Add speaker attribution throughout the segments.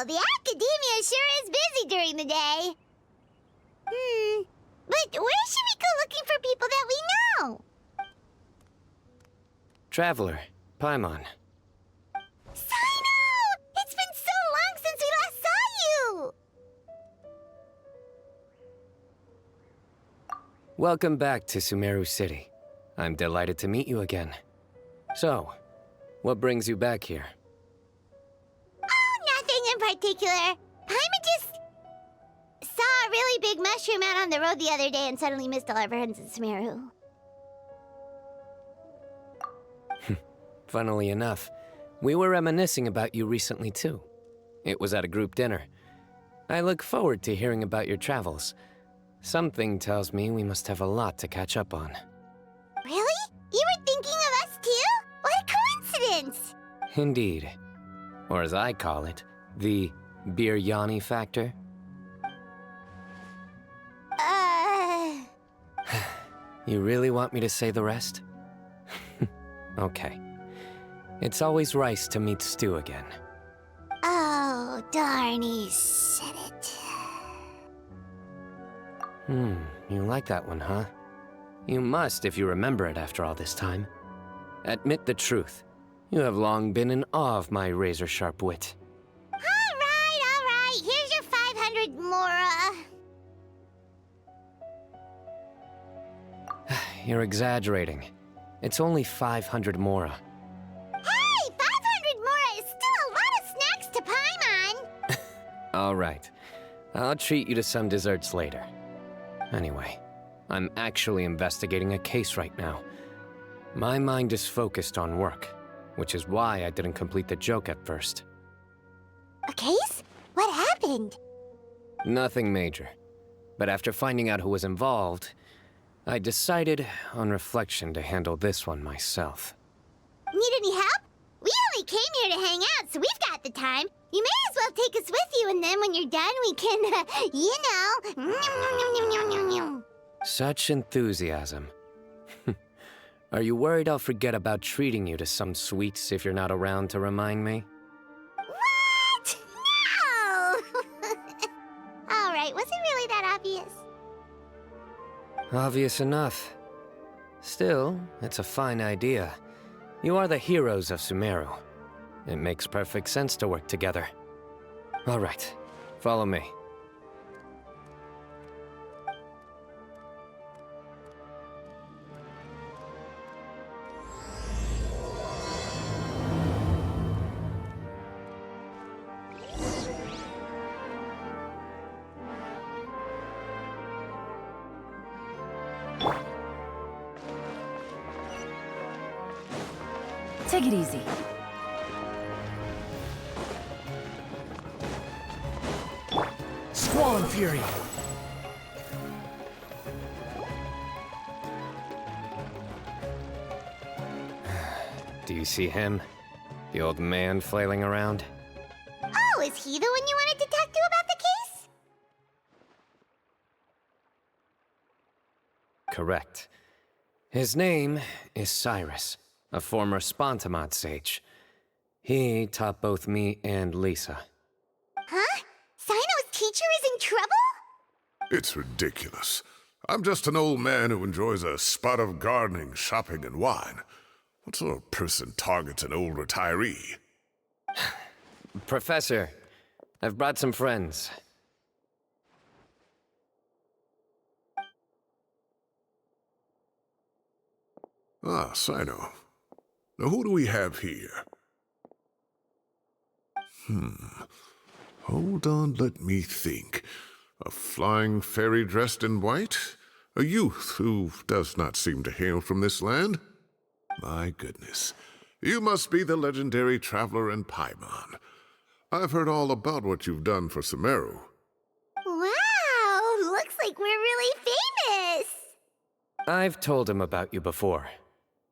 Speaker 1: the academia sure is busy during the day. But where should we go looking for people that we know?
Speaker 2: Traveler, Paimon.
Speaker 1: Cyno! It's been so long since we last saw you!
Speaker 2: Welcome back to Sumeru City. I'm delighted to meet you again. So, what brings you back here?
Speaker 1: Oh, nothing in particular. Paimon just saw a really big mushroom out on the road the other day and suddenly missed all our friends in Sumeru.
Speaker 2: Funnily enough, we were reminiscing about you recently too. It was at a group dinner. I look forward to hearing about your travels. Something tells me we must have a lot to catch up on.
Speaker 1: Really? You were thinking of us too? What a coincidence!
Speaker 2: Indeed. Or as I call it, the biryani factor. You really want me to say the rest? Okay. It's always rice to meet stew again.
Speaker 1: Oh, darn, he said it.
Speaker 2: You like that one, huh? You must if you remember it after all this time. Admit the truth. You have long been in awe of my razor-sharp wit.
Speaker 1: All right. Here's your 500 mora.
Speaker 2: You're exaggerating. It's only 500 mora.
Speaker 1: Hey, 500 mora is still a lot of snacks to Paimon.
Speaker 2: All right. I'll treat you to some desserts later. Anyway, I'm actually investigating a case right now. My mind is focused on work, which is why I didn't complete the joke at first.
Speaker 1: A case? What happened?
Speaker 2: Nothing major. But after finding out who was involved, I decided, on reflection, to handle this one myself.
Speaker 1: Need any help? We only came here to hang out, so we've got the time. You may as well take us with you, and then when you're done, we can, you know...
Speaker 2: Such enthusiasm. Are you worried I'll forget about treating you to some sweets if you're not around to remind me?
Speaker 1: What? No! All right, was it really that obvious?
Speaker 2: Obvious enough. Still, it's a fine idea. You are the heroes of Sumeru. It makes perfect sense to work together. All right, follow me.
Speaker 3: Take it easy.
Speaker 4: Squall and Fury!
Speaker 2: Do you see him? The old man flailing around?
Speaker 1: Oh, is he the one you wanted to talk to about the case?
Speaker 2: Correct. His name is Cyrus, a former Spontamod sage. He taught both me and Lisa.
Speaker 1: Huh? Cyno's teacher is in trouble?
Speaker 5: It's ridiculous. I'm just an old man who enjoys a spot of gardening, shopping, and wine. What sort of person targets an old retiree?
Speaker 2: Professor, I've brought some friends.
Speaker 5: Ah, Cyno. Now who do we have here? Hold on, let me think. A flying fairy dressed in white? A youth who does not seem to hail from this land? My goodness. You must be the legendary traveler in Paimon. I've heard all about what you've done for Sumeru.
Speaker 1: Wow, looks like we're really famous.
Speaker 2: I've told him about you before.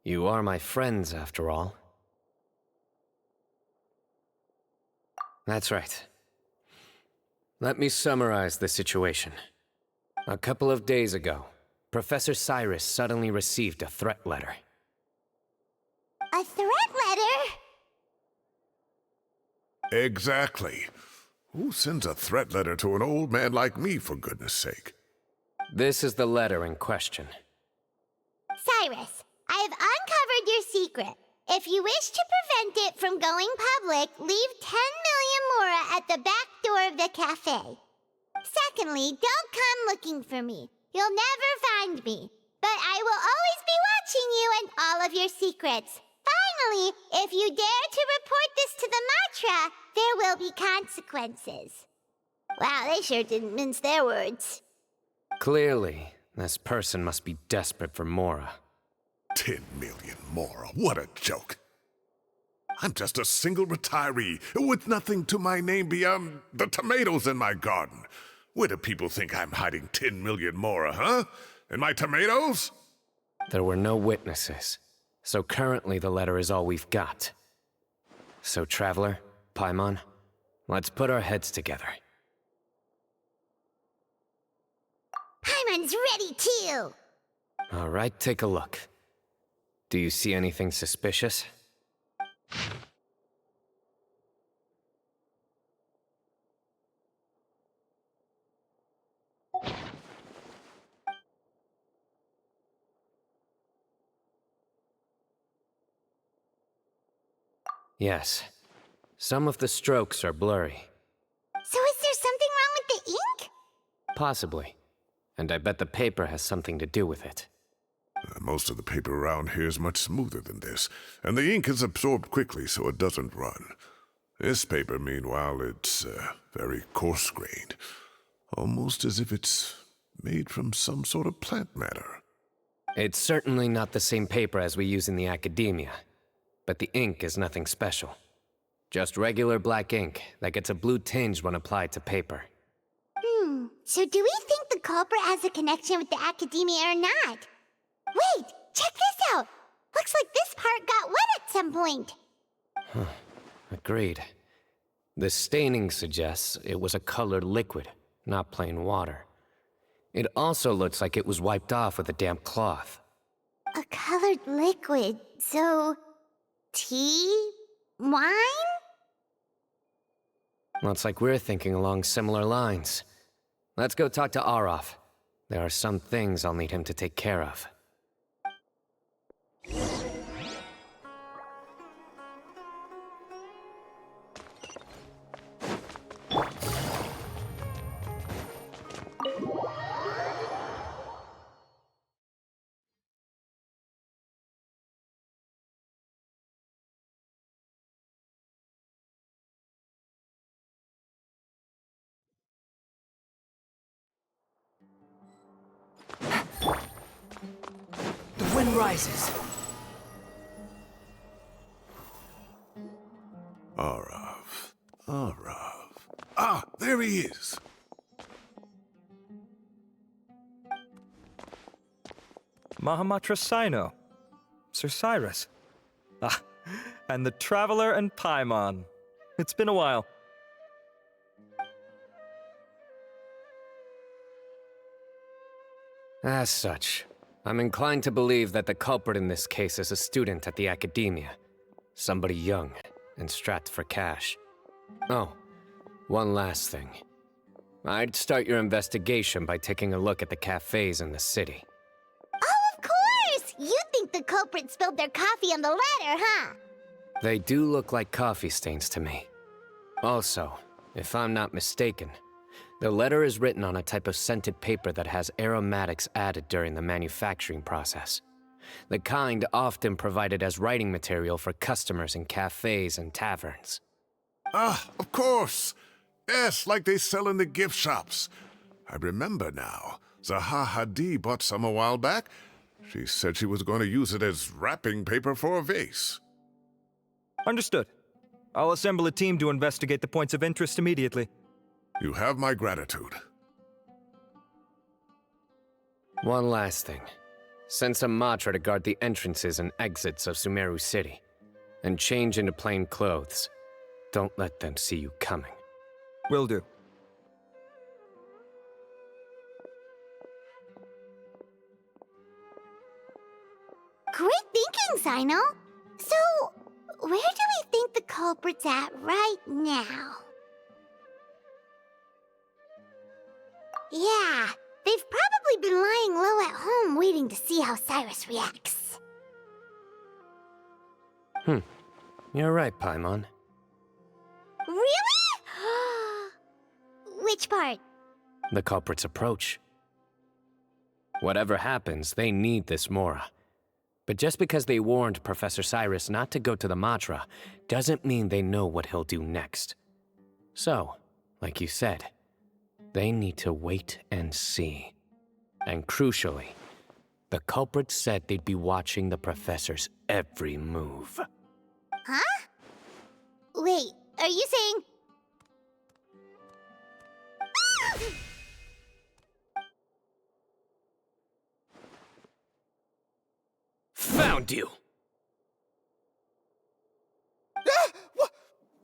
Speaker 2: You are my friends, after all. That's right. Let me summarize the situation. A couple of days ago, Professor Cyrus suddenly received a threat letter.
Speaker 1: A threat letter?
Speaker 5: Exactly. Who sends a threat letter to an old man like me, for goodness sake?
Speaker 2: This is the letter in question.
Speaker 1: Cyrus, I have uncovered your secret. If you wish to prevent it from going public, leave 10 million mora at the back door of the cafe. Secondly, don't come looking for me. You'll never find me. But I will always be watching you and all of your secrets. Finally, if you dare to report this to the Matra, there will be consequences. Wow, they sure didn't mince their words.
Speaker 2: Clearly, this person must be desperate for Mora.
Speaker 5: 10 million mora, what a joke. I'm just a single retiree with nothing to my name beyond the tomatoes in my garden. Where do people think I'm hiding 10 million mora, huh? In my tomatoes?
Speaker 2: There were no witnesses, so currently the letter is all we've got. So, Traveler, Paimon, let's put our heads together.
Speaker 1: Paimon's ready too!
Speaker 2: All right, take a look. Do you see anything suspicious? Yes. Some of the strokes are blurry.
Speaker 1: So is there something wrong with the ink?
Speaker 2: Possibly. And I bet the paper has something to do with it.
Speaker 5: Most of the paper around here is much smoother than this, and the ink is absorbed quickly so it doesn't run. This paper, meanwhile, it's very coarse-grained, almost as if it's made from some sort of plant matter.
Speaker 2: It's certainly not the same paper as we use in the academia, but the ink is nothing special. Just regular black ink that gets a blue tinge when applied to paper.
Speaker 1: So do we think the culprit has a connection with the academia or not? Wait, check this out! Looks like this part got wet at some point.
Speaker 2: Agreed. The staining suggests it was a colored liquid, not plain water. It also looks like it was wiped off with a damp cloth.
Speaker 1: A colored liquid, so... tea? Wine?
Speaker 2: Looks like we're thinking along similar lines. Let's go talk to Arof. There are some things I'll need him to take care of.
Speaker 3: The wind rises.
Speaker 5: Arav. Ah, there he is.
Speaker 4: Mahamatra Cyno. Sir Cyrus. Ah, and the Traveler and Paimon. It's been a while.
Speaker 2: As such, I'm inclined to believe that the culprit in this case is a student at the academia. Somebody young and strapped for cash. Oh, one last thing. I'd start your investigation by taking a look at the cafes in the city.
Speaker 1: Oh, of course! You think the culprit spilled their coffee on the ladder, huh?
Speaker 2: They do look like coffee stains to me. Also, if I'm not mistaken, the letter is written on a type of scented paper that has aromatics added during the manufacturing process. The kind often provided as writing material for customers in cafes and taverns.
Speaker 5: Ah, of course. Yes, like they sell in the gift shops. I remember now. Zaha Hadid bought some a while back. She said she was going to use it as wrapping paper for a vase.
Speaker 4: Understood. I'll assemble a team to investigate the points of interest immediately.
Speaker 5: You have my gratitude.
Speaker 2: One last thing. Send some Matra to guard the entrances and exits of Sumeru City, and change into plain clothes. Don't let them see you coming.
Speaker 4: Will do.
Speaker 1: Great thinking, Cyno. So, where do we think the culprit's at right now? Yeah, they've probably been lying low at home waiting to see how Cyrus reacts.
Speaker 2: You're right, Paimon.
Speaker 1: Really? Which part?
Speaker 2: The culprit's approach. Whatever happens, they need this Mora. But just because they warned Professor Cyrus not to go to the Matra, doesn't mean they know what he'll do next. So, like you said, they need to wait and see. And crucially, the culprit said they'd be watching the Professor's every move.
Speaker 1: Huh? Wait, are you saying...
Speaker 2: Found you!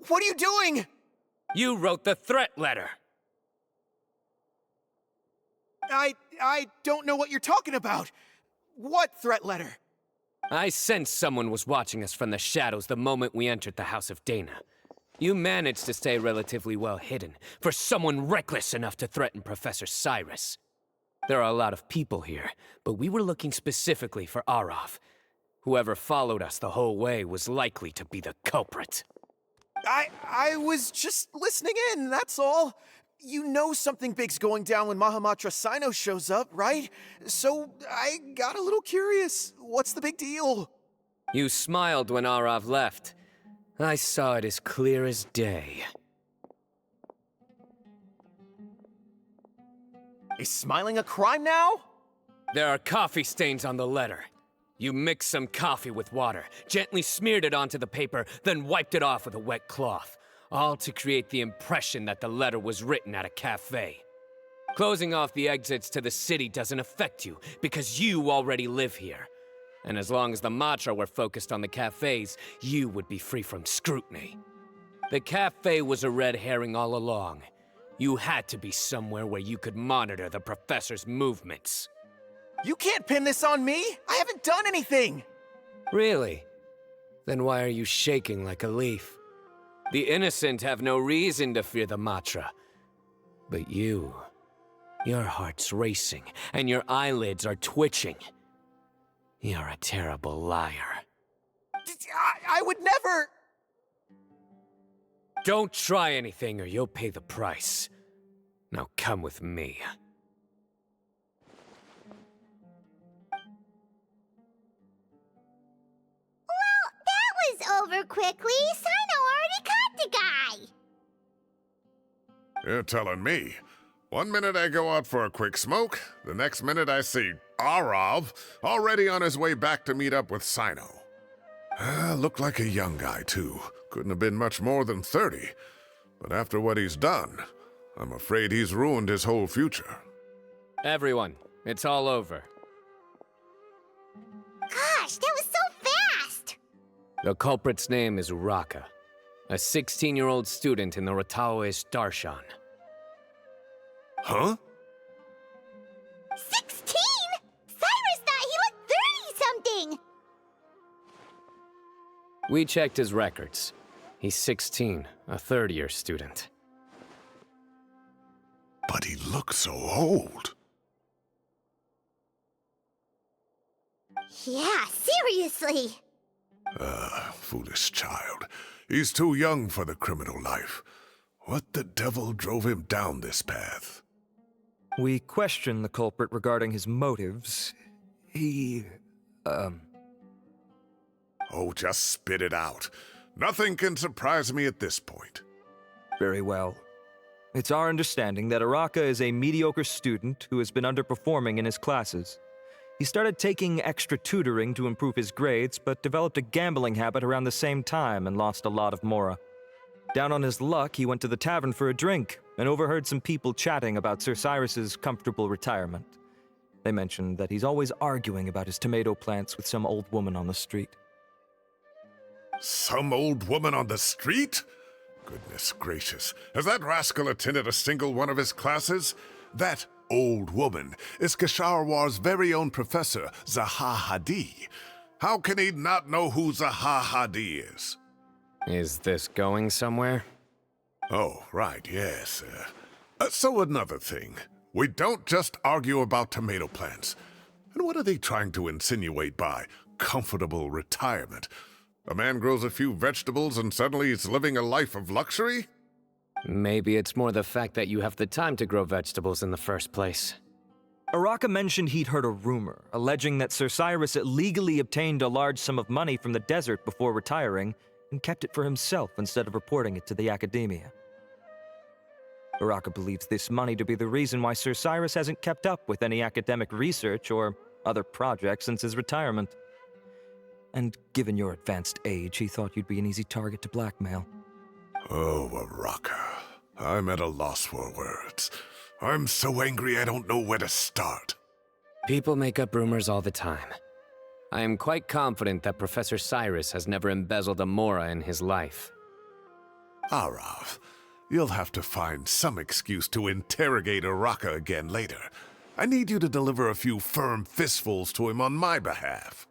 Speaker 3: What are you doing?
Speaker 2: You wrote the threat letter!
Speaker 3: I don't know what you're talking about. What threat letter?
Speaker 2: I sensed someone was watching us from the shadows the moment we entered the House of Dana. You managed to stay relatively well hidden for someone reckless enough to threaten Professor Cyrus. There are a lot of people here, but we were looking specifically for Arav. Whoever followed us the whole way was likely to be the culprit.
Speaker 3: I was just listening in, that's all. You know something big's going down when Mahamatra Cyno shows up, right? So I got a little curious. What's the big deal?
Speaker 2: You smiled when Arav left. I saw it as clear as day.
Speaker 3: Is smiling a crime now?
Speaker 2: There are coffee stains on the letter. You mixed some coffee with water, gently smeared it onto the paper, then wiped it off with a wet cloth, all to create the impression that the letter was written at a cafe. Closing off the exits to the city doesn't affect you, because you already live here. And as long as the Matra were focused on the cafes, you would be free from scrutiny. The cafe was a red herring all along. You had to be somewhere where you could monitor the Professor's movements.
Speaker 3: You can't pin this on me! I haven't done anything!
Speaker 2: Really? Then why are you shaking like a leaf? The innocent have no reason to fear the Matra. But you... your heart's racing, and your eyelids are twitching. You're a terrible liar.
Speaker 3: I would never...
Speaker 2: Don't try anything or you'll pay the price. Now come with me.
Speaker 1: Over quickly. Cyno already caught the guy.
Speaker 5: You're telling me. 1 minute I go out for a quick smoke, the next minute I see Arav already on his way back to meet up with Cyno. Looked like a young guy, too. Couldn't have been much more than 30. But after what he's done, I'm afraid he's ruined his whole future.
Speaker 2: Everyone, it's all over.
Speaker 1: Gosh, that was so fast!
Speaker 2: The culprit's name is Uraka, a 16-year-old student in the Rataoist Darshan.
Speaker 5: Huh?
Speaker 1: 16? Cyrus thought he looked 30-something!
Speaker 2: We checked his records. He's 16, a third-year student.
Speaker 5: But he looks so old.
Speaker 1: Yeah, seriously.
Speaker 5: Foolish child. He's too young for the criminal life. What the devil drove him down this path?
Speaker 4: We questioned the culprit regarding his motives. He,
Speaker 5: Oh, just spit it out. Nothing can surprise me at this point.
Speaker 4: Very well. It's our understanding that Uraka is a mediocre student who has been underperforming in his classes. He started taking extra tutoring to improve his grades, but developed a gambling habit around the same time and lost a lot of Mora. Down on his luck, he went to the tavern for a drink and overheard some people chatting about Sir Cyrus's comfortable retirement. They mentioned that he's always arguing about his tomato plants with some old woman on the street.
Speaker 5: Some old woman on the street? Goodness gracious, has that rascal attended a single one of his classes? That old woman is Kasharwar's very own professor, Zaha Hadi. How can he not know who Zaha Hadi is?
Speaker 2: Is this going somewhere?
Speaker 5: Oh, right, yes. So another thing. We don't just argue about tomato plants. And what are they trying to insinuate by comfortable retirement? A man grows a few vegetables and suddenly he's living a life of luxury?
Speaker 2: Maybe it's more the fact that you have the time to grow vegetables in the first place.
Speaker 4: Araka mentioned he'd heard a rumor, alleging that Sir Cyrus illegally obtained a large sum of money from the desert before retiring and kept it for himself instead of reporting it to the academia. Araka believes this money to be the reason why Sir Cyrus hasn't kept up with any academic research or other projects since his retirement. And given your advanced age, he thought you'd be an easy target to blackmail.
Speaker 5: Oh, Araka. I'm at a loss for words. I'm so angry I don't know where to start.
Speaker 2: People make up rumors all the time. I am quite confident that Professor Cyrus has never embezzled a mora in his life.
Speaker 5: Arav, you'll have to find some excuse to interrogate Araka again later. I need you to deliver a few firm fistfuls to him on my behalf.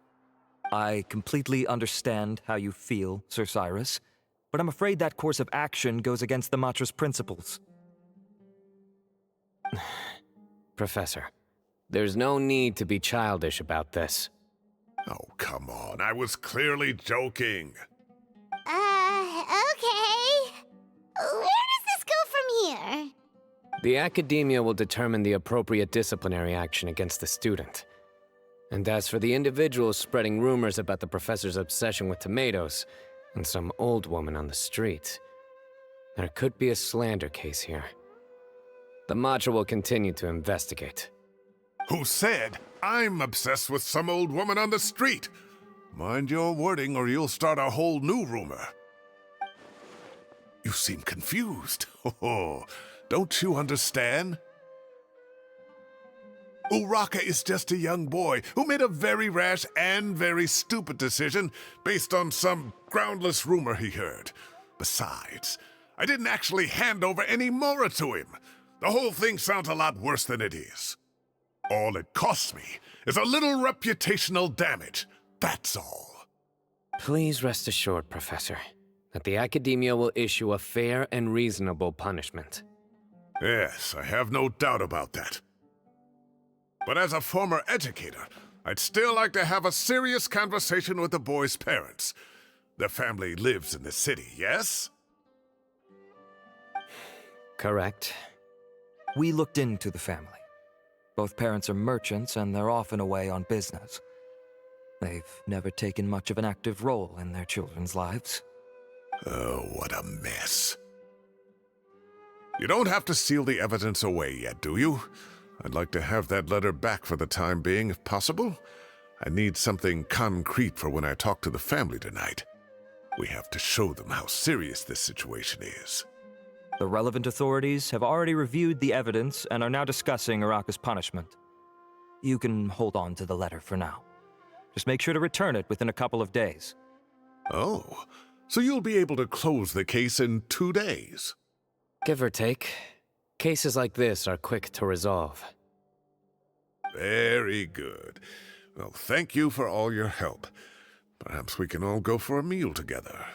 Speaker 4: I completely understand how you feel, Sir Cyrus, but I'm afraid that course of action goes against the Matra's principles.
Speaker 2: Professor, there's no need to be childish about this.
Speaker 5: Oh, come on. I was clearly joking.
Speaker 1: Okay. Where does this go from here?
Speaker 2: The academia will determine the appropriate disciplinary action against the student. And as for the individuals spreading rumors about the professor's obsession with tomatoes and some old woman on the street, there could be a slander case here. The Matra will continue to investigate.
Speaker 5: Who said I'm obsessed with some old woman on the street? Mind your wording or you'll start a whole new rumor. You seem confused. Oh, don't you understand? Uraka is just a young boy who made a very rash and very stupid decision based on some groundless rumor he heard. Besides, I didn't actually hand over any mora to him. The whole thing sounds a lot worse than it is. All it costs me is a little reputational damage. That's all.
Speaker 2: Please rest assured, Professor, that the academia will issue a fair and reasonable punishment.
Speaker 5: Yes, I have no doubt about that. But as a former educator, I'd still like to have a serious conversation with the boy's parents. Their family lives in the city, yes?
Speaker 2: Correct.
Speaker 4: We looked into the family. Both parents are merchants and they're often away on business. They've never taken much of an active role in their children's lives.
Speaker 5: Oh, what a mess. You don't have to seal the evidence away yet, do you? I'd like to have that letter back for the time being, if possible. I need something concrete for when I talk to the family tonight. We have to show them how serious this situation is.
Speaker 4: The relevant authorities have already reviewed the evidence and are now discussing Araka's punishment. You can hold on to the letter for now. Just make sure to return it within a couple of days.
Speaker 5: Oh, so you'll be able to close the case in 2 days?
Speaker 2: Give or take. Cases like this are quick to resolve.
Speaker 5: Very good. Well, thank you for all your help. Perhaps we can all go for a meal together.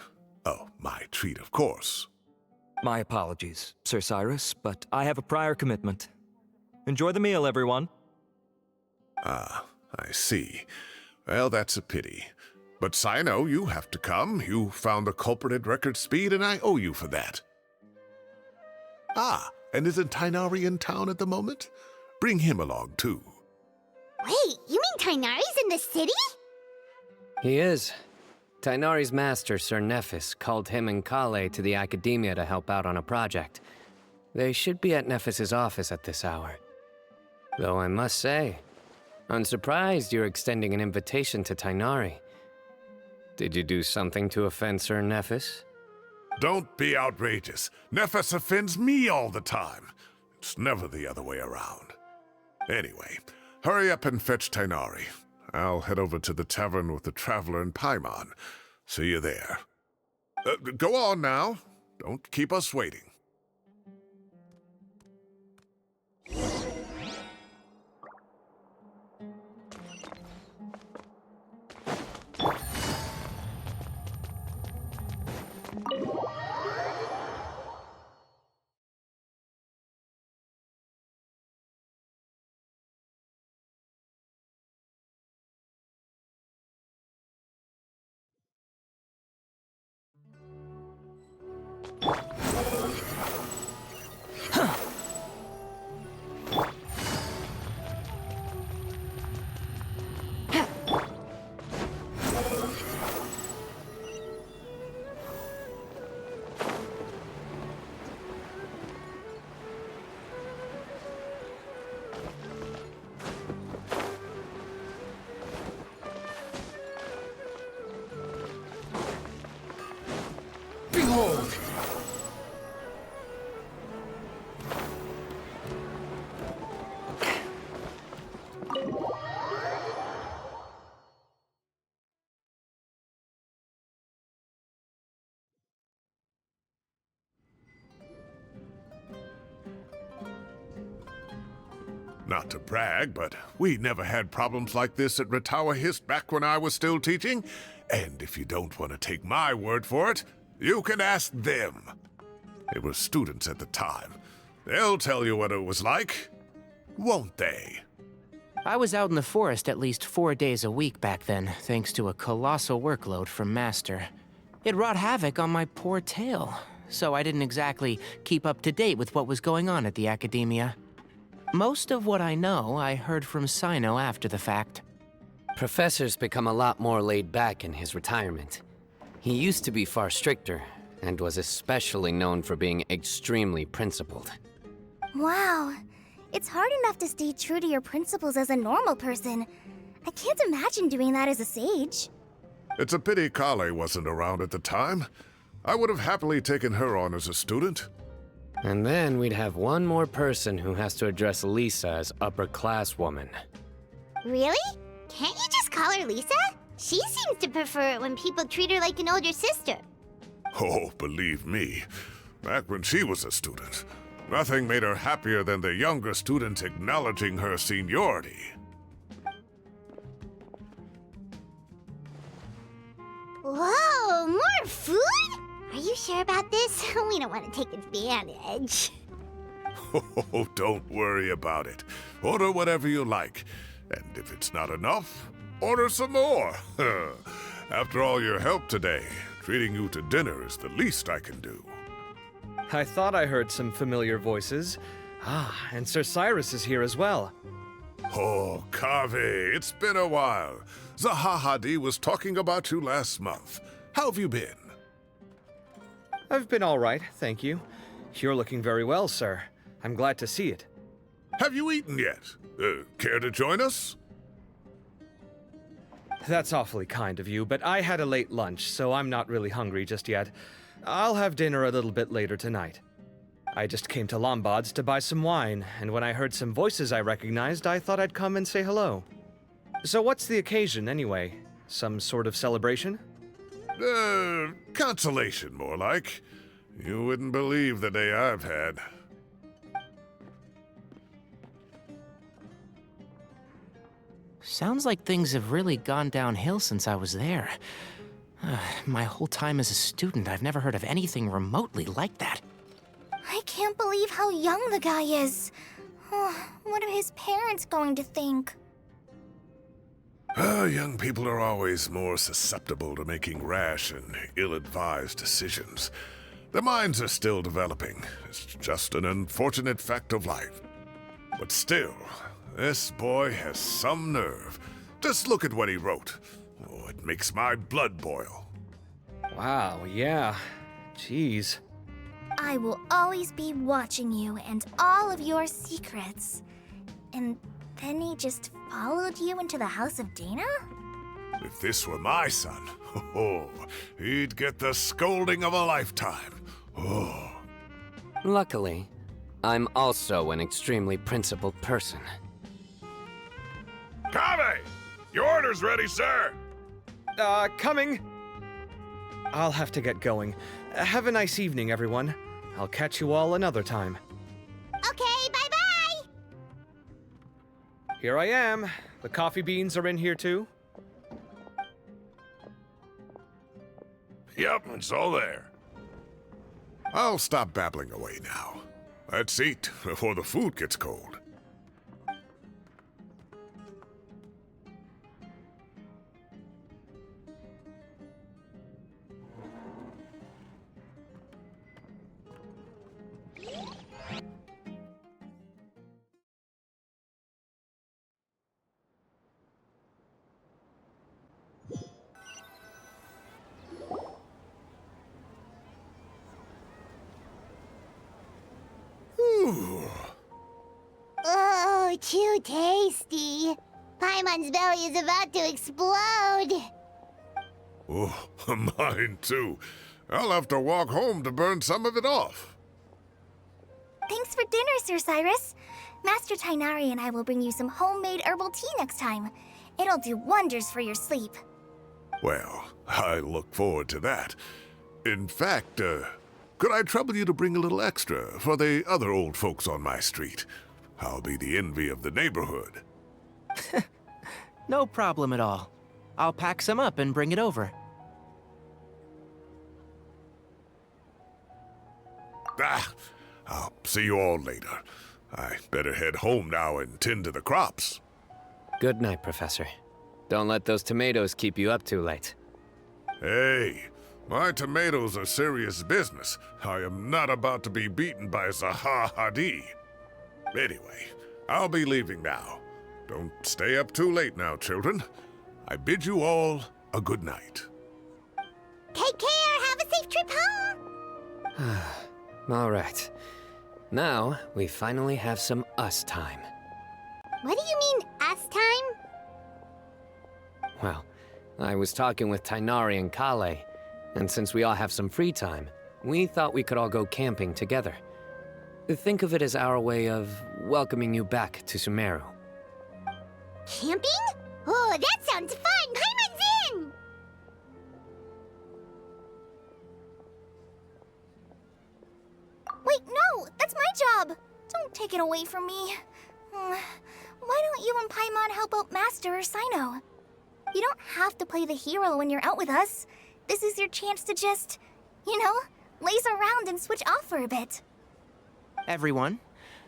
Speaker 5: Oh, my treat, of course.
Speaker 4: My apologies, Sir Cyrus, but I have a prior commitment. Enjoy the meal, everyone.
Speaker 5: Ah, I see. Well, that's a pity. But Cyno, you have to come. You found the culprit at record speed, and I owe you for that. Ah, and isn't Tighnari in town at the moment? Bring him along, too.
Speaker 1: Wait, you mean Tighnari's in the city?
Speaker 2: He is. Tighnari's master, Sir Nephis, called him and Kale to the academia to help out on a project. They should be at Nephis's office at this hour. Though I must say, I'm surprised you're extending an invitation to Tighnari. Did you do something to offend Sir Nephis?
Speaker 5: Don't be outrageous. Nephis offends me all the time. It's never the other way around. Anyway, hurry up and fetch Tighnari. I'll head over to the tavern with the Traveler and Paimon. See you there. Go on now. Don't keep us waiting. Not to brag, but we never had problems like this at Ratawa Hist back when I was still teaching. And if you don't want to take my word for it, you can ask them. They were students at the time. They'll tell you what it was like, won't they?
Speaker 6: I was out in the forest at least 4 days a week back then, thanks to a colossal workload from Master. It wrought havoc on my poor tail, so I didn't exactly keep up to date with what was going on at the Academia. Most of what I know, I heard from Cyno after the fact.
Speaker 2: Professor's become a lot more laid back in his retirement. He used to be far stricter, and was especially known for being extremely principled.
Speaker 1: Wow. It's hard enough to stay true to your principles as a normal person. I can't imagine doing that as a sage.
Speaker 5: It's a pity Kale wasn't around at the time. I would have happily taken her on as a student.
Speaker 2: And then we'd have one more person who has to address Lisa as upper-class woman.
Speaker 1: Really? Can't you just call her Lisa? She seems to prefer it when people treat her like an older sister.
Speaker 5: Oh, believe me, back when she was a student, nothing made her happier than the younger students acknowledging her seniority.
Speaker 1: Whoa, more food? Are you sure about this? We don't want to take advantage.
Speaker 5: Oh, don't worry about it. Order whatever you like. And if it's not enough, order some more. After all your help today, treating you to dinner is the least I can do.
Speaker 4: I thought I heard some familiar voices. Ah, and Sir Cyrus is here as well.
Speaker 5: Oh, Kaveh, it's been a while. Zahahadi was talking about you last month. How have you been?
Speaker 4: I've been all right, thank you. You're looking very well, sir. I'm glad to see it.
Speaker 5: Have you eaten yet? Care to join us?
Speaker 4: That's awfully kind of you, but I had a late lunch, so I'm not really hungry just yet. I'll have dinner a little bit later tonight. I just came to Lombard's to buy some wine, and when I heard some voices I recognized, I thought I'd come and say hello. So what's the occasion, anyway? Some sort of celebration?
Speaker 5: Consolation, more like. You wouldn't believe the day I've had.
Speaker 6: Sounds like things have really gone downhill since I was there. My whole time as a student, I've never heard of anything remotely like that.
Speaker 1: I can't believe how young the guy is. What are his parents going to think?
Speaker 5: Young people are always more susceptible to making rash and ill-advised decisions. Their minds are still developing. It's just an unfortunate fact of life. But still, this boy has some nerve. Just look at what he wrote. Oh, it makes my blood boil.
Speaker 4: Wow, yeah. Jeez.
Speaker 1: I will always be watching you and all of your secrets. And then he just followed you into the house of Dana?
Speaker 5: If this were my son, he'd get the scolding of a lifetime. Oh.
Speaker 2: Luckily, I'm also an extremely principled person.
Speaker 5: Kaveh! Your order's ready, sir!
Speaker 4: Coming! I'll have to get going. Have a nice evening, everyone. I'll catch you all another time.
Speaker 1: Okay, bye-bye!
Speaker 4: Here I am. The coffee beans are in here too.
Speaker 5: Yep, it's all there. I'll stop babbling away now. Let's eat before the food gets cold.
Speaker 1: Oh, too tasty. Paimon's belly is about to explode.
Speaker 5: Oh, mine too. I'll have to walk home to burn some of it off.
Speaker 1: Thanks for dinner, Sir Cyrus. Master Tainari and I will bring you some homemade herbal tea next time. It'll do wonders for your sleep.
Speaker 5: Well, I look forward to that. In fact, could I trouble you to bring a little extra for the other old folks on my street? I'll be the envy of the neighborhood.
Speaker 6: No problem at all. I'll pack some up and bring it over.
Speaker 5: I'll see you all later. I better head home now and tend to the crops.
Speaker 2: Good night, Professor. Don't let those tomatoes keep you up too late.
Speaker 5: Hey, my tomatoes are serious business. I am not about to be beaten by Zaha Hadid. Anyway, I'll be leaving now. Don't stay up too late now, children. I bid you all a good night.
Speaker 1: Take care. Have a safe trip home.
Speaker 2: All right. Now, we finally have some us time.
Speaker 1: What do you mean, us time?
Speaker 2: Well, I was talking with Tainari and Kale, and since we all have some free time, we thought we could all go camping together. Think of it as our way of welcoming you back to Sumeru.
Speaker 1: Camping? Oh, that sounds fun! Paimon's in!
Speaker 7: Wait, no! That's my job! Don't take it away from me. Why don't you and Paimon help out Master or Cyno? You don't have to play the hero when you're out with us. This is your chance to just, laze around and switch off for a bit.
Speaker 6: Everyone,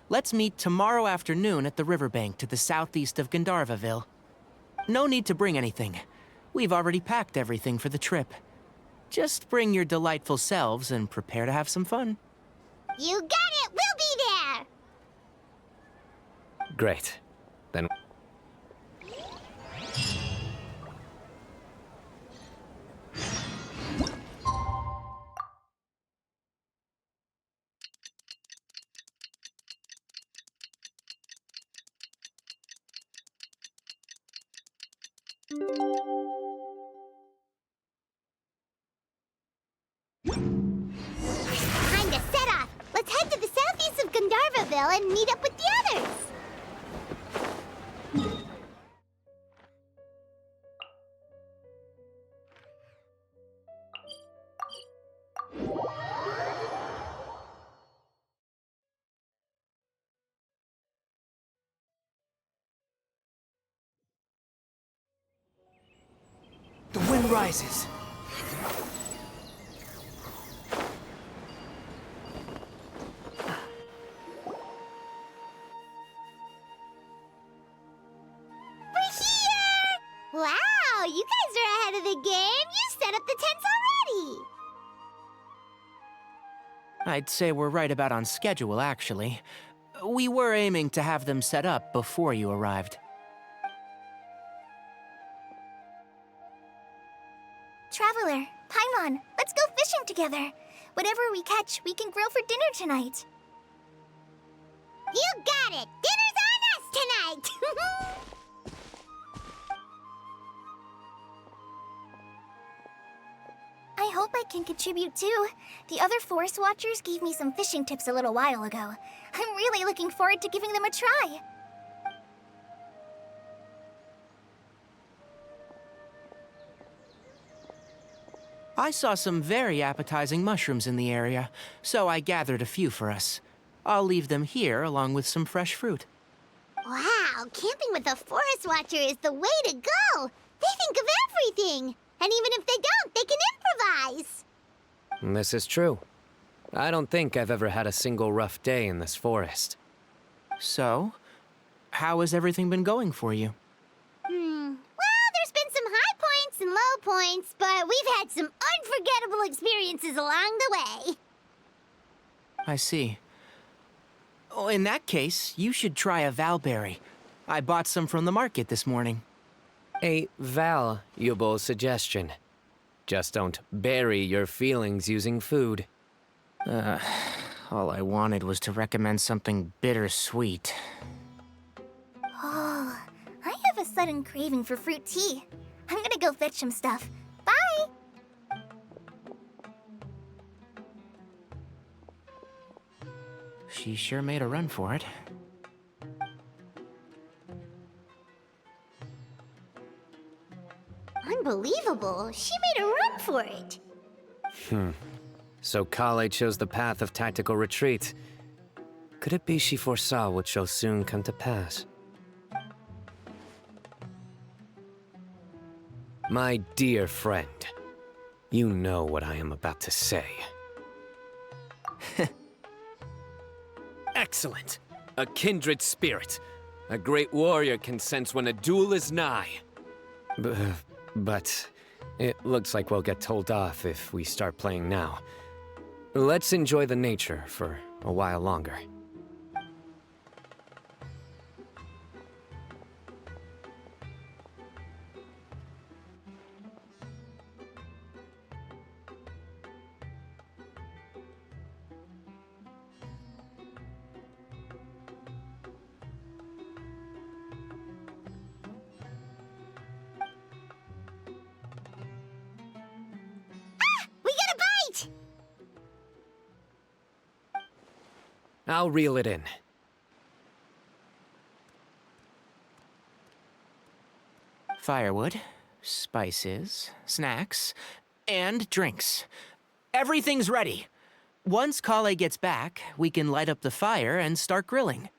Speaker 6: let's meet tomorrow afternoon at the riverbank to the southeast of Gandharvaville. No need to bring anything. We've already packed everything for the trip. Just bring your delightful selves and prepare to have some fun.
Speaker 1: You got it! We'll be there!
Speaker 2: Great. Then...
Speaker 1: Time to set off! Let's head to the southeast of Gandharvaville and meet up with the others!
Speaker 6: The wind rises.
Speaker 1: We're here! Wow, you guys are ahead of the game! You set up the tents already!
Speaker 6: I'd say we're right about on schedule, actually. We were aiming to have them set up before you arrived.
Speaker 7: Traveler, Paimon, let's go fishing together. Whatever we catch, we can grill for dinner tonight.
Speaker 1: You got it! Dinner's on us tonight!
Speaker 7: I hope I can contribute too. The other Forest Watchers gave me some fishing tips a little while ago. I'm really looking forward to giving them a try.
Speaker 6: I saw some very appetizing mushrooms in the area, so I gathered a few for us. I'll leave them here along with some fresh fruit.
Speaker 1: Wow, camping with a Forest Watcher is the way to go! They think of everything! And even if they don't, they can improvise!
Speaker 2: This is true. I don't think I've ever had a single rough day in this forest.
Speaker 6: So, how has everything been going for you?
Speaker 1: Well, there's been some high points and low points, but we've had some unforgettable experiences along the way.
Speaker 6: I see. Oh, in that case, you should try a valberry. I bought some from the market this morning.
Speaker 2: A valuable suggestion. Just don't bury your feelings using food.
Speaker 6: All I wanted was to recommend something bittersweet.
Speaker 7: Oh, I have a sudden craving for fruit tea. I'm gonna go fetch some stuff. Bye!
Speaker 6: She sure made a run for it.
Speaker 1: Unbelievable. She made a run for it.
Speaker 2: So Kale chose the path of tactical retreat. Could it be she foresaw what shall soon come to pass? My dear friend, you know what I am about to say. Excellent! A kindred spirit. A great warrior can sense when a duel is nigh. But it looks like we'll get told off if we start playing now. Let's enjoy the nature for a while longer.
Speaker 1: We got a bite!
Speaker 2: I'll reel it in.
Speaker 6: Firewood, spices, snacks, and drinks. Everything's ready. Once Kale gets back, we can light up the fire and start grilling.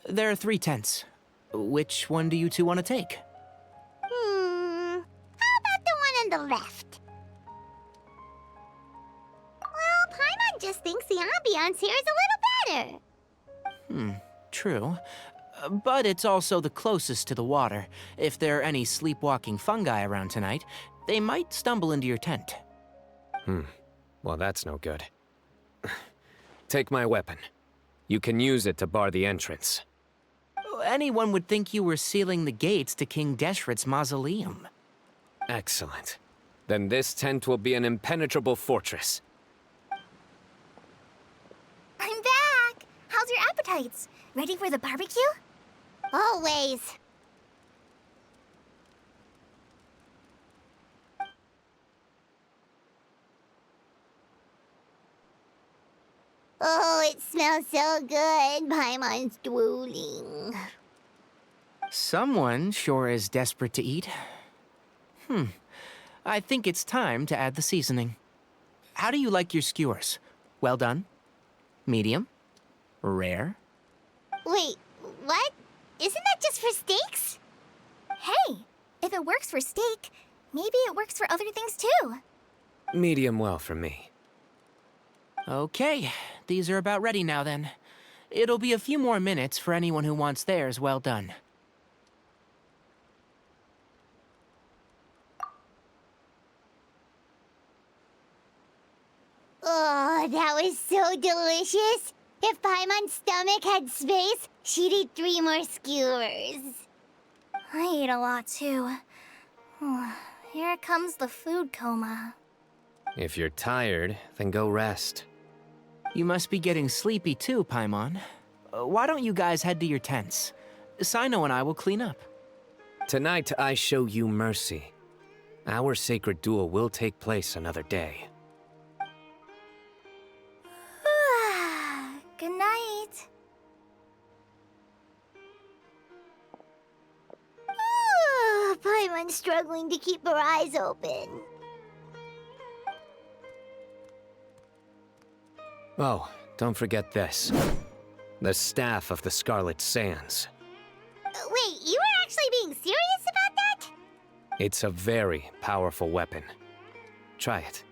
Speaker 6: There are 3 tents. Which one do you two want to take?
Speaker 1: How about the one on the left? Well, Paimon just thinks the ambiance here is a little better.
Speaker 6: True. But it's also the closest to the water. If there are any sleepwalking fungi around tonight, they might stumble into your tent.
Speaker 2: Well, that's no good. Take my weapon. You can use it to bar the entrance.
Speaker 6: Anyone would think you were sealing the gates to King Deshret's mausoleum.
Speaker 2: Excellent. Then this tent will be an impenetrable fortress.
Speaker 7: I'm back! How's your appetites? Ready for the barbecue?
Speaker 1: Always. Oh, it smells so good. Paimon's drooling.
Speaker 6: Someone sure is desperate to eat. I think it's time to add the seasoning. How do you like your skewers? Well done? Medium? Rare?
Speaker 1: Wait, what? Isn't that just for steaks?
Speaker 7: Hey, if it works for steak, maybe it works for other things too.
Speaker 2: Medium well for me.
Speaker 6: Okay, these are about ready now then. It'll be a few more minutes for anyone who wants theirs well done.
Speaker 1: Oh, that was so delicious. If Paimon's stomach had space, she'd eat 3 more skewers.
Speaker 7: I ate a lot too. Here comes the food coma.
Speaker 2: If you're tired, then go rest.
Speaker 6: You must be getting sleepy too, Paimon. Why don't you guys head to your tents? Cyno and I will clean up.
Speaker 2: Tonight I show you mercy. Our sacred duel will take place another day.
Speaker 7: Good night.
Speaker 1: Paimon's struggling to keep her eyes open.
Speaker 2: Oh, don't forget this. The Staff of the Scarlet Sands.
Speaker 1: Wait, you were actually being serious about that?
Speaker 2: It's a very powerful weapon. Try it.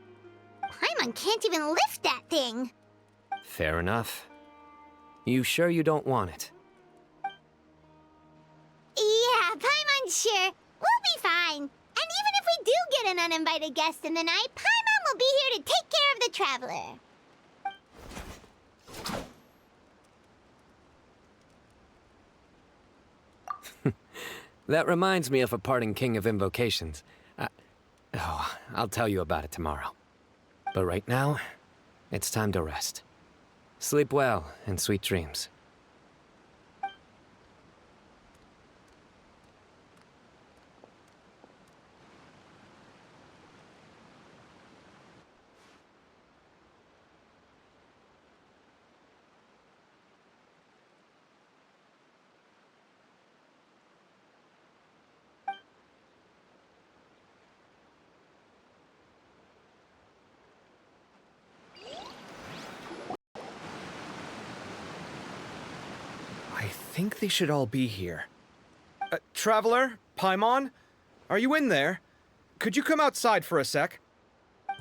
Speaker 1: Paimon can't even lift that thing.
Speaker 2: Fair enough. You sure you don't want it?
Speaker 1: Yeah, Paimon's sure. We'll be fine. And even if we do get an uninvited guest in the night, Paimon will be here to take care of the traveler.
Speaker 2: That reminds me of a parting king of invocations. I'll tell you about it tomorrow. But right now, it's time to rest. Sleep well and sweet dreams.
Speaker 8: I think they should all be here. Traveler? Paimon? Are you in there? Could you come outside for a sec?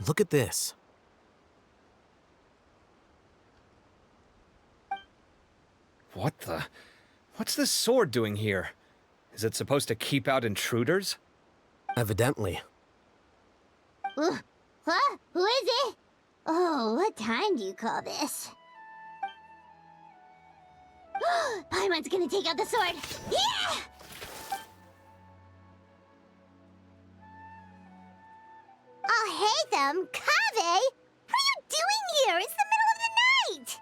Speaker 6: Look at this.
Speaker 8: What the? What's this sword doing here? Is it supposed to keep out intruders?
Speaker 6: Evidently.
Speaker 1: What? Who is it? Oh, what time do you call this? Paimon's gonna take out the sword. Yeah! Oh, hey them, Kave! What are you doing here? It's the middle of the night!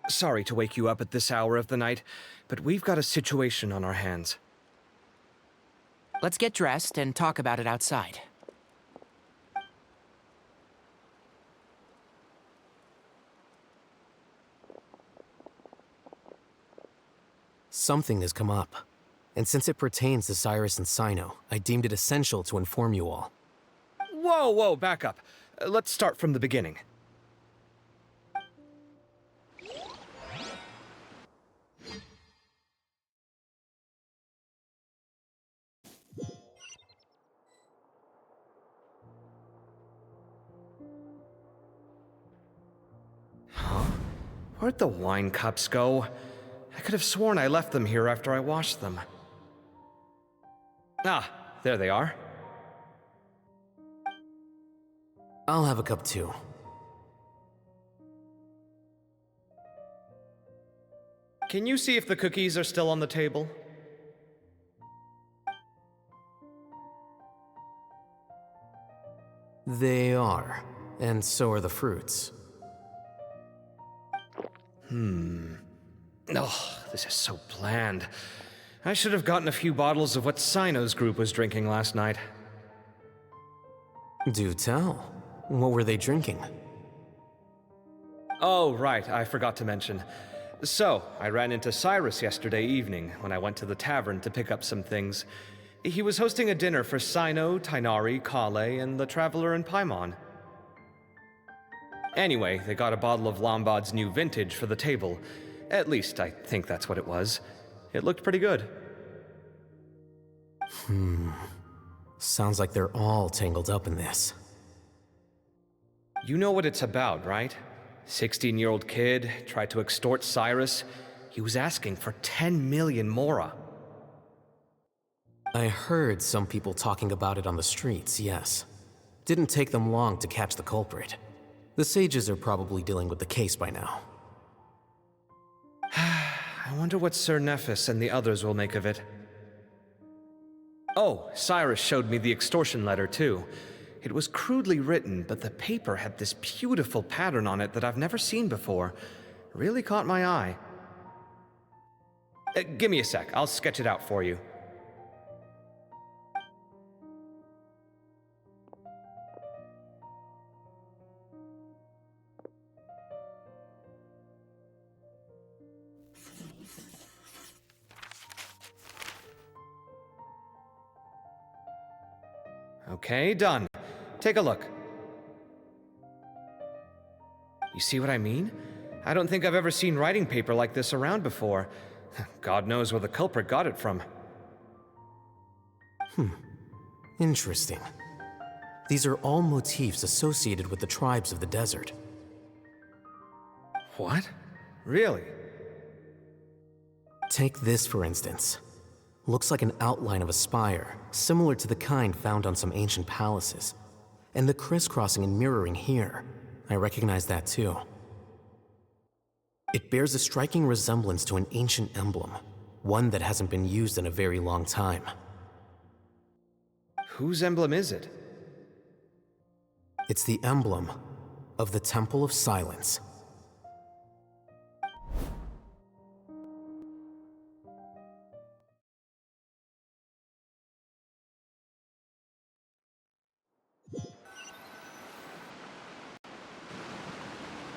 Speaker 8: Sorry to wake you up at this hour of the night, but we've got a situation on our hands.
Speaker 6: Let's get dressed and talk about it outside. Something has come up. And since it pertains to Cyrus and Cyno, I deemed it essential to inform you all.
Speaker 8: Whoa, back up. Let's start from the beginning. Where'd the wine cups go? I could have sworn I left them here after I washed them. Ah, there they are.
Speaker 6: I'll have a cup too.
Speaker 8: Can you see if the cookies are still on the table?
Speaker 6: They are, and so are the fruits.
Speaker 8: Oh, this is so bland. I should have gotten a few bottles of what Cyno's group was drinking last night.
Speaker 6: Do tell. What were they drinking?
Speaker 8: Oh, right, I forgot to mention. So, I ran into Cyrus yesterday evening when I went to the tavern to pick up some things. He was hosting a dinner for Cyno, Tighnari, Kale, and the Traveler and Paimon. Anyway, they got a bottle of Lombard's new vintage for the table. At least, I think that's what it was. It looked pretty good.
Speaker 6: Sounds like they're all tangled up in this.
Speaker 8: You know what it's about, right? 16-year-old kid tried to extort Cyrus. He was asking for 10 million mora.
Speaker 6: I heard some people talking about it on the streets, yes. Didn't take them long to catch the culprit. The sages are probably dealing with the case by now.
Speaker 8: I wonder what Sir Nephis and the others will make of it. Oh, Cyrus showed me the extortion letter, too. It was crudely written, but the paper had this beautiful pattern on it that I've never seen before. Really caught my eye. Give me a sec, I'll sketch it out for you. Okay, done. Take a look. You see what I mean? I don't think I've ever seen writing paper like this around before. God knows where the culprit got it from.
Speaker 6: Interesting. These are all motifs associated with the tribes of the desert.
Speaker 8: What? Really?
Speaker 6: Take this, for instance. Looks like an outline of a spire, similar to the kind found on some ancient palaces. And the crisscrossing and mirroring here, I recognize that too. It bears a striking resemblance to an ancient emblem, one that hasn't been used in a very long time.
Speaker 8: Whose emblem is it?
Speaker 9: It's the emblem of the Temple of Silence.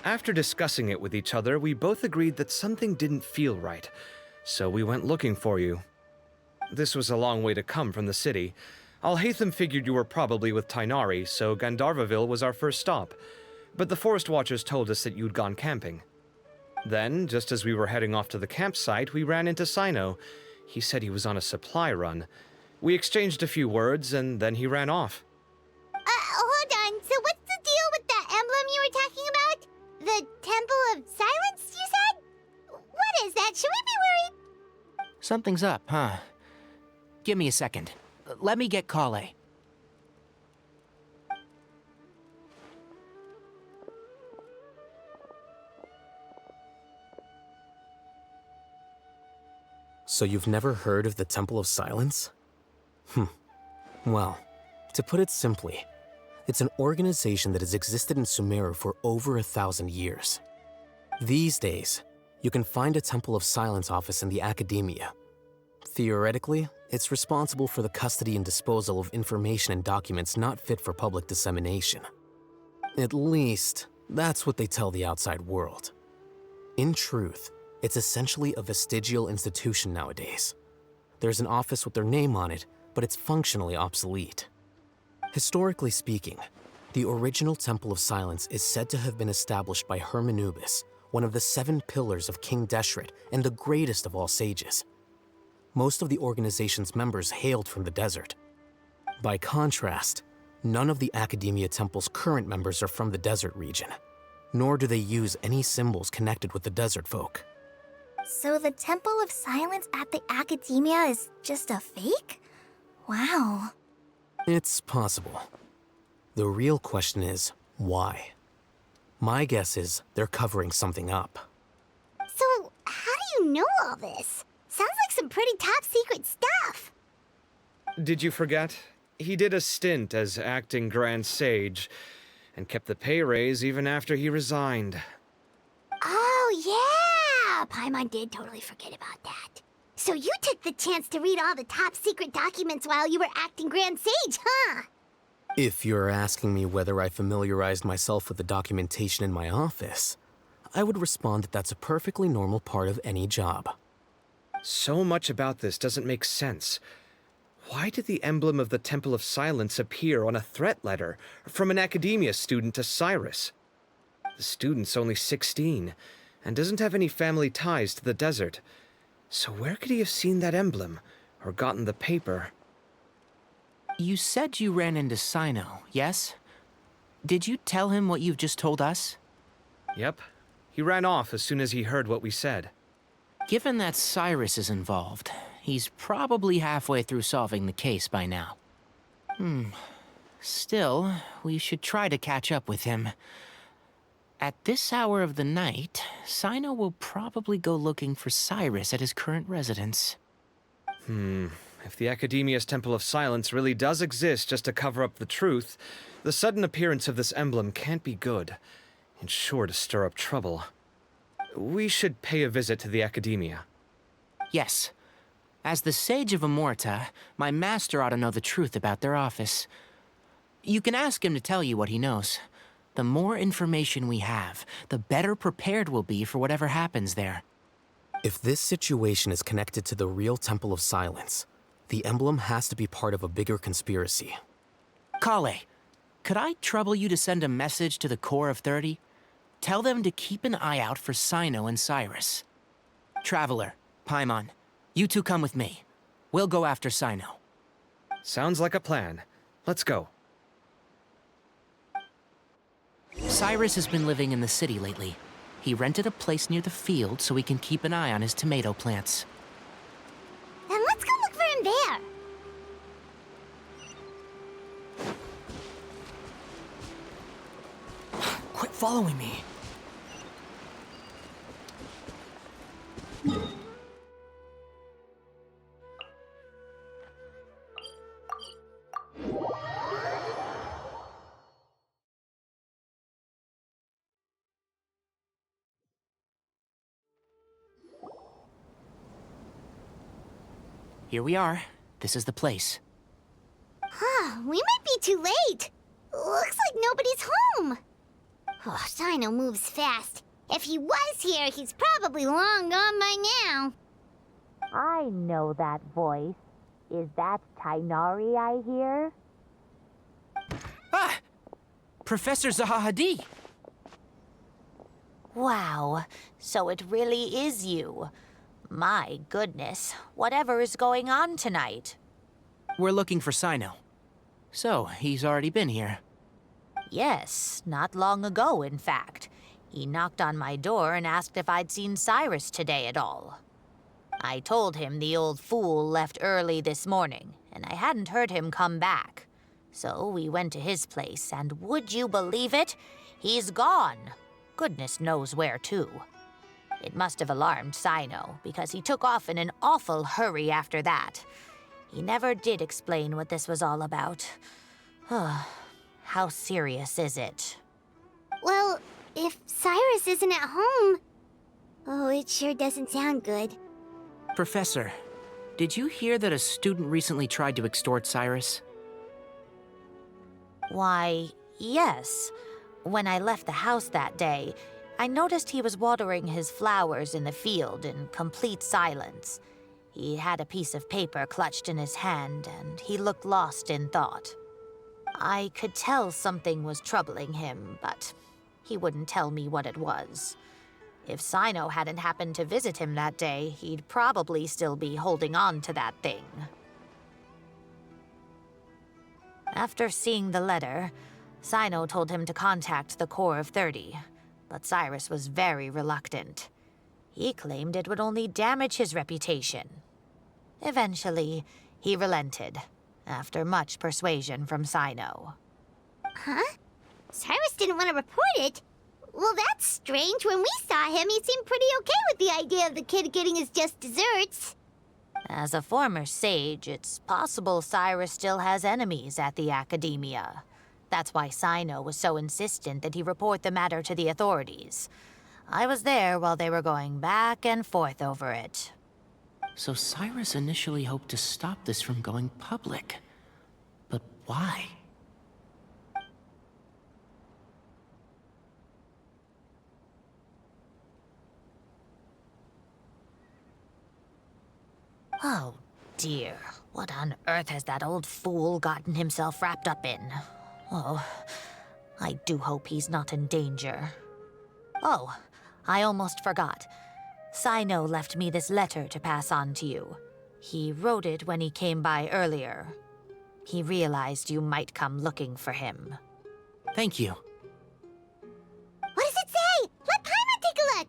Speaker 8: After discussing it with each other, we both agreed that something didn't feel right, so we went looking for you. This was a long way to come from the city. Alhaitham figured you were probably with Tighnari, so Gandharvaville was our first stop, but the Forest Watchers told us that you'd gone camping. Then, just as we were heading off to the campsite, we ran into Cyno. He said he was on a supply run. We exchanged a few words, and then he ran off.
Speaker 1: Hold on. So what's the deal with that emblem you were talking about? The Temple of Silence, you said? What is that? Should we be worried?
Speaker 6: Something's up, huh? Give me a second. Let me get Kale.
Speaker 9: So you've never heard of the Temple of Silence? Well, to put it simply, it's an organization that has existed in Sumeru for over 1,000 years. These days, you can find a Temple of Silence office in the academia. Theoretically, it's responsible for the custody and disposal of information and documents not fit for public dissemination. At least, that's what they tell the outside world. In truth, it's essentially a vestigial institution nowadays. There's an office with their name on it, but it's functionally obsolete. Historically speaking, the original Temple of Silence is said to have been established by Hermanubis, one of the 7 pillars of King Deshret and the greatest of all sages. Most of the organization's members hailed from the desert. By contrast, none of the Academia Temple's current members are from the desert region, nor do they use any symbols connected with the desert folk.
Speaker 7: So the Temple of Silence at the Academia is just a fake? Wow.
Speaker 9: It's possible. The real question is, why? My guess is they're covering something up.
Speaker 1: So, how do you know all this? Sounds like some pretty top secret stuff.
Speaker 8: Did you forget? He did a stint as acting Grand Sage, and kept the pay raise even after he resigned.
Speaker 1: Oh, yeah! Paimon did totally forget about that. So you took the chance to read all the top secret documents while you were acting Grand Sage, huh?
Speaker 9: If you're asking me whether I familiarized myself with the documentation in my office, I would respond that that's a perfectly normal part of any job.
Speaker 8: So much about this doesn't make sense. Why did the emblem of the Temple of Silence appear on a threat letter from an academia student to Cyrus? The student's only 16, and doesn't have any family ties to the desert. So where could he have seen that emblem, or gotten the paper?
Speaker 6: You said you ran into Cyno, yes? Did you tell him what you've just told us?
Speaker 8: Yep. He ran off as soon as he heard what we said.
Speaker 6: Given that Cyrus is involved, he's probably halfway through solving the case by now. Still, we should try to catch up with him. At this hour of the night, Cyno will probably go looking for Cyrus at his current residence.
Speaker 8: If the Academia's Temple of Silence really does exist just to cover up the truth, the sudden appearance of this emblem can't be good, and sure to stir up trouble. We should pay a visit to the Academia.
Speaker 6: Yes. As the Sage of Amorta, my master ought to know the truth about their office. You can ask him to tell you what he knows. The more information we have, the better prepared we'll be for whatever happens there.
Speaker 9: If this situation is connected to the real Temple of Silence, the emblem has to be part of a bigger conspiracy.
Speaker 6: Kale, could I trouble you to send a message to the Core of 30? Tell them to keep an eye out for Cyno and Cyrus. Traveler, Paimon, you two come with me. We'll go after Cyno.
Speaker 8: Sounds like a plan. Let's go.
Speaker 6: Cyrus has been living in the city lately. He rented a place near the field so he can keep an eye on his tomato plants.
Speaker 1: Then let's go look for him there.
Speaker 6: Quit following me. here we are. This is the place.
Speaker 1: We might be too late. Looks like nobody's home. Oh, Cyno moves fast. If he was here, he's probably long gone by now.
Speaker 10: I know that voice. Is that Tighnari I hear?
Speaker 6: Ah! Professor Zahahadi!
Speaker 10: Wow, so it really is you. My goodness, whatever is going on tonight?
Speaker 6: We're looking for Cyno. So, he's already been here.
Speaker 10: Yes, not long ago, in fact. He knocked on my door and asked if I'd seen Cyrus today at all. I told him the old fool left early this morning, and I hadn't heard him come back. So we went to his place, and would you believe it? He's gone. Goodness knows where to. It must have alarmed Cyno, because he took off in an awful hurry after that. He never did explain what this was all about. How serious is it?
Speaker 1: Well, if Cyrus isn't at home... Oh, it sure doesn't sound good.
Speaker 6: Professor, did you hear that a student recently tried to extort Cyrus?
Speaker 10: Why, yes. When I left the house that day, I noticed he was watering his flowers in the field in complete silence. He had a piece of paper clutched in his hand, and he looked lost in thought. I could tell something was troubling him, but he wouldn't tell me what it was. If Cyno hadn't happened to visit him that day, he'd probably still be holding on to that thing. After seeing the letter, Cyno told him to contact the Corps of 30, but Cyrus was very reluctant. He claimed it would only damage his reputation. Eventually, he relented, after much persuasion from Cyno.
Speaker 1: Huh? Cyrus didn't want to report it? Well, that's strange. When we saw him, he seemed pretty okay with the idea of the kid getting his just desserts.
Speaker 10: As a former sage, it's possible Cyrus still has enemies at the Academia. That's why Cyno was so insistent that he report the matter to the authorities. I was there while they were going back and forth over it.
Speaker 6: So Cyrus initially hoped to stop this from going public. But why?
Speaker 10: Oh, dear. What on earth has that old fool gotten himself wrapped up in? Oh, I do hope he's not in danger. Oh, I almost forgot. Cyno left me this letter to pass on to you. He wrote it when he came by earlier. He realized you might come looking for him.
Speaker 6: Thank you.
Speaker 1: What does it say? Let Paimon take a look!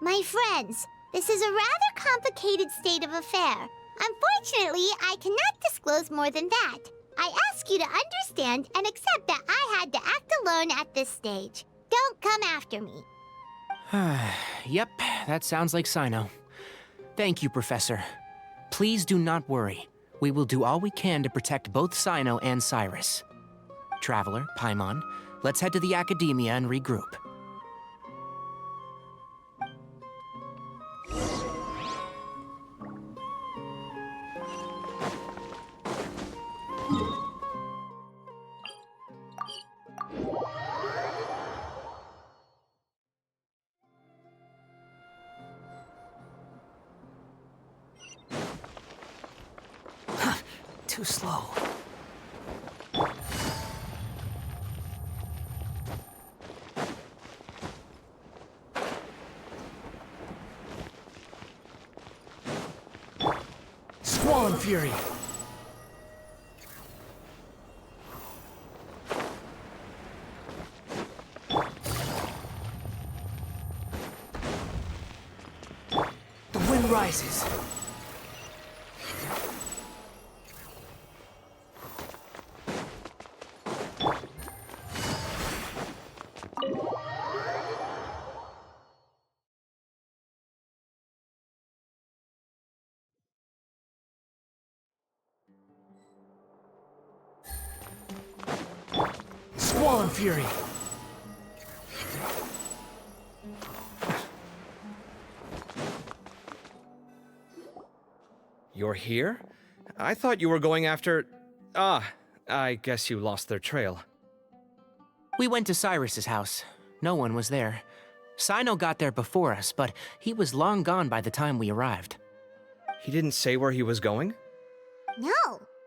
Speaker 1: My friends, this is a rather complicated state of affair. Unfortunately, I cannot disclose more than that. I ask you to understand and accept that I had to act alone at this stage. Don't come after me.
Speaker 6: Yep, that sounds like Cyno. Thank you, Professor. Please do not worry. We will do all we can to protect both Cyno and Cyrus. Traveler, Paimon, let's head to the Academia and regroup. Too slow. Squall and Fury! The wind rises. fury.
Speaker 8: You're here? I thought you were going after... Ah, I guess you lost their trail.
Speaker 6: We went to Cyrus's house. No one was there. Cyno got there before us, but he was long gone by the time we arrived.
Speaker 8: He didn't say where he was going?
Speaker 1: No,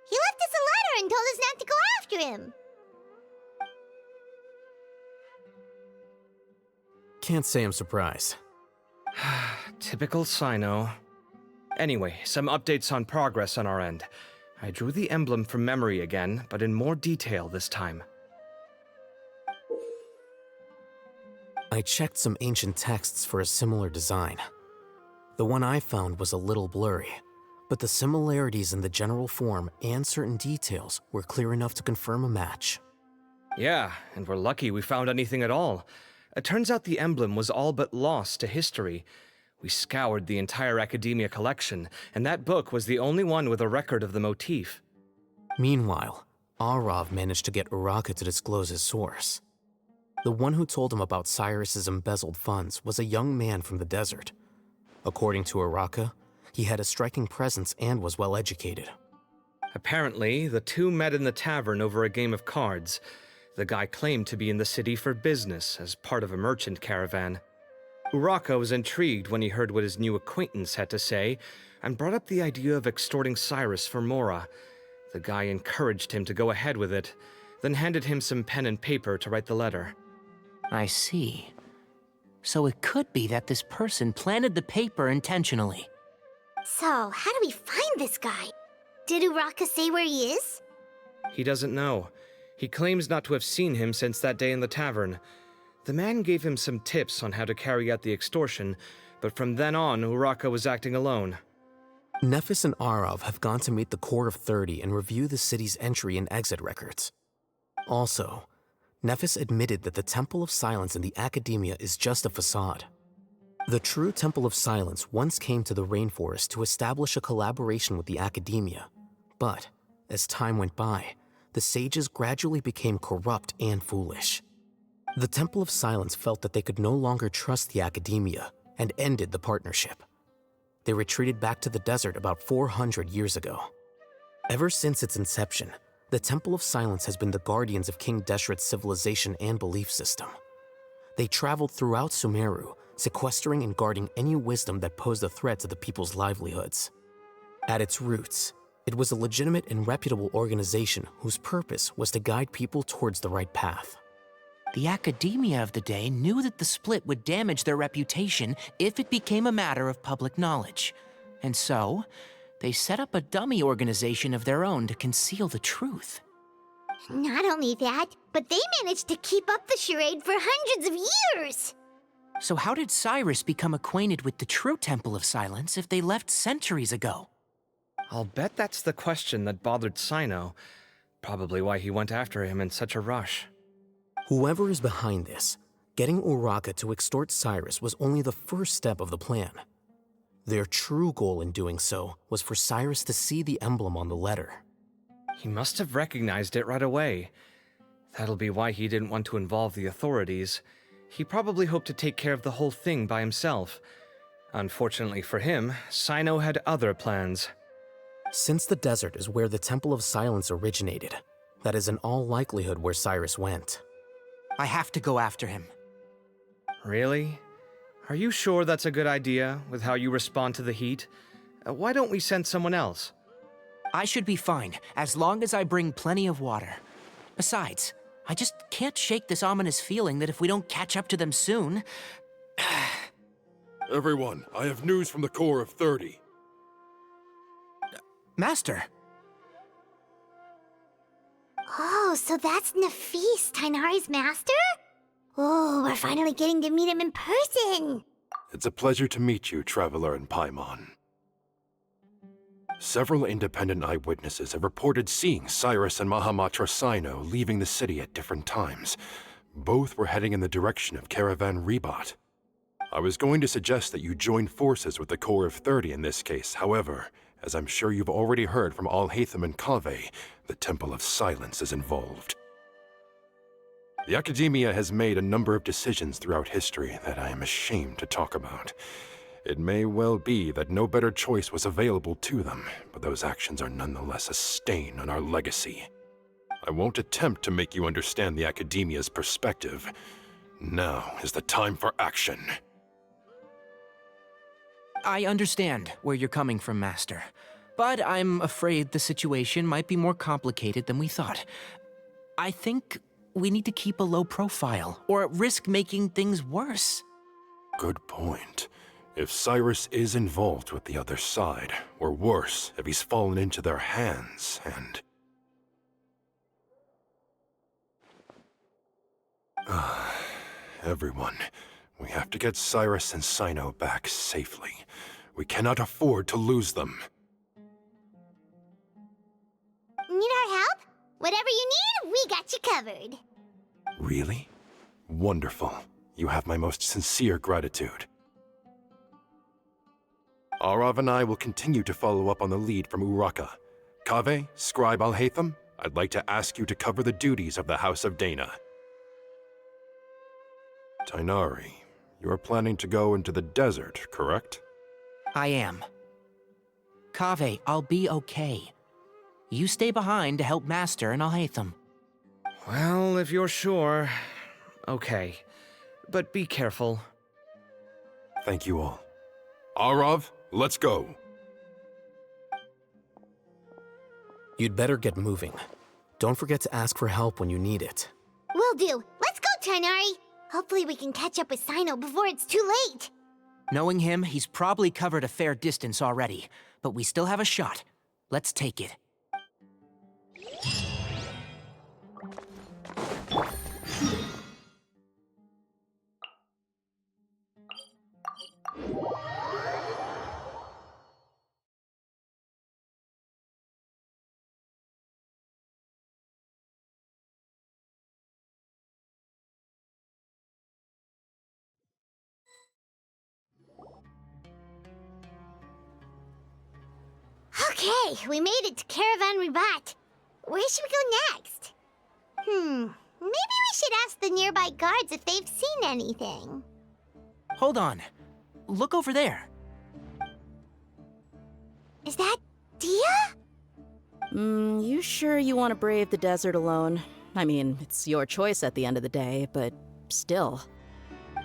Speaker 1: he left us a letter and told us not to go after him.
Speaker 9: Can't say I'm surprised.
Speaker 8: Typical Cyno. Anyway, some updates on progress on our end. I drew the emblem from memory again, but in more detail this time.
Speaker 9: I checked some ancient texts for a similar design. The one I found was a little blurry, but the similarities in the general form and certain details were clear enough to confirm a match.
Speaker 8: Yeah, and we're lucky we found anything at all. It turns out the emblem was all but lost to history. We scoured the entire Academia collection, and that book was the only one with a record of the motif.
Speaker 9: Meanwhile, Arav managed to get Uraka to disclose his source. The one who told him about Cyrus's embezzled funds was a young man from the desert. According to Uraka, he had a striking presence and was well educated.
Speaker 8: Apparently, the two met in the tavern over a game of cards. The guy claimed to be in the city for business as part of a merchant caravan. Uraka was intrigued when he heard what his new acquaintance had to say and brought up the idea of extorting Cyrus for Mora. The guy encouraged him to go ahead with it, then handed him some pen and paper to write the letter.
Speaker 6: I see. So it could be that this person planted the paper intentionally.
Speaker 1: So, how do we find this guy? Did Uraka say where he is?
Speaker 8: He doesn't know. He claims not to have seen him since that day in the tavern. The man gave him some tips on how to carry out the extortion, but from then on, Uraka was acting alone.
Speaker 9: Nephis and Arav have gone to meet the Core of 30 and review the city's entry and exit records. Also, Nephis admitted that the Temple of Silence in the Academia is just a facade. The true Temple of Silence once came to the rainforest to establish a collaboration with the Academia, but as time went by, the sages gradually became corrupt and foolish. The Temple of Silence felt that they could no longer trust the Academia and ended the partnership. They retreated back to the desert about 400 years ago. Ever since its inception, the Temple of Silence has been the guardians of King Deshret's civilization and belief system. They traveled throughout Sumeru, sequestering and guarding any wisdom that posed a threat to the people's livelihoods. At its roots, it was a legitimate and reputable organization whose purpose was to guide people towards the right path.
Speaker 6: The Academia of the day knew that the split would damage their reputation if it became a matter of public knowledge. And so, they set up a dummy organization of their own to conceal the truth.
Speaker 1: Not only that, but they managed to keep up the charade for hundreds of years!
Speaker 6: So how did Cyrus become acquainted with the true Temple of Silence if they left centuries ago?
Speaker 8: I'll bet that's the question that bothered Cyno. Probably why he went after him in such a rush.
Speaker 9: Whoever is behind this, getting Uraka to extort Cyrus was only the first step of the plan. Their true goal in doing so was for Cyrus to see the emblem on the letter.
Speaker 8: He must have recognized it right away. That'll be why he didn't want to involve the authorities. He probably hoped to take care of the whole thing by himself. Unfortunately for him, Cyno had other plans.
Speaker 9: Since the desert is where the Temple of Silence originated, that is in all likelihood where Cyrus went.
Speaker 6: I have to go after him.
Speaker 8: Really? Are you sure that's a good idea, with how you respond to the heat? Why don't we send someone else?
Speaker 6: I should be fine, as long as I bring plenty of water. Besides, I just can't shake this ominous feeling that if we don't catch up to them soon...
Speaker 11: Everyone, I have news from the Core of 30.
Speaker 6: Master!
Speaker 1: Oh, so that's Nephis, Tighnari's master? Oh, we're finally getting to meet him in person!
Speaker 11: It's a pleasure to meet you, Traveler in Paimon. Several independent eyewitnesses have reported seeing Cyrus and Mahamatra Cyno leaving the city at different times. Both were heading in the direction of Caravan Rebot. I was going to suggest that you join forces with the Core of 30 in this case. However, as I'm sure you've already heard from Al-Haytham and Kaveh, the Temple of Silence is involved. The Academia has made a number of decisions throughout history that I am ashamed to talk about. It may well be that no better choice was available to them, but those actions are nonetheless a stain on our legacy. I won't attempt to make you understand the Academia's perspective. Now is the time for action.
Speaker 6: I understand where you're coming from, Master. But I'm afraid the situation might be more complicated than we thought. I think we need to keep a low profile, or risk making things worse.
Speaker 11: Good point. If Cyrus is involved with the other side, or worse, if he's fallen into their hands, and... Everyone, we have to get Cyrus and Cyno back safely. We cannot afford to lose them.
Speaker 1: Need our help? Whatever you need, we got you covered.
Speaker 11: Really? Wonderful. You have my most sincere gratitude. Arav and I will continue to follow up on the lead from Uraka. Kaveh, Scribe Al-Haytham, I'd like to ask you to cover the duties of the House of Dana. Tighnari, you are planning to go into the desert, correct?
Speaker 6: I am. Kaveh, I'll be okay. You stay behind to help Master and Al-Haytham.
Speaker 8: Well, if you're sure. Okay. But be careful.
Speaker 11: Thank you all. Arav, let's go.
Speaker 9: You'd better get moving. Don't forget to ask for help when you need it.
Speaker 1: Will do. Let's go, Tighnari. Hopefully we can catch up with Cyno before it's too late.
Speaker 6: Knowing him, he's probably covered a fair distance already. But we still have a shot. Let's take it.
Speaker 1: Okay, we made it to Caravan Ribat. Where should we go next? Maybe we should ask the nearby guards if they've seen anything.
Speaker 6: Hold on. Look over there.
Speaker 1: Is that Dia?
Speaker 12: You sure you want to brave the desert alone? I mean, it's your choice at the end of the day, but still.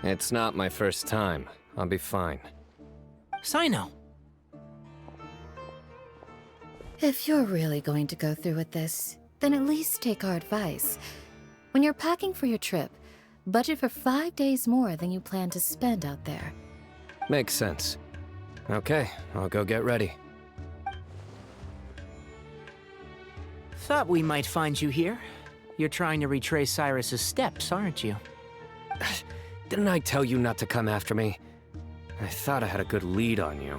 Speaker 2: It's not my first time. I'll be fine.
Speaker 6: Cyno.
Speaker 13: If you're really going to go through with this, then at least take our advice. When you're packing for your trip, budget for 5 days more than you plan to spend out there.
Speaker 2: Makes sense. Okay, I'll go get ready.
Speaker 6: Thought we might find you here. You're trying to retrace Cyrus's steps, aren't you?
Speaker 2: Didn't I tell you not to come after me? I thought I had a good lead on you.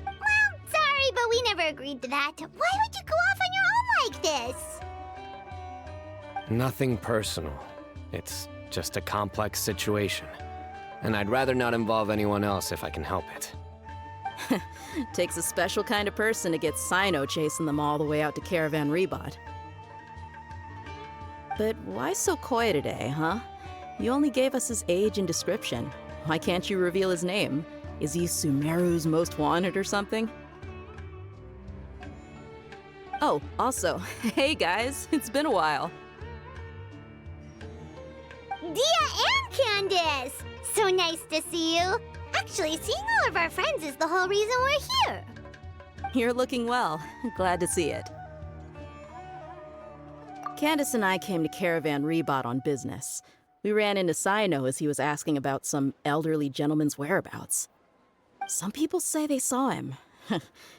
Speaker 1: Well, sorry, but we never agreed to that. Why would you go off on your own like this?
Speaker 2: Nothing personal. It's just a complex situation. And I'd rather not involve anyone else if I can help it.
Speaker 12: Takes a special kind of person to get Cyno chasing them all the way out to Caravan Ribat. But why so coy today, huh? You only gave us his age and description. Why can't you reveal his name? Is he Sumeru's most wanted or something? Oh, also, hey guys, it's been a while.
Speaker 1: Dia and Candace! So nice to see you. Actually, seeing all of our friends is the whole reason we're here.
Speaker 12: You're looking well. Glad to see it. Candace and I came to Caravan Ribat on business. We ran into Cyno as he was asking about some elderly gentleman's whereabouts. Some people say they saw him.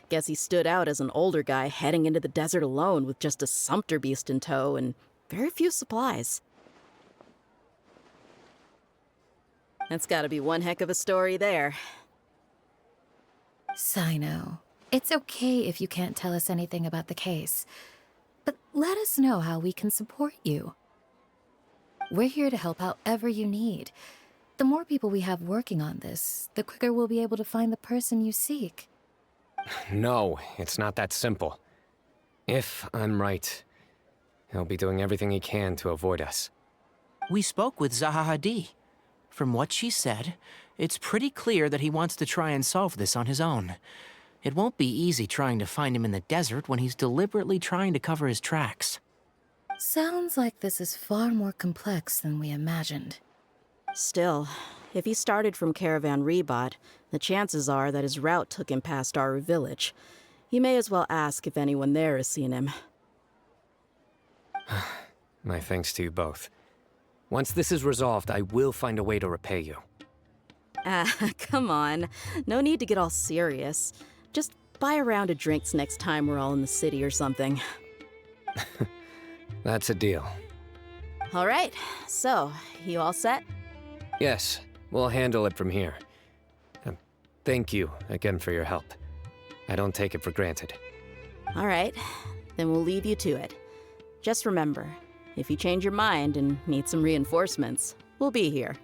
Speaker 12: Guess he stood out as an older guy heading into the desert alone with just a sumpter beast in tow and very few supplies. That's gotta be one heck of a story there.
Speaker 13: Cyno, it's okay if you can't tell us anything about the case, but let us know how we can support you. We're here to help however you need. The more people we have working on this, the quicker we'll be able to find the person you seek.
Speaker 2: No, it's not that simple. If I'm right, he'll be doing everything he can to avoid us.
Speaker 6: We spoke with Zaha Hadid. From what she said, it's pretty clear that he wants to try and solve this on his own. It won't be easy trying to find him in the desert when he's deliberately trying to cover his tracks.
Speaker 13: Sounds like this is far more complex than we imagined.
Speaker 12: Still, if he started from Caravan Rebot, the chances are that his route took him past Aru village. You may as well ask if anyone there has seen him.
Speaker 2: My thanks to you both. Once this is resolved, I will find a way to repay you.
Speaker 12: Ah, come on. No need to get all serious. Just buy a round of drinks next time we're all in the city or something.
Speaker 2: That's a deal.
Speaker 12: All right, so, you all set?
Speaker 2: Yes, we'll handle it from here. Thank you again for your help. I don't take it for granted.
Speaker 12: All right, then we'll leave you to it. Just remember, if you change your mind and need some reinforcements, we'll be here.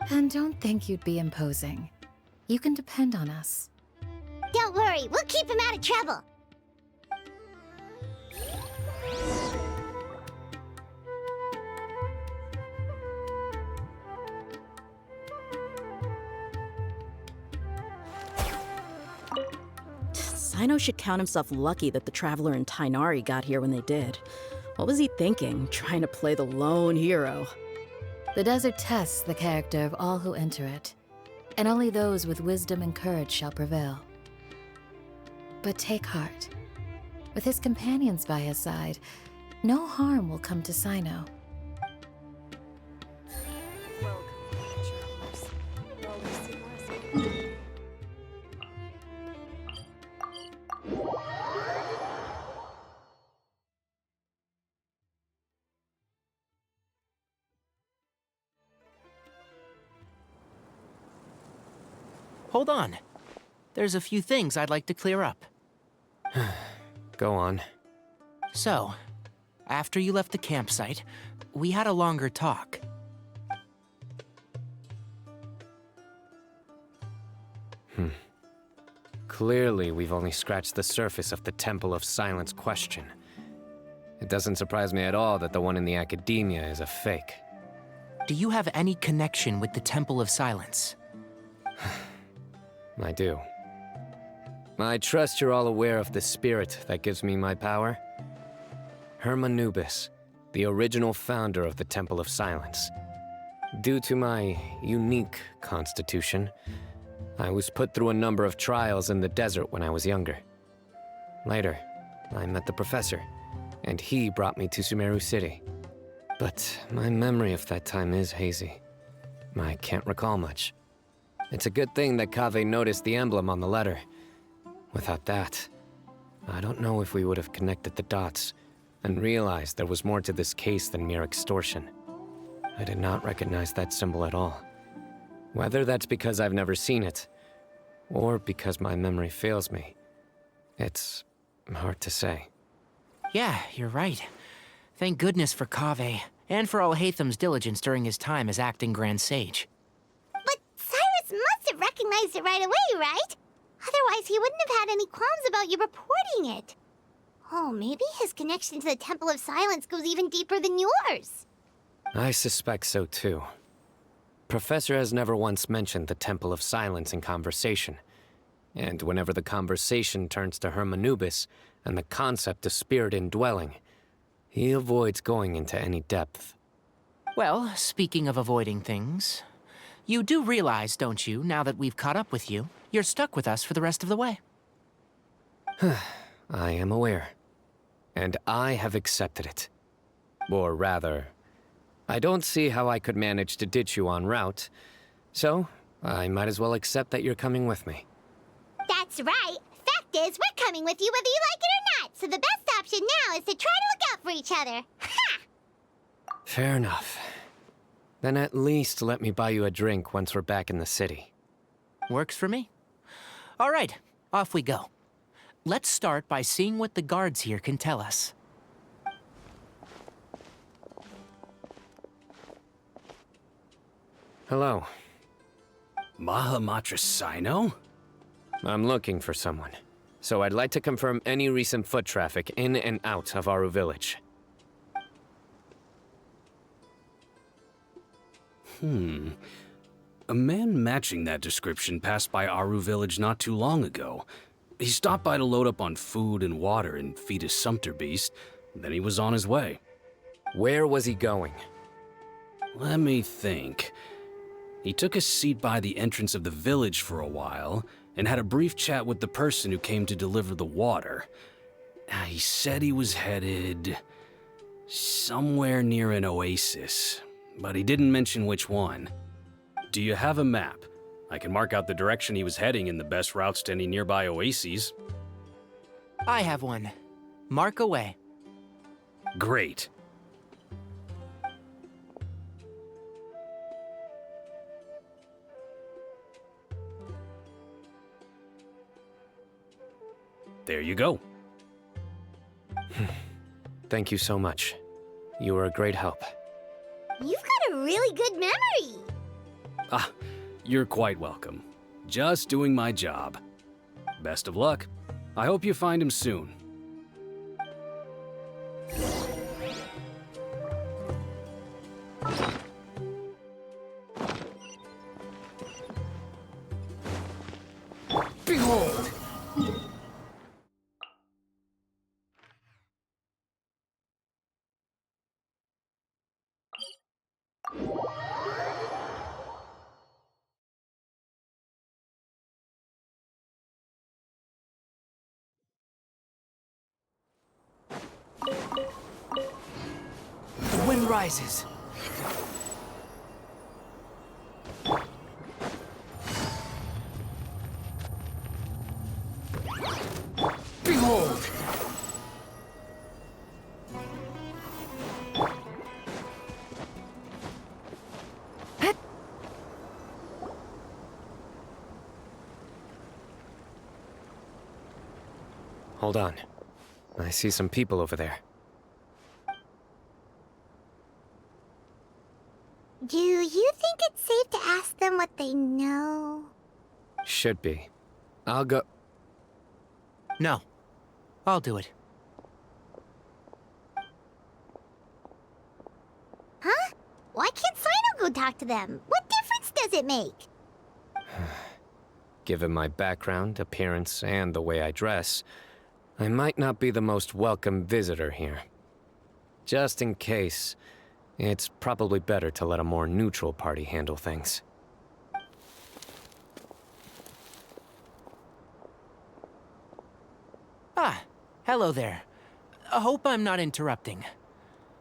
Speaker 13: And don't think you'd be imposing. You can depend on us.
Speaker 1: Don't worry, we'll keep him out of trouble.
Speaker 12: Cyno should count himself lucky that the Traveler and Tighnari got here when they did. What was he thinking, trying to play the lone hero?
Speaker 13: The desert tests the character of all who enter it, and only those with wisdom and courage shall prevail. But take heart. With his companions by his side, no harm will come to Cyno.
Speaker 6: Hold on. There's a few things I'd like to clear up.
Speaker 2: Go on.
Speaker 6: So, after you left the campsite, we had a longer talk.
Speaker 2: Clearly, we've only scratched the surface of the Temple of Silence question. It doesn't surprise me at all that the one in the academia is a fake.
Speaker 6: Do you have any connection with the Temple of Silence?
Speaker 2: I do. I trust you're all aware of the spirit that gives me my power. Hermanubis, the original founder of the Temple of Silence. Due to my unique constitution, I was put through a number of trials in the desert when I was younger. Later, I met the professor, and he brought me to Sumeru City. But my memory of that time is hazy. I can't recall much. It's a good thing that Kaveh noticed the emblem on the letter. Without that, I don't know if we would have connected the dots and realized there was more to this case than mere extortion. I did not recognize that symbol at all. Whether that's because I've never seen it, or because my memory fails me, it's hard to say.
Speaker 6: Yeah, you're right. Thank goodness for Kaveh, and for Alhaitham's diligence during his time as acting Grand Sage.
Speaker 1: But Cyrus must have recognized it right away, right? Otherwise, he wouldn't have had any qualms about you reporting it. Oh, maybe his connection to the Temple of Silence goes even deeper than yours.
Speaker 2: I suspect so too. Professor has never once mentioned the Temple of Silence in conversation. And whenever the conversation turns to Hermanubis and the concept of spirit indwelling, he avoids going into any depth.
Speaker 6: Well, speaking of avoiding things, you do realize, don't you, now that we've caught up with you, you're stuck with us for the rest of the way?
Speaker 2: I am aware. And I have accepted it. Or rather, I don't see how I could manage to ditch you en route, so I might as well accept that you're coming with me.
Speaker 1: That's right. Fact is, we're coming with you whether you like it or not, so the best option now is to try to look out for each other. Ha!
Speaker 2: Fair enough. Then at least let me buy you a drink once we're back in the city.
Speaker 6: Works for me. All right, off we go. Let's start by seeing what the guards here can tell us.
Speaker 2: Hello.
Speaker 14: Mahamatra Cyno?
Speaker 2: I'm looking for someone, so I'd like to confirm any recent foot traffic in and out of Aru village.
Speaker 14: A man matching that description passed by Aru village not too long ago. He stopped by to load up on food and water and feed his sumpter beast, then he was on his way.
Speaker 2: Where was he going?
Speaker 14: Let me think. He took a seat by the entrance of the village for a while, and had a brief chat with the person who came to deliver the water. He said he was headed somewhere near an oasis, but he didn't mention which one. Do you have a map? I can mark out the direction he was heading and the best routes to any nearby oases.
Speaker 6: I have one. Mark away.
Speaker 14: Great. There you go.
Speaker 2: Thank you so much. You were a great help.
Speaker 1: You've got a really good memory.
Speaker 14: Ah, you're quite welcome. Just doing my job. Best of luck. I hope you find him soon.
Speaker 6: Behold! The wind rises. Behold!
Speaker 2: Hold on. I see some people over there.
Speaker 1: Do you think it's safe to ask them what they know?
Speaker 2: Should be. I'll go.
Speaker 6: No. I'll do it.
Speaker 1: Huh? Why can't Cyno go talk to them? What difference does it make?
Speaker 2: Given my background, appearance, and the way I dress, I might not be the most welcome visitor here. Just in case, it's probably better to let a more neutral party handle things.
Speaker 6: Ah, hello there. I hope I'm not interrupting.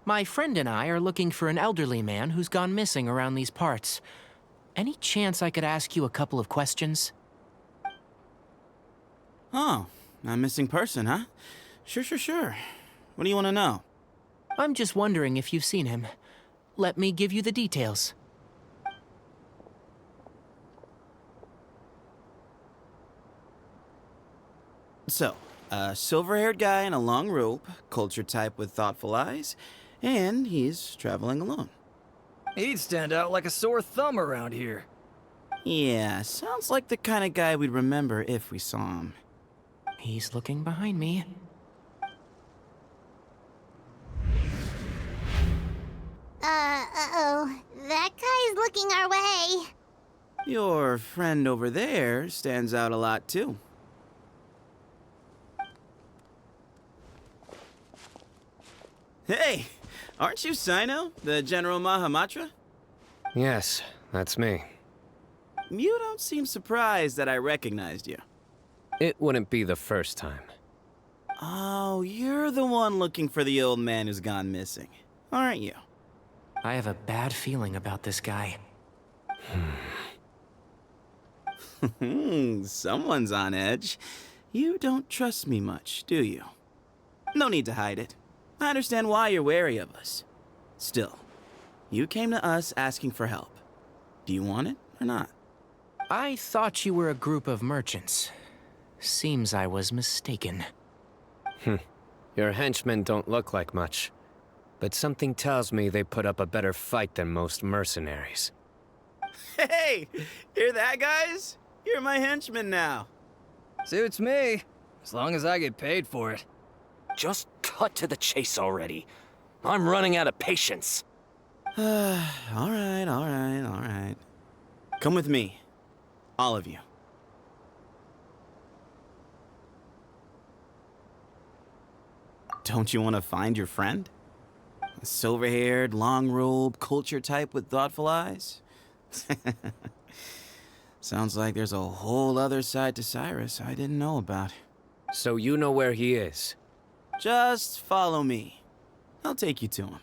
Speaker 6: My friend and I are looking for an elderly man who's gone missing around these parts. Any chance I could ask you a couple of questions?
Speaker 15: Oh, a missing person, huh? Sure. What do you want to know?
Speaker 6: I'm just wondering if you've seen him. Let me give you the details.
Speaker 15: So, a silver-haired guy in a long robe, culture type with thoughtful eyes, and he's traveling alone.
Speaker 16: He'd stand out like a sore thumb around here.
Speaker 15: Yeah, sounds like the kind of guy we'd remember if we saw him.
Speaker 6: He's looking behind me.
Speaker 1: Uh-oh. That guy's looking our way.
Speaker 15: Your friend over there stands out a lot, too. Hey, aren't you Cyno, the General Mahamatra?
Speaker 2: Yes, that's me.
Speaker 15: You don't seem surprised that I recognized you.
Speaker 2: It wouldn't be the first time.
Speaker 15: Oh, you're the one looking for the old man who's gone missing, aren't you?
Speaker 6: I have a bad feeling about this guy.
Speaker 15: Someone's on edge. You don't trust me much, do you? No need to hide it. I understand why you're wary of us. Still, you came to us asking for help. Do you want it or not?
Speaker 6: I thought you were a group of merchants. Seems I was mistaken.
Speaker 2: Your henchmen don't look like much, but something tells me they put up a better fight than most mercenaries.
Speaker 15: Hey! Hear that, guys? You're my henchmen now.
Speaker 16: Suits me, as long as I get paid for it.
Speaker 11: Just cut to the chase already. I'm running out of patience.
Speaker 15: Alright. Come with me. All of you. Don't you want to find your friend? A silver-haired, long-robed, culture type with thoughtful eyes? Sounds like there's a whole other side to Cyrus I didn't know about.
Speaker 2: So you know where he is?
Speaker 15: Just follow me. I'll take you to him.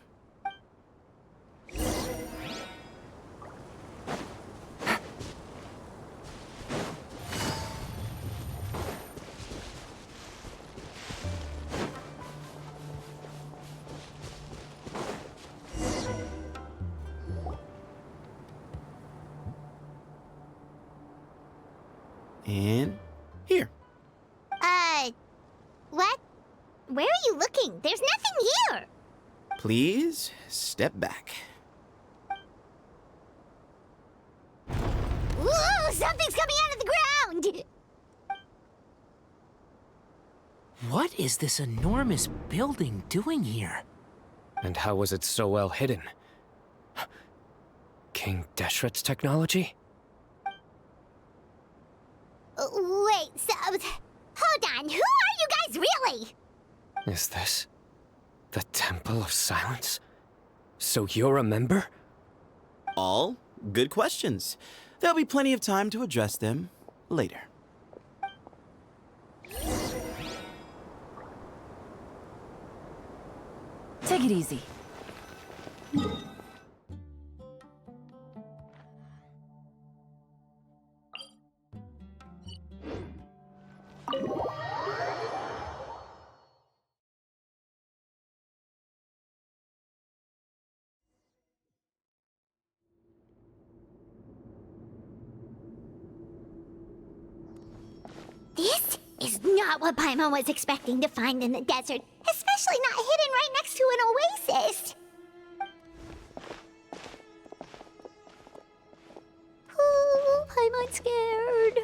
Speaker 15: And here.
Speaker 1: What? Where are you looking? There's nothing here!
Speaker 15: Please step back.
Speaker 1: Ooh, something's coming out of the ground!
Speaker 6: What is this enormous building doing here?
Speaker 2: And how was it so well hidden? King Deshret's technology?
Speaker 1: Wait, so... Hold on, who are you guys really?
Speaker 2: Is this the Temple of Silence? So you're a member?
Speaker 15: All good questions. There'll be plenty of time to address them later.
Speaker 13: Take it easy.
Speaker 1: This is not what Paimon was expecting to find in the desert, especially not hidden right next to an oasis. Oh, Paimon's scared.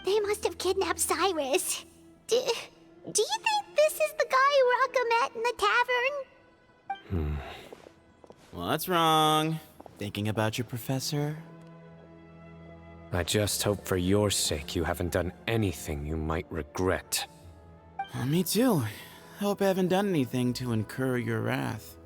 Speaker 1: They must have kidnapped Cyrus. Do you think this is the guy Raka met in the tavern?
Speaker 15: What's wrong? Thinking about your professor?
Speaker 2: I just hope for your sake you haven't done anything you might regret.
Speaker 15: Me too. Hope I haven't done anything to incur your wrath.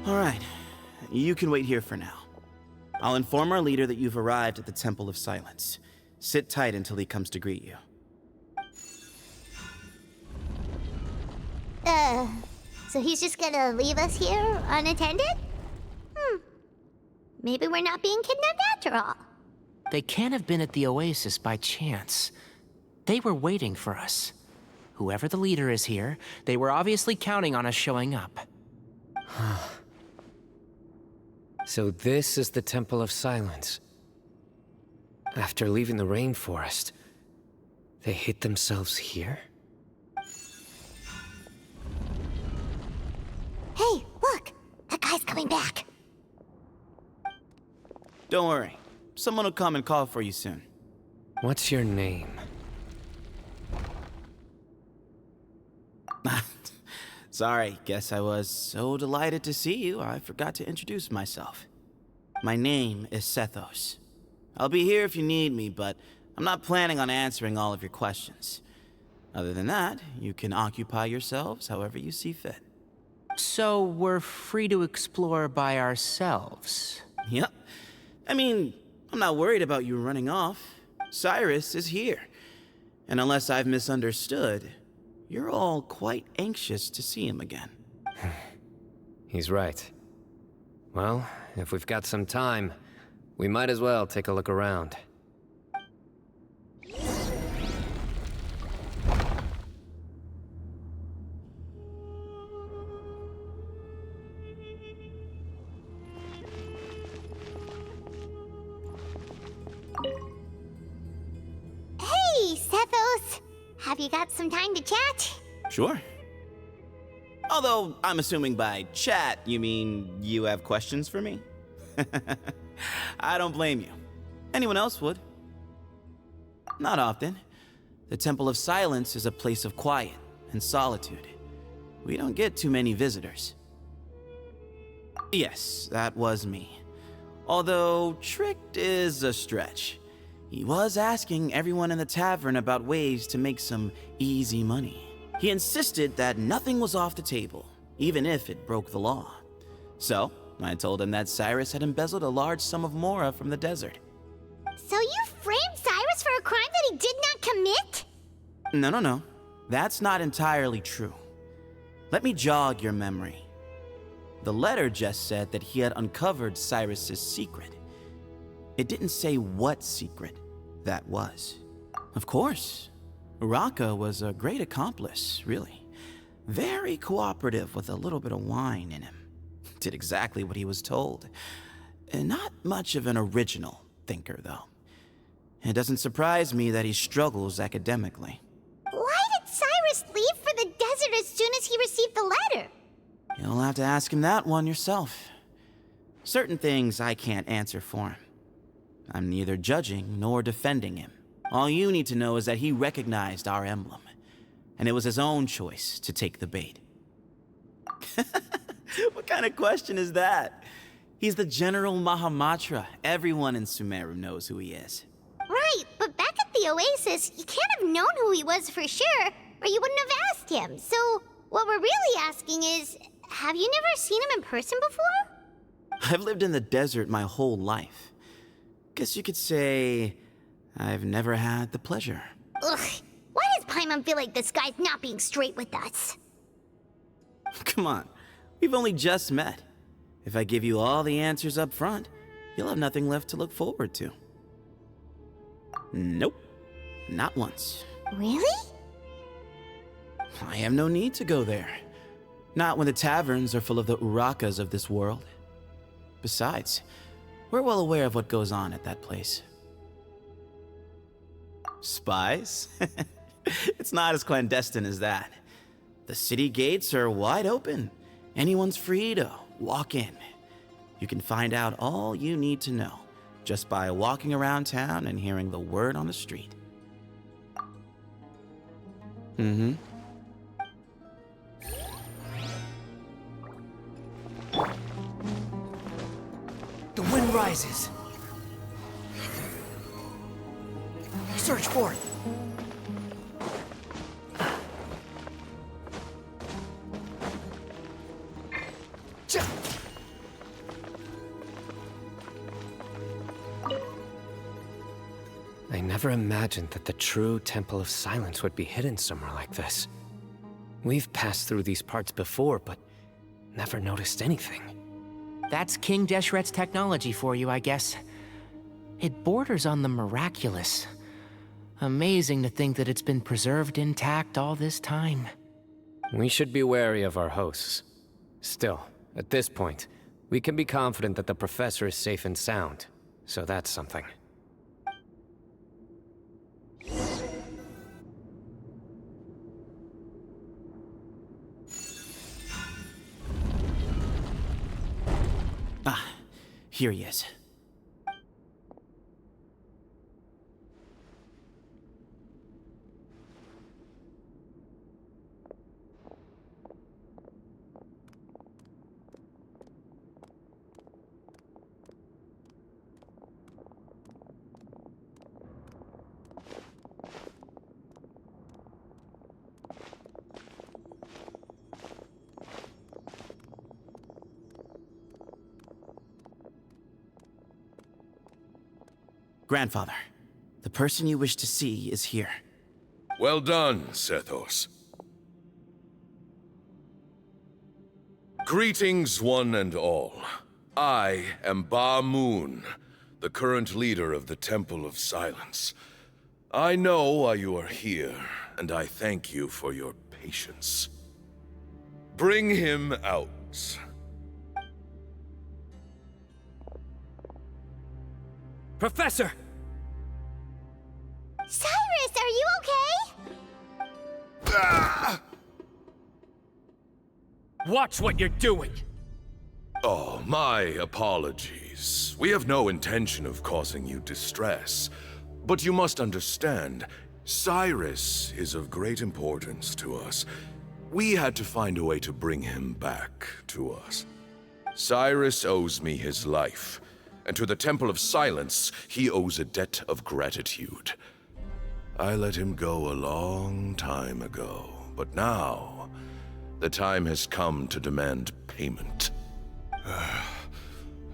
Speaker 15: All right, you can wait here for now. I'll inform our leader that you've arrived at the Temple of Silence. Sit tight until he comes to greet you.
Speaker 1: So he's just gonna leave us here unattended? Maybe we're not being kidnapped after all.
Speaker 6: They can't have been at the oasis by chance. They were waiting for us. Whoever the leader is here, they were obviously counting on us showing up.
Speaker 2: So this is the Temple of Silence. After leaving the rainforest, they hid themselves here?
Speaker 1: Hey, look! That guy's coming back.
Speaker 15: Don't worry. Someone will come and call for you soon.
Speaker 2: What's your name?
Speaker 15: Sorry, guess I was so delighted to see you, I forgot to introduce myself. My name is Sethos. I'll be here if you need me, but I'm not planning on answering all of your questions. Other than that, you can occupy yourselves however you see fit.
Speaker 6: So we're free to explore by ourselves?
Speaker 15: Yep. I mean, I'm not worried about you running off. Cyrus is here. And unless I've misunderstood, you're all quite anxious to see him again.
Speaker 2: He's right. Well, if we've got some time, we might as well take a look around.
Speaker 1: Hey, Sethos! Have you got some time to chat?
Speaker 15: Sure. Although, I'm assuming by chat, you mean you have questions for me? I don't blame you. Anyone else would. Not often. The Temple of Silence is a place of quiet and solitude. We don't get too many visitors. Yes, that was me. Although, tricked is a stretch. He was asking everyone in the tavern about ways to make some easy money. He insisted that nothing was off the table, even if it broke the law. So, I told him that Cyrus had embezzled a large sum of mora from the desert.
Speaker 1: So you framed Cyrus for a crime that he did not commit?
Speaker 15: No. That's not entirely true. Let me jog your memory. The letter just said that he had uncovered Cyrus's secret. It didn't say what secret that was. Of course, Uraka was a great accomplice, really. Very cooperative with a little bit of wine in him. Did exactly what he was told. And not much of an original thinker, though. It doesn't surprise me that he struggles academically.
Speaker 1: Why did Cyrus leave for the desert as soon as he received the letter?
Speaker 15: You'll have to ask him that one yourself. Certain things I can't answer for him. I'm neither judging nor defending him. All you need to know is that he recognized our emblem, and it was his own choice to take the bait. What kind of question is that? He's the General Mahamatra. Everyone in Sumeru knows who he is.
Speaker 1: Right, but back at the Oasis, you can't have known who he was for sure, or you wouldn't have asked him. So, what we're really asking is, have you never seen him in person before?
Speaker 15: I've lived in the desert my whole life. Guess you could say I've never had the pleasure.
Speaker 1: Ugh, why does Paimon feel like this guy's not being straight with us?
Speaker 15: Come on, we've only just met. If I give you all the answers up front, you'll have nothing left to look forward to. Nope, not once.
Speaker 1: Really?
Speaker 15: I have no need to go there. Not when the taverns are full of the Urakas of this world. Besides, we're well aware of what goes on at that place. Spies? It's not as clandestine as that. The city gates are wide open. Anyone's free to walk in. You can find out all you need to know just by walking around town and hearing the word on the street. Mm-hmm.
Speaker 17: The wind rises. Search for it.
Speaker 2: I never imagined that the true Temple of Silence would be hidden somewhere like this. We've passed through these parts before, but never noticed anything.
Speaker 6: That's King Deshret's technology for you, I guess. It borders on the miraculous. Amazing to think that it's been preserved intact all this time.
Speaker 2: We should be wary of our hosts. Still, at this point, we can be confident that the professor is safe and sound, so that's something.
Speaker 15: Ah, here he is. Grandfather, the person you wish to see is here.
Speaker 18: Well done, Sethos. Greetings, one and all. I am Ba Moon, the current leader of the Temple of Silence. I know why you are here, and I thank you for your patience. Bring him out.
Speaker 9: Professor!
Speaker 1: Cyrus, are you okay?
Speaker 18: Ah!
Speaker 9: Watch what you're doing!
Speaker 18: Oh, my apologies. We have no intention of causing you distress. But you must understand, Cyrus is of great importance to us. We had to find a way to bring him back to us. Cyrus owes me his life, and to the Temple of Silence, he owes a debt of gratitude. I let him go a long time ago, but now, the time has come to demand payment.
Speaker 5: I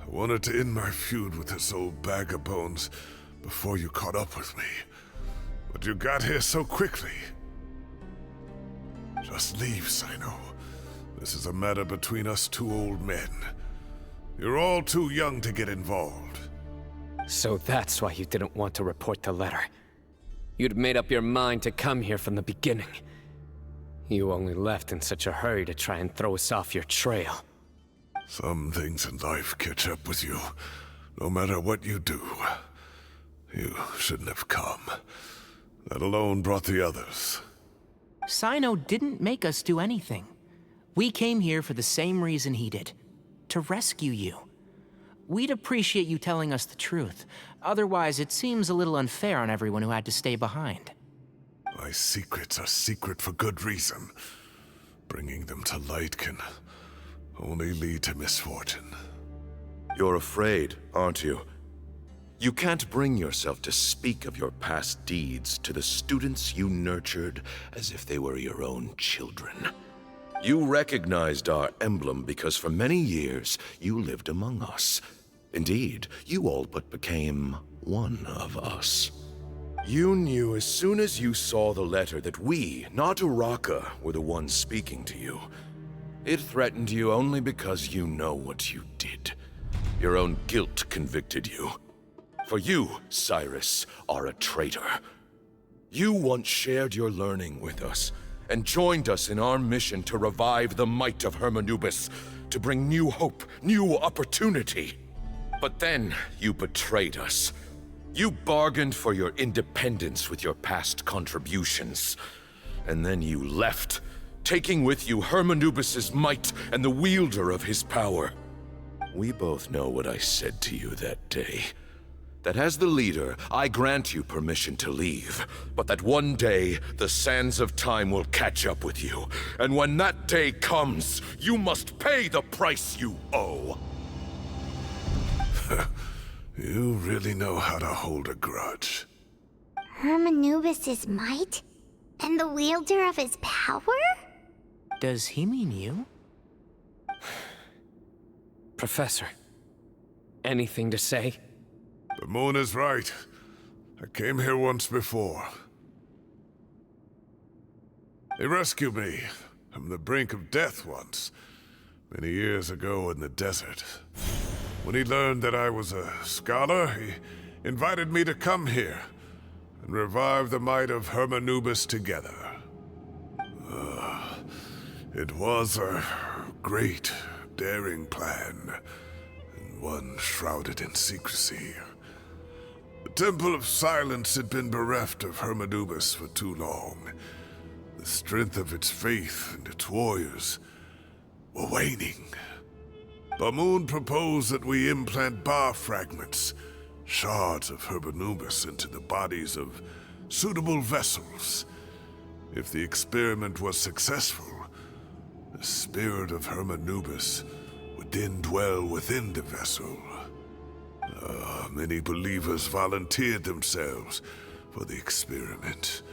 Speaker 5: wanted to end my feud with this old bag of bones before you caught up with me, but you got here so quickly. Just leave, Cyno. This is a matter between us two old men. You're all too young to get involved.
Speaker 2: So that's why you didn't want to report the letter. You'd made up your mind to come here from the beginning. You only left in such a hurry to try and throw us off your trail.
Speaker 5: Some things in life catch up with you, no matter what you do. You shouldn't have come. That alone brought the others.
Speaker 6: Cyno didn't make us do anything. We came here for the same reason he did. To rescue you. We'd appreciate you telling us the truth. Otherwise, it seems a little unfair on everyone who had to stay behind.
Speaker 5: My secrets are secret for good reason. Bringing them to light can only lead to misfortune.
Speaker 18: You're afraid, aren't you? You can't bring yourself to speak of your past deeds to the students you nurtured as if they were your own children. You recognized our emblem because for many years you lived among us. Indeed, you all but became one of us. You knew as soon as you saw the letter that we, not Uraka, were the ones speaking to you. It threatened you only because you know what you did. Your own guilt convicted you. For you, Cyrus, are a traitor. You once shared your learning with us, and joined us in our mission to revive the might of Hermanubis, to bring new hope, new opportunity. But then you betrayed us. You bargained for your independence with your past contributions. And then you left, taking with you Hermanubis' might and the wielder of his power. We both know what I said to you that day. That as the leader, I grant you permission to leave, but that one day, the sands of time will catch up with you. And when that day comes, you must pay the price you owe.
Speaker 5: You really know how to hold a grudge.
Speaker 1: Hermanubis' might? And the wielder of his power?
Speaker 6: Does he mean you?
Speaker 2: Professor, anything to say?
Speaker 5: The moon is right. I came here once before. He rescued me from the brink of death once, many years ago in the desert. When he learned that I was a scholar, he invited me to come here and revive the might of Hermanubis together. It was a great, daring plan, and one shrouded in secrecy. The Temple of Silence had been bereft of Hermanubis for too long. The strength of its faith and its warriors were waning. Bamoon proposed that we implant bar fragments, shards of Hermanubis, into the bodies of suitable vessels. If the experiment was successful, the spirit of Hermanubis would then dwell within the vessel. Many believers volunteered themselves for the experiment.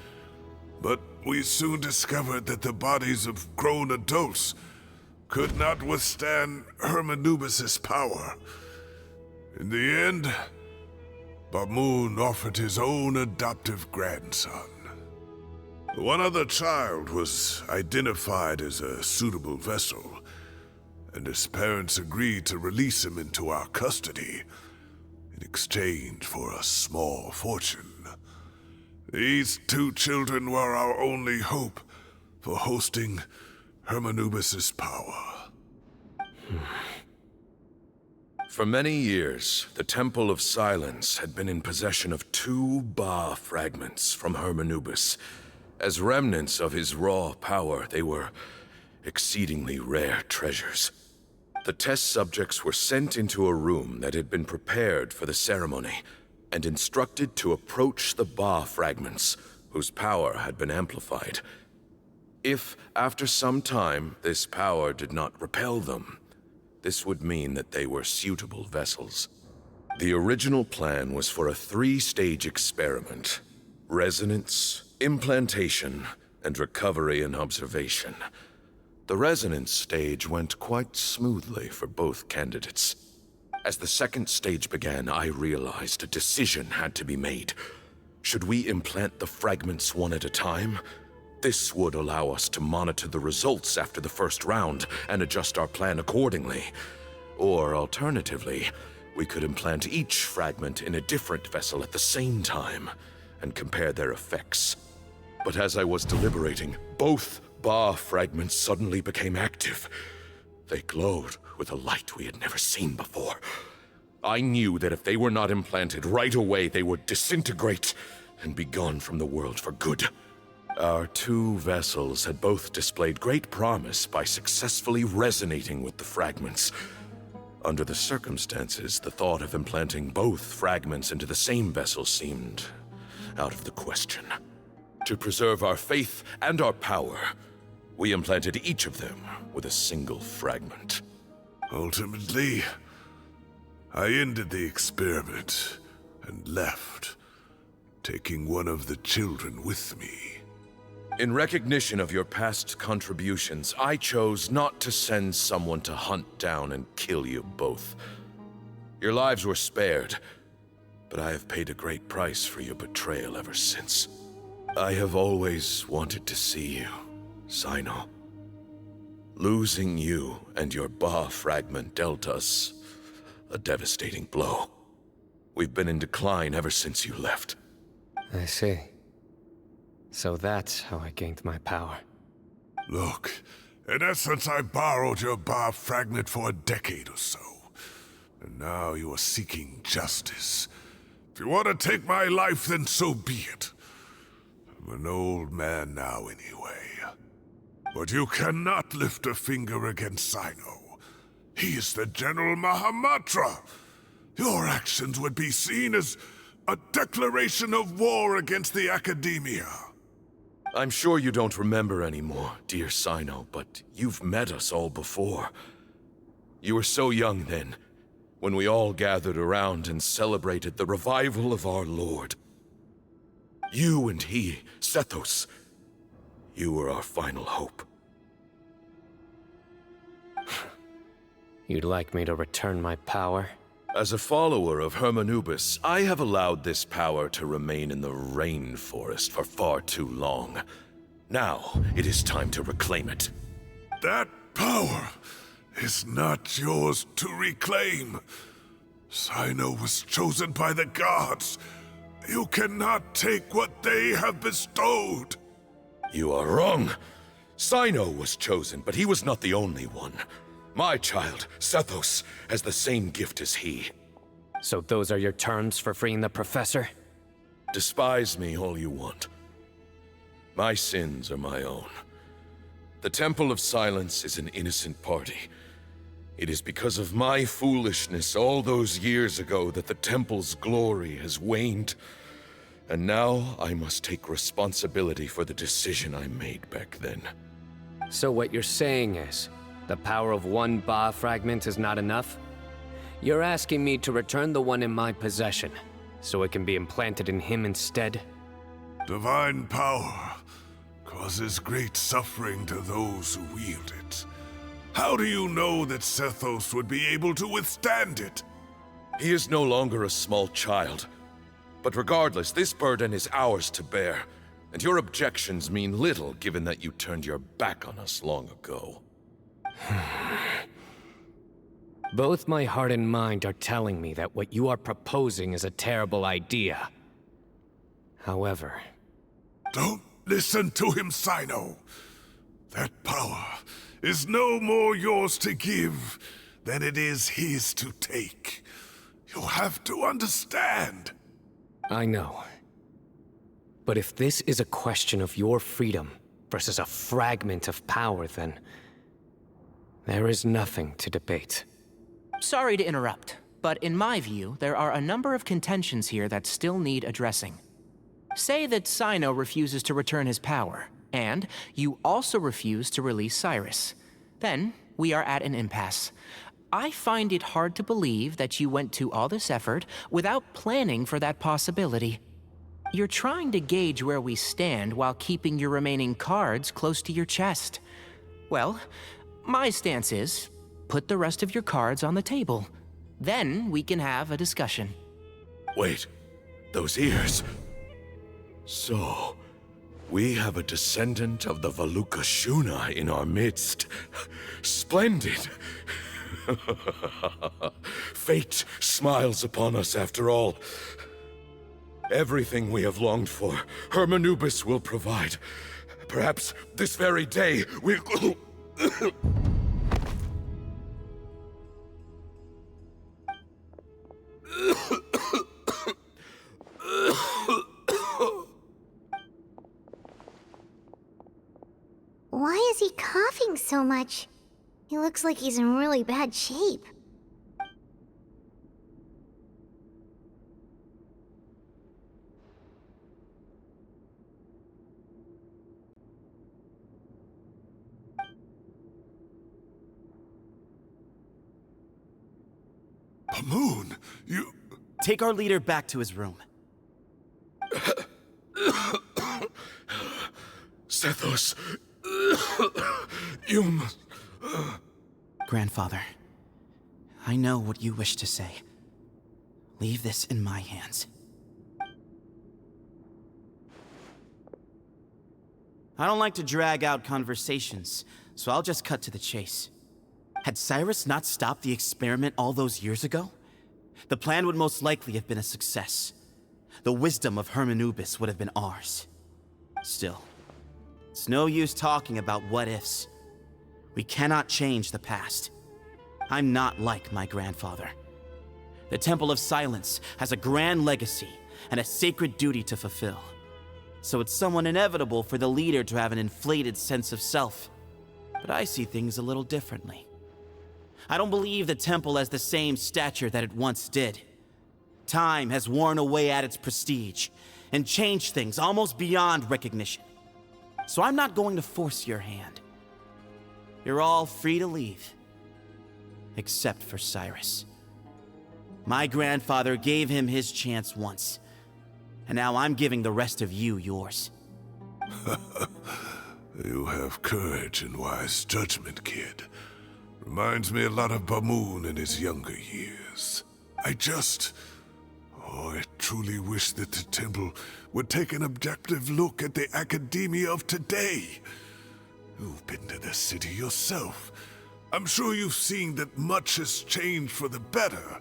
Speaker 5: But we soon discovered that the bodies of grown adults could not withstand Hermanubis' power. In the end, Bamoon offered his own adoptive grandson. One other child was identified as a suitable vessel, and his parents agreed to release him into our custody in exchange for a small fortune. These two children were our only hope for hosting Hermanubis's power.
Speaker 18: For many years, the Temple of Silence had been in possession of 2 Ba fragments from Hermanubis. As remnants of his raw power, they were exceedingly rare treasures. The test subjects were sent into a room that had been prepared for the ceremony, and instructed to approach the Ba fragments, whose power had been amplified. If, after some time, this power did not repel them, this would mean that they were suitable vessels. The original plan was for a 3-stage experiment: resonance, implantation, and recovery and observation. The resonance stage went quite smoothly for both candidates. As the 2nd stage began, I realized a decision had to be made. Should we implant the fragments one at a time? This would allow us to monitor the results after the first round and adjust our plan accordingly. Or alternatively, we could implant each fragment in a different vessel at the same time and compare their effects. But as I was deliberating, both Ba fragments suddenly became active. They glowed with a light we had never seen before. I knew that if they were not implanted right away, they would disintegrate and be gone from the world for good. Our 2 vessels had both displayed great promise by successfully resonating with the fragments. Under the circumstances, the thought of implanting both fragments into the same vessel seemed out of the question. To preserve our faith and our power, we implanted each of them with a single fragment.
Speaker 5: Ultimately, I ended the experiment and left, taking one of the children with me.
Speaker 18: In recognition of your past contributions, I chose not to send someone to hunt down and kill you both. Your lives were spared, but I have paid a great price for your betrayal ever since. I have always wanted to see you, Cyno. Losing you and your Ba fragment dealt us a devastating blow. We've been in decline ever since you left.
Speaker 2: I see. So that's how I gained my power.
Speaker 5: Look, in essence, I borrowed your Ba fragment for a decade or so. And now you are seeking justice. If you want to take my life, then so be it. I'm an old man now anyway. But you cannot lift a finger against Cyno. He is the General Mahamatra. Your actions would be seen as a declaration of war against the Academia.
Speaker 18: I'm sure you don't remember anymore, dear Cyno, but you've met us all before. You were so young then, when we all gathered around and celebrated the revival of our Lord. You and he, Sethos, you were our final hope.
Speaker 2: You'd like me to return my power?
Speaker 18: As a follower of Hermanubis, I have allowed this power to remain in the rainforest for far too long. Now, it is time to reclaim it.
Speaker 5: That power is not yours to reclaim. Cyno was chosen by the gods. You cannot take what they have bestowed.
Speaker 18: You are wrong. Cyno was chosen, but he was not the only one. My child, Sethos, has the same gift as he.
Speaker 2: So those are your terms for freeing the professor?
Speaker 18: Despise me all you want. My sins are my own. The Temple of Silence is an innocent party. It is because of my foolishness all those years ago that the Temple's glory has waned. And now I must take responsibility for the decision I made back then.
Speaker 2: So what you're saying is, the power of one Ba fragment is not enough? You're asking me to return the one in my possession, so it can be implanted in him instead?
Speaker 5: Divine power causes great suffering to those who wield it. How do you know that Sethos would be able to withstand it?
Speaker 18: He is no longer a small child. But regardless, this burden is ours to bear. And your objections mean little given that you turned your back on us long ago.
Speaker 2: Both my heart and mind are telling me that what you are proposing is a terrible idea. However...
Speaker 5: Don't listen to him, Cyno. That power is no more yours to give than it is his to take. You have to understand.
Speaker 2: I know. But if this is a question of your freedom versus a fragment of power, then... there is nothing to debate.
Speaker 6: Sorry to interrupt, but in my view, there are a number of contentions here that still need addressing. Say that Cyno refuses to return his power, and you also refuse to release Cyrus. Then, we are at an impasse. I find it hard to believe that you went to all this effort without planning for that possibility. You're trying to gauge where we stand while keeping your remaining cards close to your chest. Well, my stance is, put the rest of your cards on the table. Then we can have a discussion.
Speaker 18: Wait, those ears... So, we have a descendant of the Valuka Shuna in our midst. Splendid! Fate smiles upon us after all. Everything we have longed for, Hermanubis will provide. Perhaps this very day we'll...
Speaker 1: Why is he coughing so much? He looks like he's in really bad shape.
Speaker 5: Pamoon, you...
Speaker 15: Take our leader back to his room.
Speaker 18: Sethos... you must...
Speaker 15: Grandfather, I know what you wish to say. Leave this in my hands. I don't like to drag out conversations, so I'll just cut to the chase. Had Cyrus not stopped the experiment all those years ago, the plan would most likely have been a success. The wisdom of Hermanubis would have been ours. Still, it's no use talking about what-ifs. We cannot change the past. I'm not like my grandfather. The Temple of Silence has a grand legacy and a sacred duty to fulfill. So it's somewhat inevitable for the leader to have an inflated sense of self. But I see things a little differently. I don't believe the temple has the same stature that it once did. Time has worn away at its prestige and changed things almost beyond recognition. So I'm not going to force your hand. You're all free to leave. Except for Cyrus. My grandfather gave him his chance once, and now I'm giving the rest of you yours.
Speaker 5: You have courage and wise judgment, kid. Reminds me a lot of Bamoon in his younger years. I truly wish that the temple would take an objective look at the academia of today. You've been to the city yourself. I'm sure you've seen that much has changed for the better.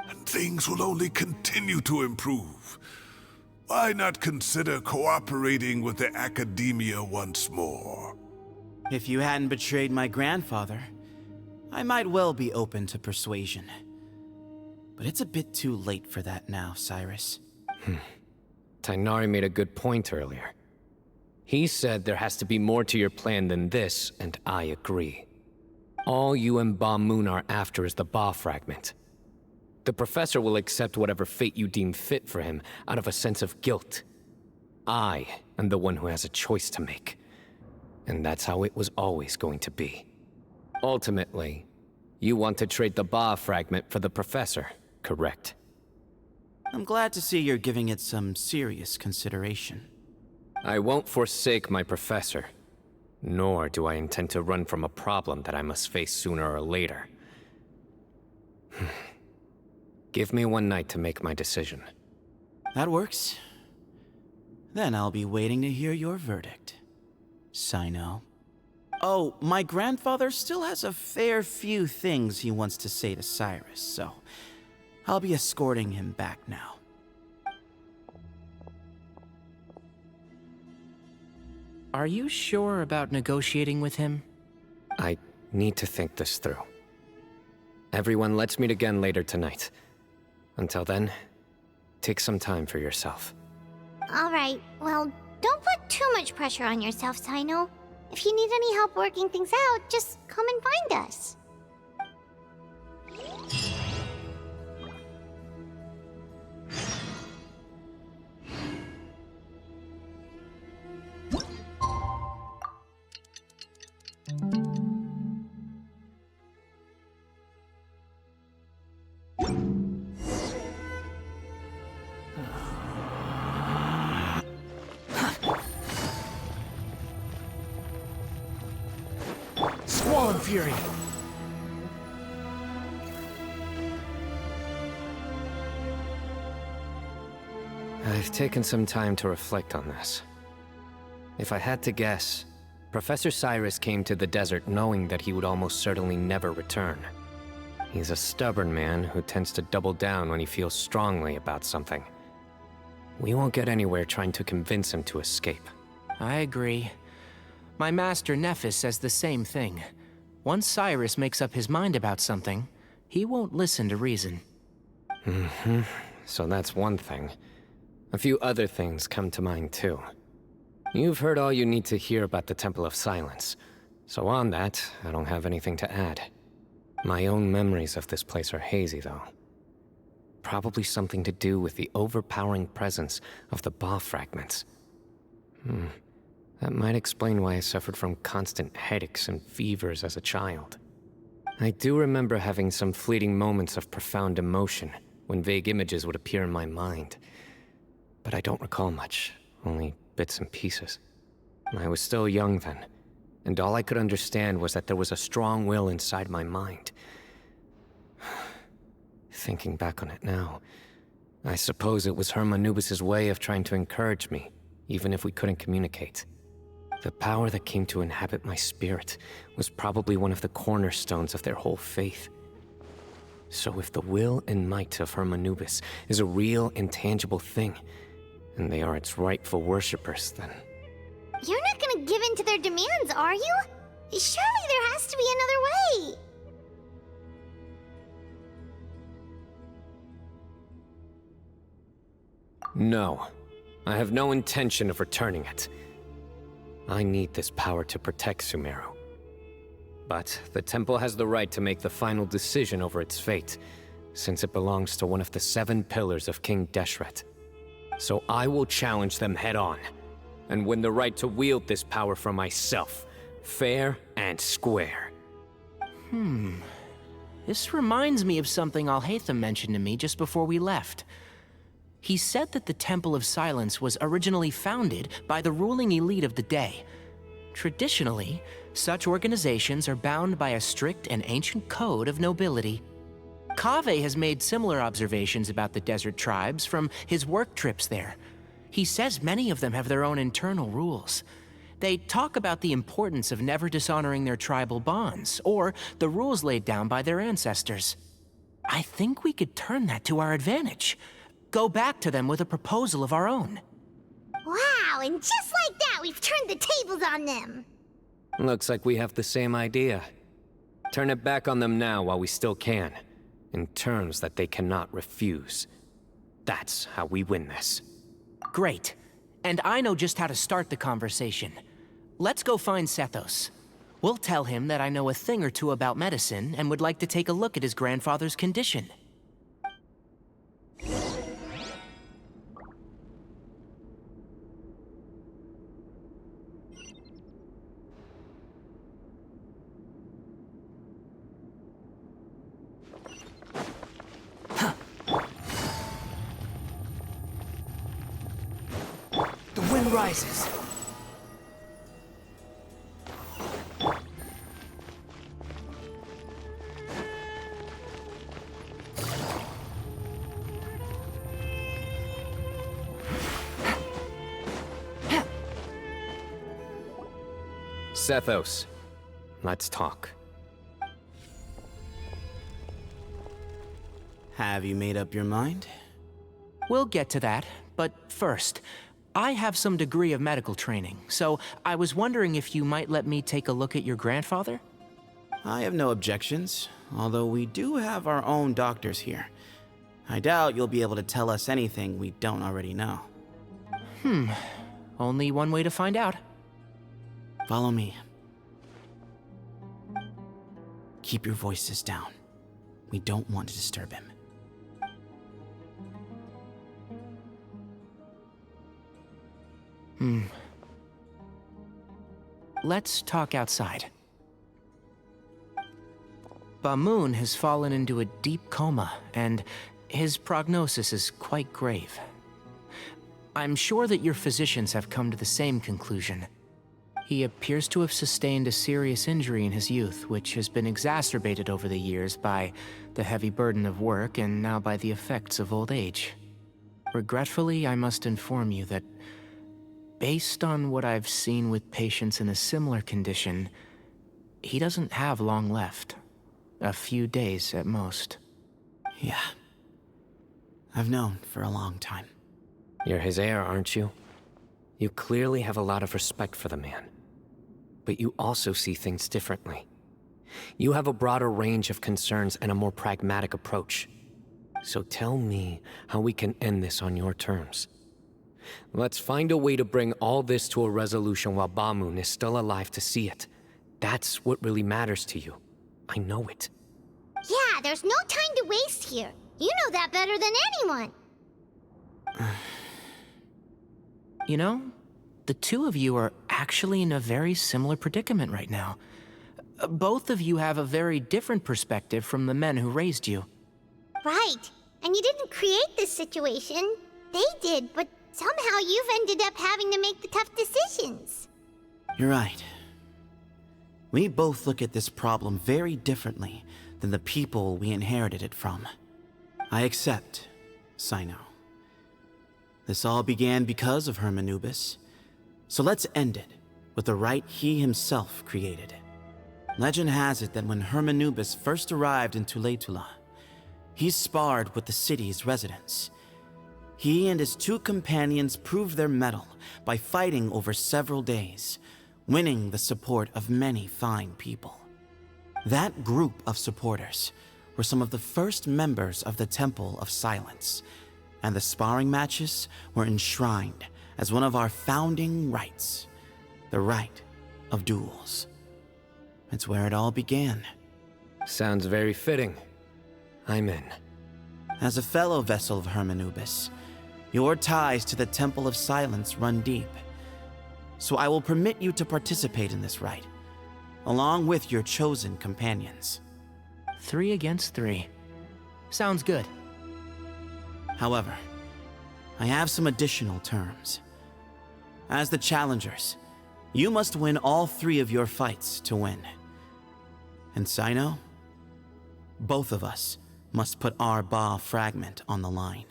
Speaker 5: And things will only continue to improve. Why not consider cooperating with the academia once more?
Speaker 15: If you hadn't betrayed my grandfather, I might well be open to persuasion. But it's a bit too late for that now, Cyrus.
Speaker 2: Tighnari made a good point earlier. He said there has to be more to your plan than this, and I agree. All you and Ba-Moon are after is the Ba fragment. The professor will accept whatever fate you deem fit for him out of a sense of guilt. I am the one who has a choice to make. And that's how it was always going to be. Ultimately, you want to trade the Ba fragment for the professor, correct?
Speaker 15: I'm glad to see you're giving it some serious consideration.
Speaker 2: I won't forsake my professor, nor do I intend to run from a problem that I must face sooner or later. Give me one night to make my decision.
Speaker 15: That works. Then I'll be waiting to hear your verdict, Cyno. Oh, my grandfather still has a fair few things he wants to say to Cyrus, so I'll be escorting him back now.
Speaker 6: Are you sure about negotiating with him?
Speaker 2: I need to think this through. Everyone, let's meet again later tonight. Until then, take some time for yourself.
Speaker 1: All right, well, don't put too much pressure on yourself, Cyno. If you need any help working things out, just come and find us.
Speaker 17: Squall Fury!
Speaker 2: I've taken some time to reflect on this. If I had to guess, Professor Cyrus came to the desert knowing that he would almost certainly never return. He's a stubborn man who tends to double down when he feels strongly about something. We won't get anywhere trying to convince him to escape.
Speaker 6: I agree. My master Nephis says the same thing. Once Cyrus makes up his mind about something, he won't listen to reason.
Speaker 2: So that's one thing. A few other things come to mind too. You've heard all you need to hear about the Temple of Silence, so on that, I don't have anything to add. My own memories of this place are hazy, though. Probably something to do with the overpowering presence of the Ba fragments. That might explain why I suffered from constant headaches and fevers as a child. I do remember having some fleeting moments of profound emotion when vague images would appear in my mind. But I don't recall much, only bits and pieces. I was still young then, and all I could understand was that there was a strong will inside my mind. Thinking back on it now, I suppose it was Hermanubis' way of trying to encourage me, even if we couldn't communicate. The power that came to inhabit my spirit was probably one of the cornerstones of their whole faith. So if the will and might of Hermanubis is a real, intangible thing, and they are its rightful worshippers, then...
Speaker 1: You're not gonna give in to their demands, are you? Surely there has to be another way!
Speaker 2: No. I have no intention of returning it. I need this power to protect Sumeru. But the temple has the right to make the final decision over its fate, since it belongs to one of the 7 pillars of King Deshret. So I will challenge them head-on, and win the right to wield this power for myself, fair and square.
Speaker 6: This reminds me of something Alhaitham mentioned to me just before we left. He said that the Temple of Silence was originally founded by the ruling elite of the day. Traditionally, such organizations are bound by a strict and ancient code of nobility. Kaveh has made similar observations about the desert tribes from his work trips there. He says many of them have their own internal rules. They talk about the importance of never dishonoring their tribal bonds, or the rules laid down by their ancestors. I think we could turn that to our advantage. Go back to them with a proposal of our own.
Speaker 1: Wow, and just like that, we've turned the tables on them!
Speaker 2: Looks like we have the same idea. Turn it back on them now while we still can, in terms that they cannot refuse. That's how we win this.
Speaker 6: Great. And I know just how to start the conversation. Let's go find Sethos. We'll tell him that I know a thing or two about medicine and would like to take a look at his grandfather's condition.
Speaker 17: The wind rises.
Speaker 2: Sethos, let's talk.
Speaker 15: Have you made up your mind?
Speaker 6: We'll get to that, but first, I have some degree of medical training, so I was wondering if you might let me take a look at your grandfather?
Speaker 15: I have no objections, although we do have our own doctors here. I doubt you'll be able to tell us anything we don't already know.
Speaker 6: Only one way to find out.
Speaker 15: Follow me. Keep your voices down. We don't want to disturb him.
Speaker 6: Let's talk outside. Bamoon has fallen into a deep coma, and his prognosis is quite grave. I'm sure that your physicians have come to the same conclusion. He appears to have sustained a serious injury in his youth, which has been exacerbated over the years by the heavy burden of work and now by the effects of old age. Regretfully, I must inform you that, based on what I've seen with patients in a similar condition, he doesn't have long left. A few days at most.
Speaker 15: Yeah. I've known for a long time.
Speaker 2: You're his heir, aren't you? You clearly have a lot of respect for the man. But you also see things differently. You have a broader range of concerns and a more pragmatic approach. So tell me how we can end this on your terms. Let's find a way to bring all this to a resolution while Bamoon is still alive to see it. That's what really matters to you. I know it.
Speaker 1: Yeah, there's no time to waste here. You know that better than anyone.
Speaker 6: You know, the two of you are actually in a very similar predicament right now. Both of you have a very different perspective from the men who raised you.
Speaker 1: Right. And you didn't create this situation. They did, but somehow you've ended up having to make the tough decisions.
Speaker 15: You're right. We both look at this problem very differently than the people we inherited it from. I accept, Cyno. This all began because of Hermanubis, so let's end it with the rite he himself created. Legend has it that when Hermanubis first arrived in Tuletula, he sparred with the city's residents. He and his two companions proved their mettle by fighting over several days, winning the support of many fine people. That group of supporters were some of the first members of the Temple of Silence, and the sparring matches were enshrined as one of our founding rites, the rite of duels. It's where it all began.
Speaker 2: Sounds very fitting. I'm in.
Speaker 15: As a fellow vessel of Hermanubis, your ties to the Temple of Silence run deep. So I will permit you to participate in this rite, along with your chosen companions.
Speaker 6: 3 against 3. Sounds good.
Speaker 15: However, I have some additional terms. As the challengers, you must win all 3 of your fights to win. And Cyno, both of us must put our Ba fragment on the line.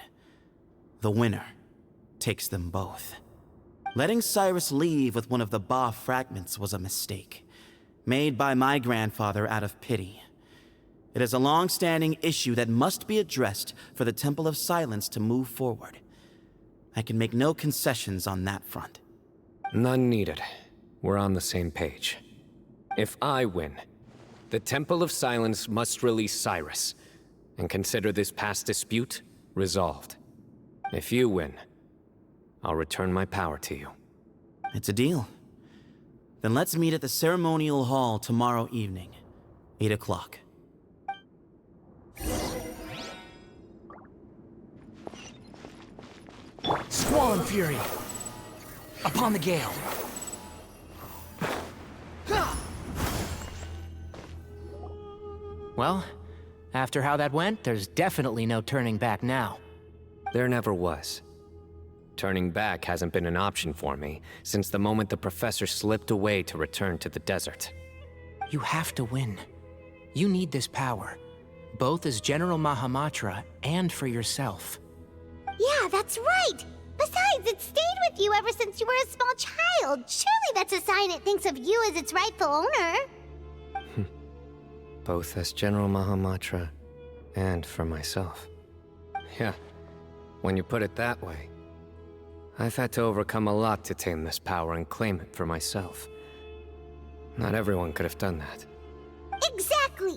Speaker 15: The winner takes them both. Letting Cyrus leave with one of the Ba fragments was a mistake, made by my grandfather out of pity. It is a long-standing issue that must be addressed for the Temple of Silence to move forward. I can make no concessions on that front.
Speaker 2: None needed. We're on the same page. If I win, the Temple of Silence must release Cyrus, and consider this past dispute resolved. If you win, I'll return my power to you.
Speaker 15: It's a deal. Then let's meet at the ceremonial hall tomorrow evening, 8 o'clock.
Speaker 17: Squall and fury! Upon the gale!
Speaker 6: Well, after how that went, there's definitely no turning back now.
Speaker 2: There never was. Turning back hasn't been an option for me since the moment the professor slipped away to return to the desert.
Speaker 6: You have to win. You need this power, both as General Mahamatra and for yourself.
Speaker 1: Yeah, that's right. But Besides, it stayed with you ever since you were a small child. Surely that's a sign it thinks of you as its rightful owner.
Speaker 2: Both as General Mahamatra and for myself. Yeah, when you put it that way. I've had to overcome a lot to tame this power and claim it for myself. Not everyone could have done that.
Speaker 1: Exactly!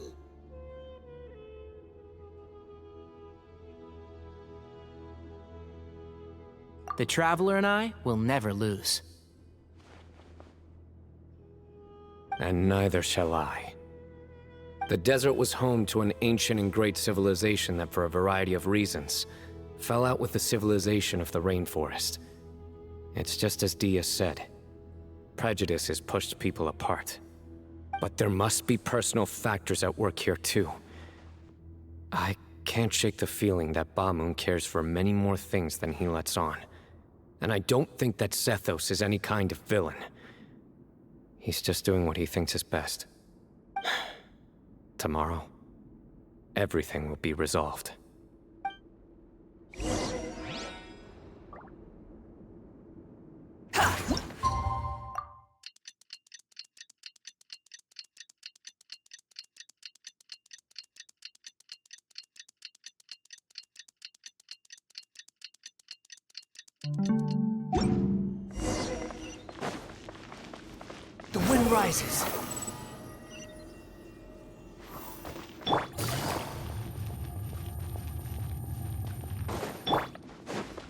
Speaker 6: The Traveler and I will never lose.
Speaker 2: And neither shall I. The desert was home to an ancient and great civilization that, for a variety of reasons, fell out with the civilization of the rainforest. It's just as Dia said. Prejudice has pushed people apart. But there must be personal factors at work here too. I can't shake the feeling that Bamun cares for many more things than he lets on. And I don't think that Zethos is any kind of villain. He's just doing what he thinks is best. Tomorrow, everything will be resolved.
Speaker 17: The wind rises.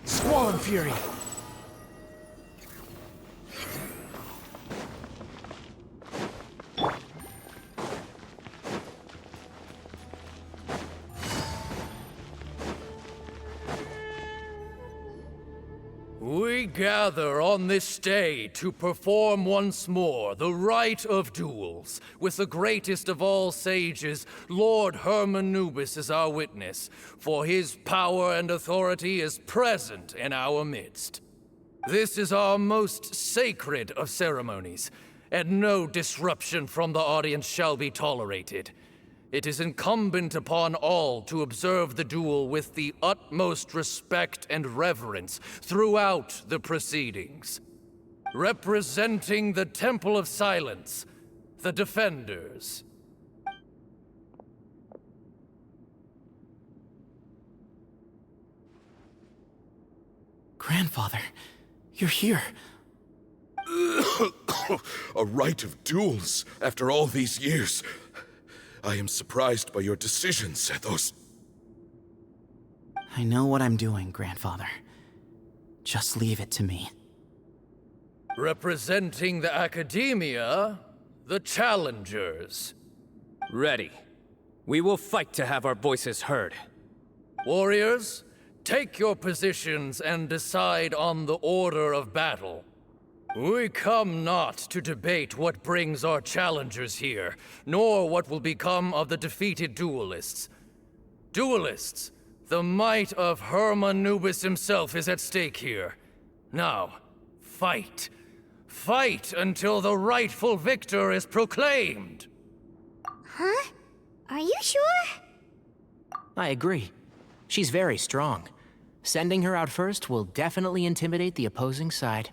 Speaker 17: Squall fury.
Speaker 19: We gather on this day to perform once more the rite of duels, with the greatest of all sages, Lord Hermanubis, as our witness, for his power and authority is present in our midst. This is our most sacred of ceremonies, and no disruption from the audience shall be tolerated. It is incumbent upon all to observe the duel with the utmost respect and reverence throughout the proceedings. Representing the Temple of Silence, the Defenders.
Speaker 15: Grandfather, you're here.
Speaker 18: A rite of duels after all these years. I am surprised by your decision, Zethos.
Speaker 15: I know what I'm doing, Grandfather. Just leave it to me.
Speaker 19: Representing the Academia, the Challengers.
Speaker 2: Ready. We will fight to have our voices heard.
Speaker 19: Warriors, take your positions and decide on the order of battle. We come not to debate what brings our challengers here, nor what will become of the defeated duelists. Duelists, the might of Hermanubis himself is at stake here. Now, fight. Fight until the rightful victor is proclaimed.
Speaker 1: Huh? Are you sure?
Speaker 6: I agree. She's very strong. Sending her out first will definitely intimidate the opposing side.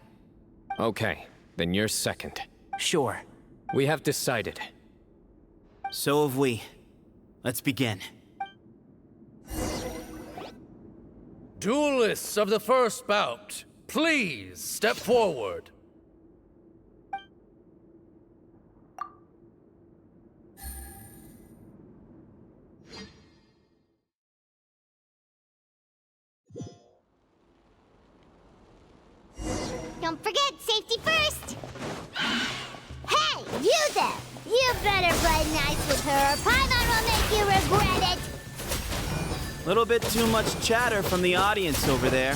Speaker 2: Okay, then you're second.
Speaker 6: Sure.
Speaker 2: We have decided.
Speaker 15: So have we. Let's begin.
Speaker 19: Duelists of the first bout, please step forward.
Speaker 1: Don't forget, safety first! Hey, you there! You better play nice with her, or Paimon will make you regret it!
Speaker 15: Little bit too much chatter from the audience over there.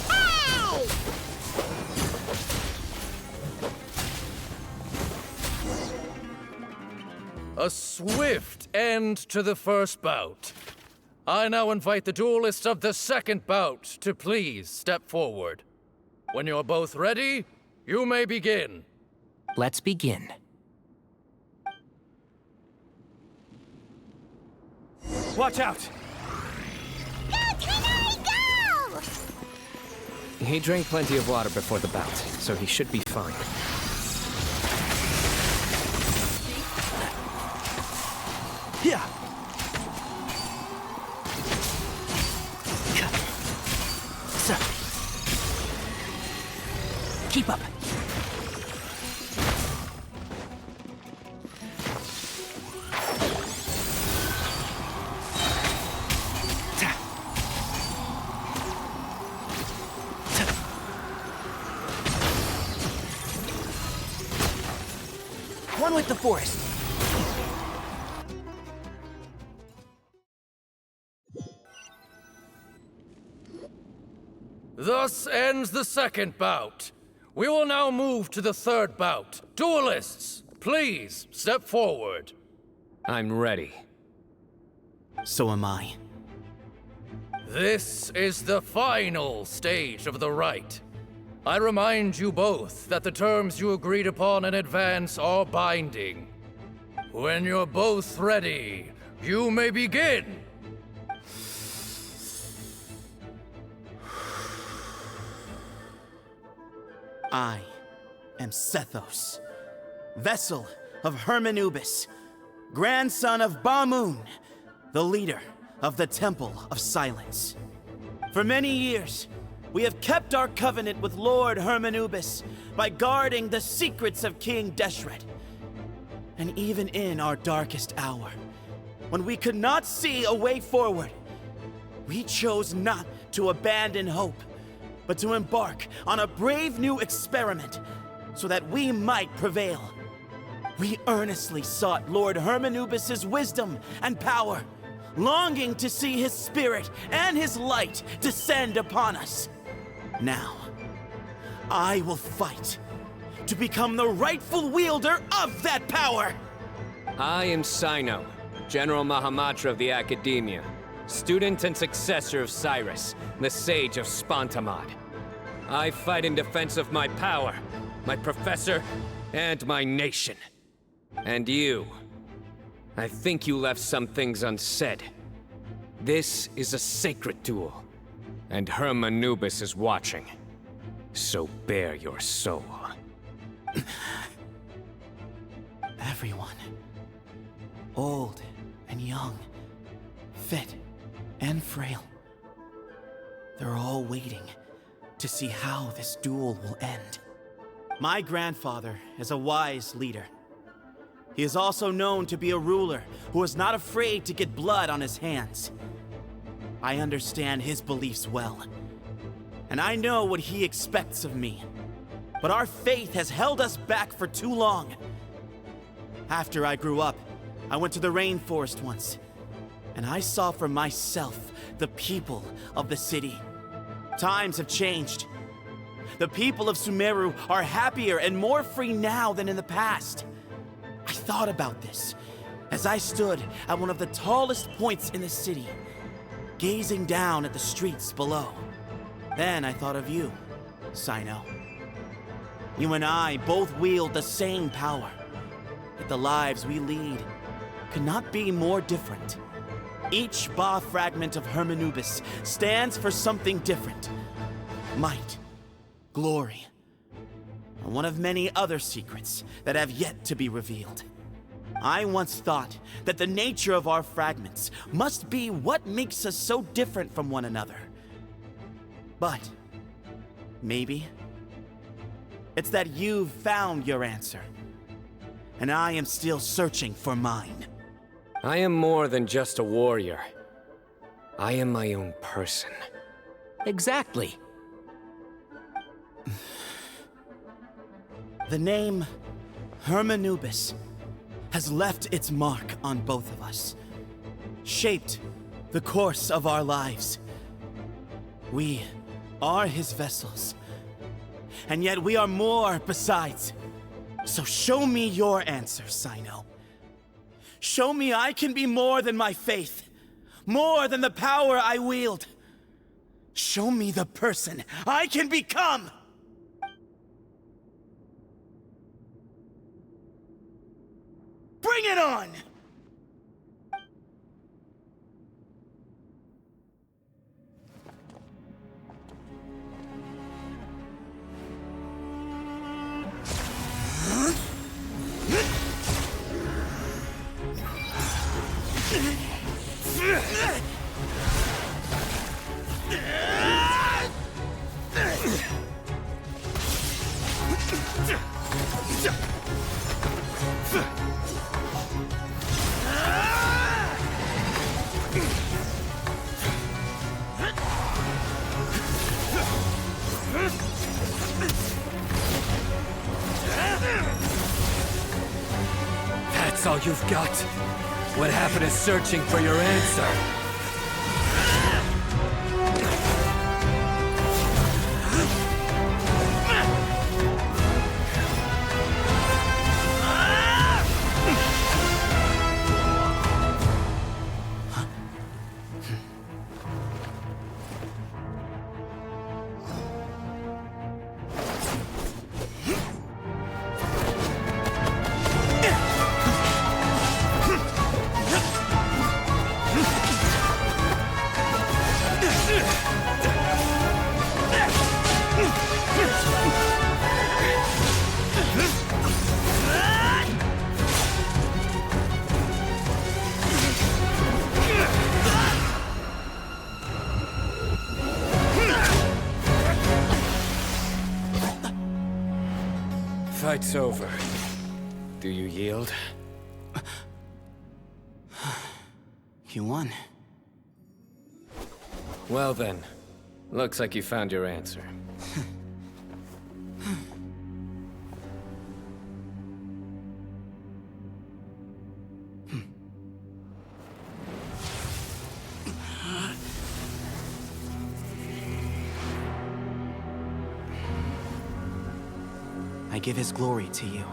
Speaker 1: Hey!
Speaker 19: A swift end to the first bout. I now invite the duelists of the second bout to please step forward. When you're both ready, you may begin.
Speaker 6: Let's begin.
Speaker 17: Watch out!
Speaker 1: Go, Tighnari, go!
Speaker 2: He drank plenty of water before the bout, so he should be fine.
Speaker 17: Yeah. So. Keep up. One with the forest.
Speaker 19: Thus ends the second bout. We will now move to the third bout. Duelists, please step forward.
Speaker 2: I'm ready.
Speaker 15: So am I.
Speaker 19: This is the final stage of the rite. I remind you both that the terms you agreed upon in advance are binding. When you're both ready, you may begin.
Speaker 15: I am Sethos, vessel of Hermanubis, grandson of Bamoon, the leader of the Temple of Silence. For many years, we have kept our covenant with Lord Hermanubis by guarding the secrets of King Deshret. And even in our darkest hour, when we could not see a way forward, we chose not to abandon hope, but to embark on a brave new experiment so that we might prevail. We earnestly sought Lord Hermanubis' wisdom and power, longing to see his spirit and his light descend upon us. Now, I will fight to become the rightful wielder of that power!
Speaker 2: I am Cyno, General Mahamatra of the Academia, student and successor of Cyrus, the Sage of Spantamad. I fight in defense of my power, my professor, and my nation. And you, I think you left some things unsaid. This is a sacred duel, and Hermanubis is watching. So bare your soul.
Speaker 15: Everyone, old and young, fit and frail, they're all waiting to see how this duel will end. My grandfather is a wise leader. He is also known to be a ruler who is not afraid to get blood on his hands. I understand his beliefs well, and I know what he expects of me. But our faith has held us back for too long. After I grew up, I went to the rainforest once, and I saw for myself the people of the city. Times have changed. The people of Sumeru are happier and more free now than in the past. I thought about this as I stood at one of the tallest points in the city, gazing down at the streets below. Then I thought of you, Cyno. You and I both wield the same power, yet the lives we lead could not be more different. Each Ba fragment of Hermanubis stands for something different. Might, glory, and one of many other secrets that have yet to be revealed. I once thought that the nature of our fragments must be what makes us so different from one another. But maybe it's that you've found your answer, and I am still searching for mine.
Speaker 2: I am more than just a warrior. I am my own person.
Speaker 6: Exactly.
Speaker 15: The name Hermanubis has left its mark on both of us, shaped the course of our lives. We are his vessels, and yet we are more besides. So show me your answer, Cyno. Show me I can be more than my faith, more than the power I wield. Show me the person I can become! Bring it on!
Speaker 19: That's all you've got? What happened to searching for your answer? Fight's over. Do you yield?
Speaker 15: You won.
Speaker 2: Well then, looks like you found your answer.
Speaker 15: I give his glory to you.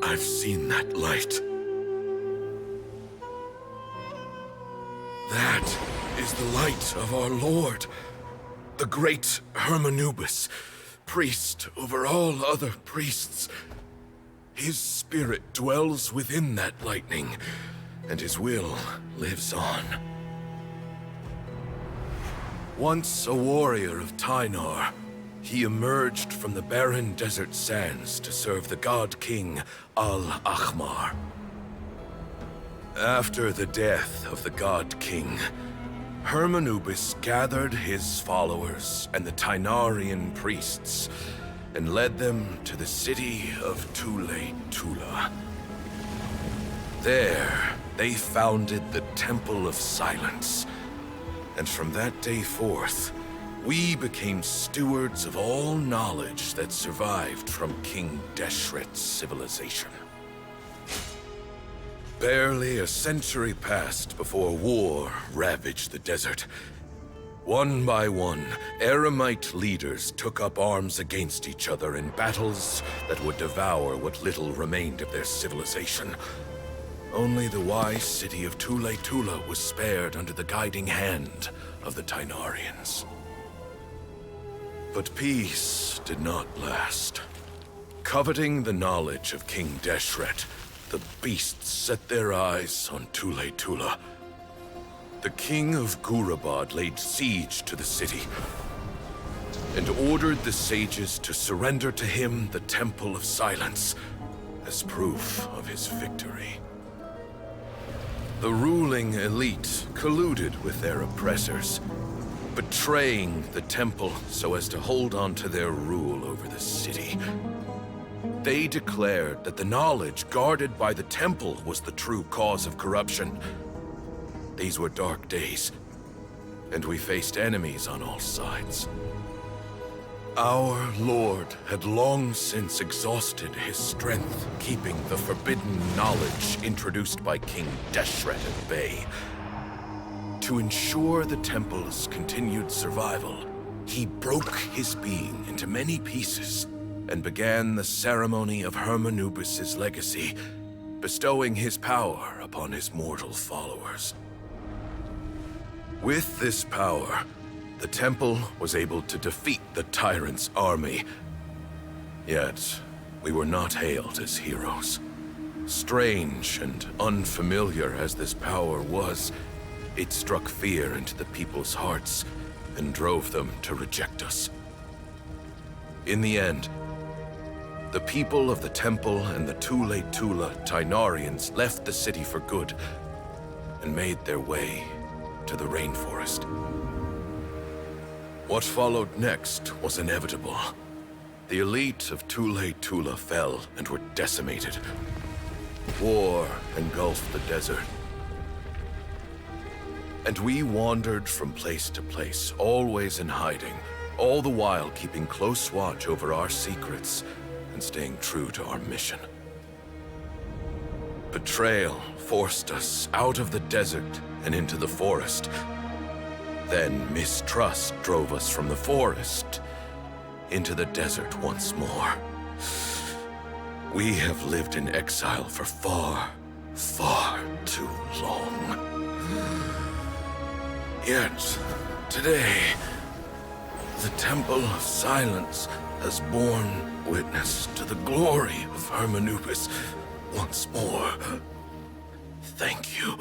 Speaker 18: I've seen that light. That is the light of our Lord, the great Hermanubis, priest over all other priests. His spirit dwells within that lightning, and his will lives on. Once a warrior of Tynar, he emerged from the barren desert sands to serve the god king Al-Ahmar. After the death of the god king, Hermanubis gathered his followers and the Tynarian priests and led them to the city of Tule-Tula. There, they founded the Temple of Silence, and from that day forth, we became stewards of all knowledge that survived from King Deshret's civilization. Barely a century passed before war ravaged the desert. One by one, Eremite leaders took up arms against each other in battles that would devour what little remained of their civilization. Only the wise city of Tule-Tula was spared under the guiding hand of the Tynarians. But peace did not last. Coveting the knowledge of King Deshret, the beasts set their eyes on Tule-Tula. The king of Gurabad laid siege to the city and ordered the sages to surrender to him the Temple of Silence as proof of his victory. The ruling elite colluded with their oppressors, betraying the temple so as to hold on to their rule over the city. They declared that the knowledge guarded by the temple was the true cause of corruption. These were dark days, and we faced enemies on all sides. Our Lord had long since exhausted his strength, keeping the forbidden knowledge introduced by King Deshret at bay. To ensure the temple's continued survival, he broke his being into many pieces and began the ceremony of Hermanubis' legacy, bestowing his power upon his mortal followers. With this power, the temple was able to defeat the tyrant's army. Yet, we were not hailed as heroes. Strange and unfamiliar as this power was, it struck fear into the people's hearts and drove them to reject us. In the end, the people of the Temple and the Tule Tula Tainarians left the city for good and made their way to the rainforest. What followed next was inevitable. The elite of Tule Tula fell and were decimated. War engulfed the desert. And we wandered from place to place, always in hiding, all the while keeping close watch over our secrets and staying true to our mission. Betrayal forced us out of the desert and into the forest. Then mistrust drove us from the forest into the desert once more. We have lived in exile for far, far too long. Yet, today, the Temple of Silence has borne witness to the glory of Hermanubis once more. Thank you.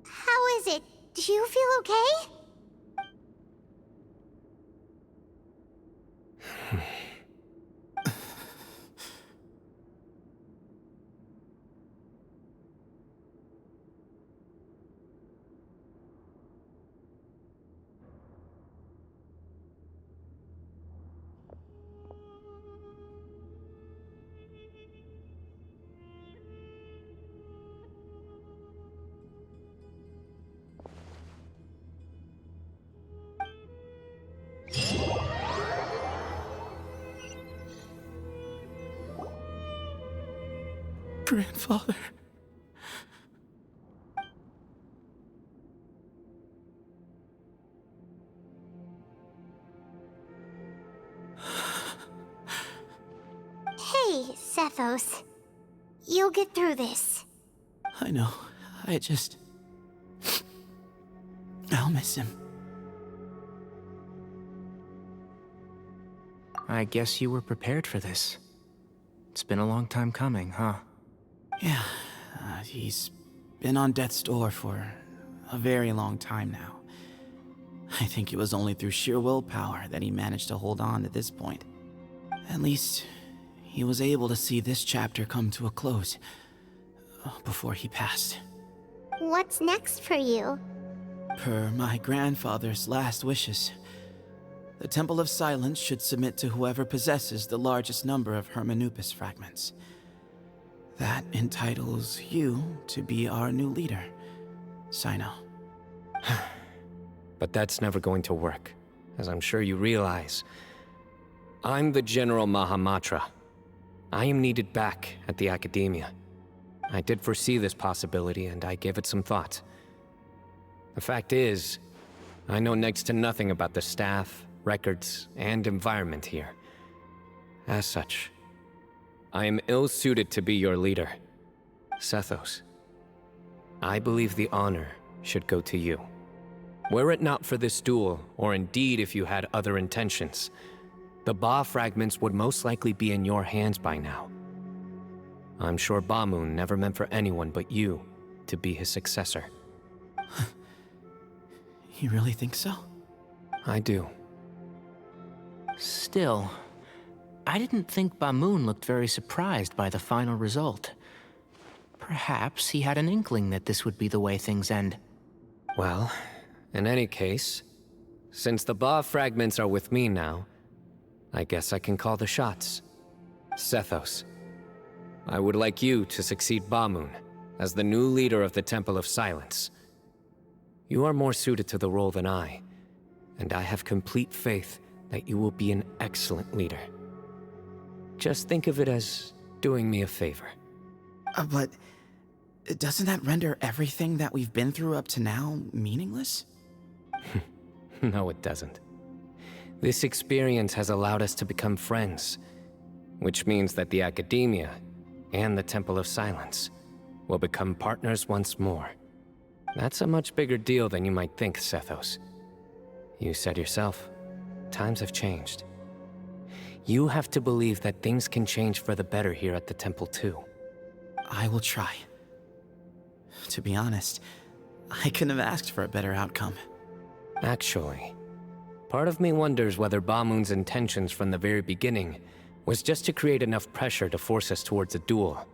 Speaker 1: How is it? Do you feel okay?
Speaker 15: Grandfather.
Speaker 1: Hey, Sethos. You'll get through this.
Speaker 15: I know. I'll miss him.
Speaker 6: I guess you were prepared for this. It's been a long time coming, huh?
Speaker 15: Yeah, he's been on death's door for a very long time now. I think it was only through sheer willpower that he managed to hold on to this point. At least, he was able to see this chapter come to a close before he passed.
Speaker 1: What's next for you?
Speaker 15: Per my grandfather's last wishes, the Temple of Silence should submit to whoever possesses the largest number of Hermanubis fragments. That entitles you to be our new leader, Cyno.
Speaker 2: But that's never going to work, as I'm sure you realize. I'm the General Mahamatra. I am needed back at the Academia. I did foresee this possibility, and I gave it some thought. The fact is, I know next to nothing about the staff, records, and environment here. As such, I am ill-suited to be your leader. Sethos, I believe the honor should go to you. Were it not for this duel, or indeed if you had other intentions, the Ba fragments would most likely be in your hands by now. I'm sure Bamun never meant for anyone but you to be his successor.
Speaker 15: You really think so?
Speaker 2: I do.
Speaker 6: Still, I didn't think Bamun looked very surprised by the final result. Perhaps he had an inkling that this would be the way things end.
Speaker 2: Well, in any case, since the Ba fragments are with me now, I guess I can call the shots. Sethos, I would like you to succeed Bamun as the new leader of the Temple of Silence. You are more suited to the role than I, and I have complete faith that you will be an excellent leader. Just think of it as doing me a favor.
Speaker 15: But doesn't that render everything that we've been through up to now meaningless?
Speaker 2: No, it doesn't. This experience has allowed us to become friends, which means that the Academia and the Temple of Silence will become partners once more. That's a much bigger deal than you might think, Sethos. You said yourself, times have changed. You have to believe that things can change for the better here at the temple too.
Speaker 15: I will try. To be honest, I couldn't have asked for a better outcome.
Speaker 2: Actually, part of me wonders whether Bamun's intentions from the very beginning was just to create enough pressure to force us towards a duel.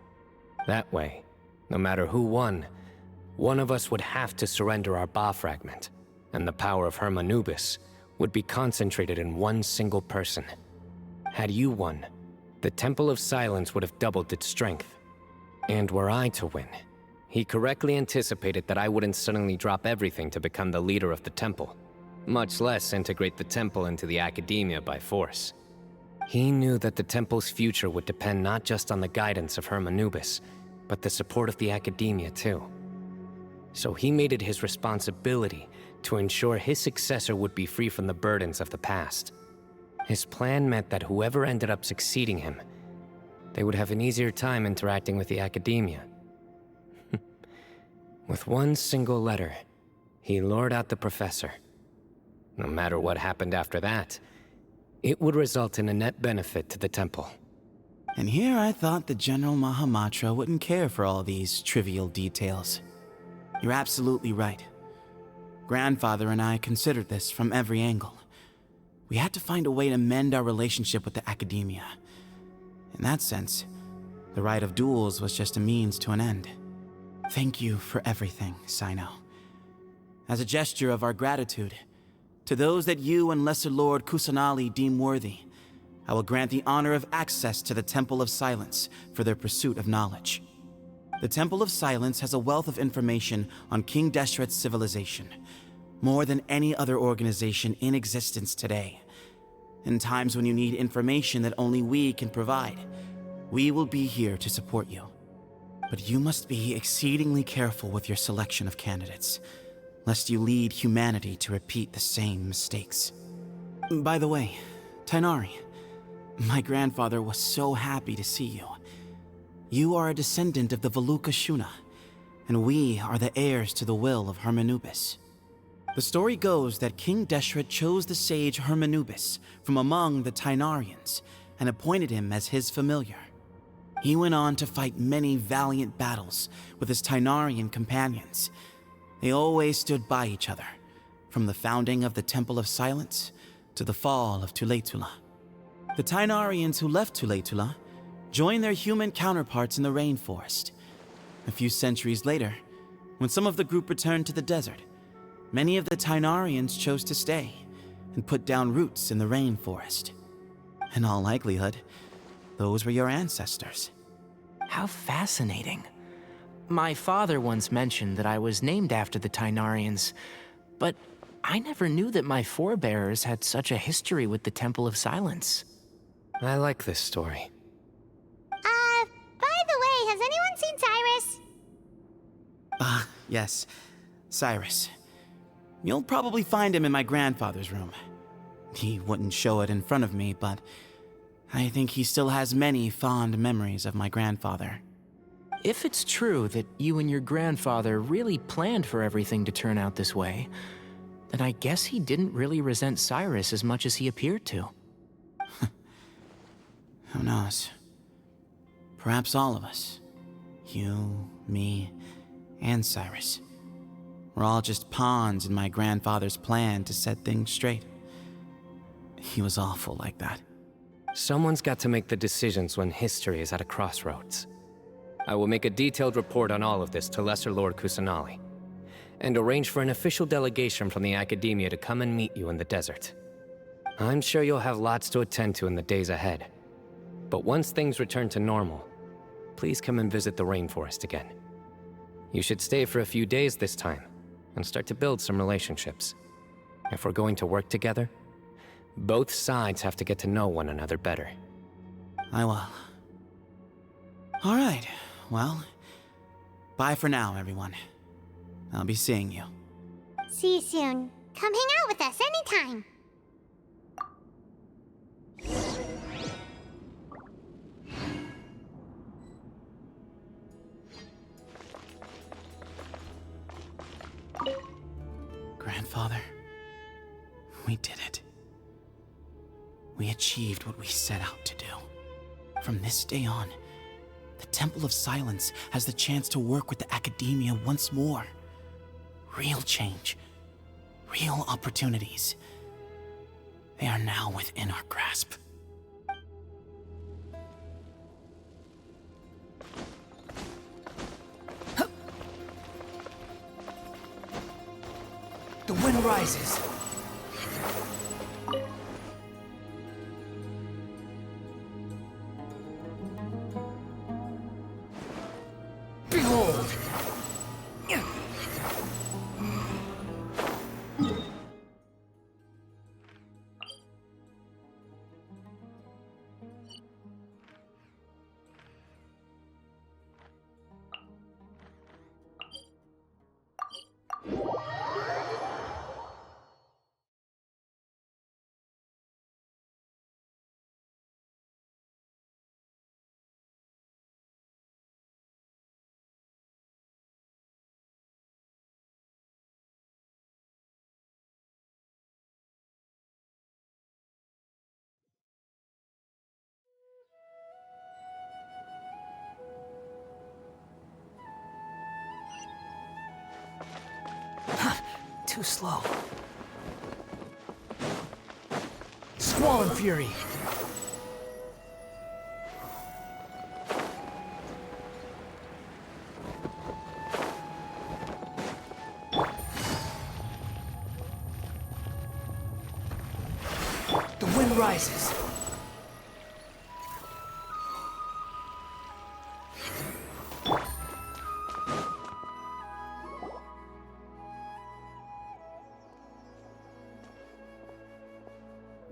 Speaker 2: That way, no matter who won, one of us would have to surrender our Ba fragment, and the power of Hermanubis would be concentrated in one single person. Had you won, the Temple of Silence would have doubled its strength. And were I to win, he correctly anticipated that I wouldn't suddenly drop everything to become the leader of the temple, much less integrate the temple into the academia by force. He knew that the temple's future would depend not just on the guidance of Hermanubis, but the support of the academia too. So he made it his responsibility to ensure his successor would be free from the burdens of the past. His plan meant that whoever ended up succeeding him, they would have an easier time interacting with the academia. With one single letter, he lured out the professor. No matter what happened after that, it would result in a net benefit to the temple.
Speaker 15: And here I thought the General Mahamatra wouldn't care for all these trivial details. You're absolutely right. Grandfather and I considered this from every angle. We had to find a way to mend our relationship with the academia. In that sense, the right of duels was just a means to an end. Thank you for everything, Cyno. As a gesture of our gratitude, to those that you and Lesser Lord Kusanali deem worthy, I will grant the honor of access to the Temple of Silence for their pursuit of knowledge. The Temple of Silence has a wealth of information on King Deshret's civilization, more than any other organization in existence today. In times when you need information that only we can provide, we will be here to support you. But you must be exceedingly careful with your selection of candidates, lest you lead humanity to repeat the same mistakes. By the way, Tighnari, my grandfather was so happy to see you. You are a descendant of the Veluca Shuna, and we are the heirs to the will of Hermanubis. The story goes that King Deshret chose the sage Hermanubis from among the Tighnarians and appointed him as his familiar. He went on to fight many valiant battles with his Tighnarian companions. They always stood by each other, from the founding of the Temple of Silence to the fall of Tuletula. The Tighnarians who left Tuletula joined their human counterparts in the rainforest. A few centuries later, when some of the group returned to the desert, many of the Tighnarians chose to stay and put down roots in the rainforest. In all likelihood, those were your ancestors.
Speaker 6: How fascinating. My father once mentioned that I was named after the Tighnarians, but I never knew that my forebears had such a history with the Temple of Silence.
Speaker 2: I like this story.
Speaker 1: By the way, has anyone seen Cyrus?
Speaker 15: Yes, Cyrus. You'll probably find him in my grandfather's room. He wouldn't show it in front of me, but I think he still has many fond memories of my grandfather.
Speaker 6: If it's true that you and your grandfather really planned for everything to turn out this way, then I guess he didn't really resent Cyrus as much as he appeared to.
Speaker 15: Who knows? Perhaps all of us. You, me, and Cyrus. We're all just pawns in my grandfather's plan to set things straight. He was awful like that.
Speaker 2: Someone's got to make the decisions when history is at a crossroads. I will make a detailed report on all of this to Lesser Lord Kusanali, and arrange for an official delegation from the academia to come and meet you in the desert. I'm sure you'll have lots to attend to in the days ahead. But once things return to normal, please come and visit the rainforest again. You should stay for a few days this time, and start to build some relationships. If we're going to work together, both sides have to get to know one another better.
Speaker 15: I will. All right, well, bye for now, everyone. I'll be seeing you.
Speaker 1: See you soon. Come hang out with us anytime.
Speaker 15: Father. We did it. We achieved what we set out to do. From this day on, the Temple of Silence has the chance to work with the Academia once more. Real change. Real opportunities. They are now within our grasp.
Speaker 17: The wind rises. Behold! Too slow. Squall and Fury. The wind rises.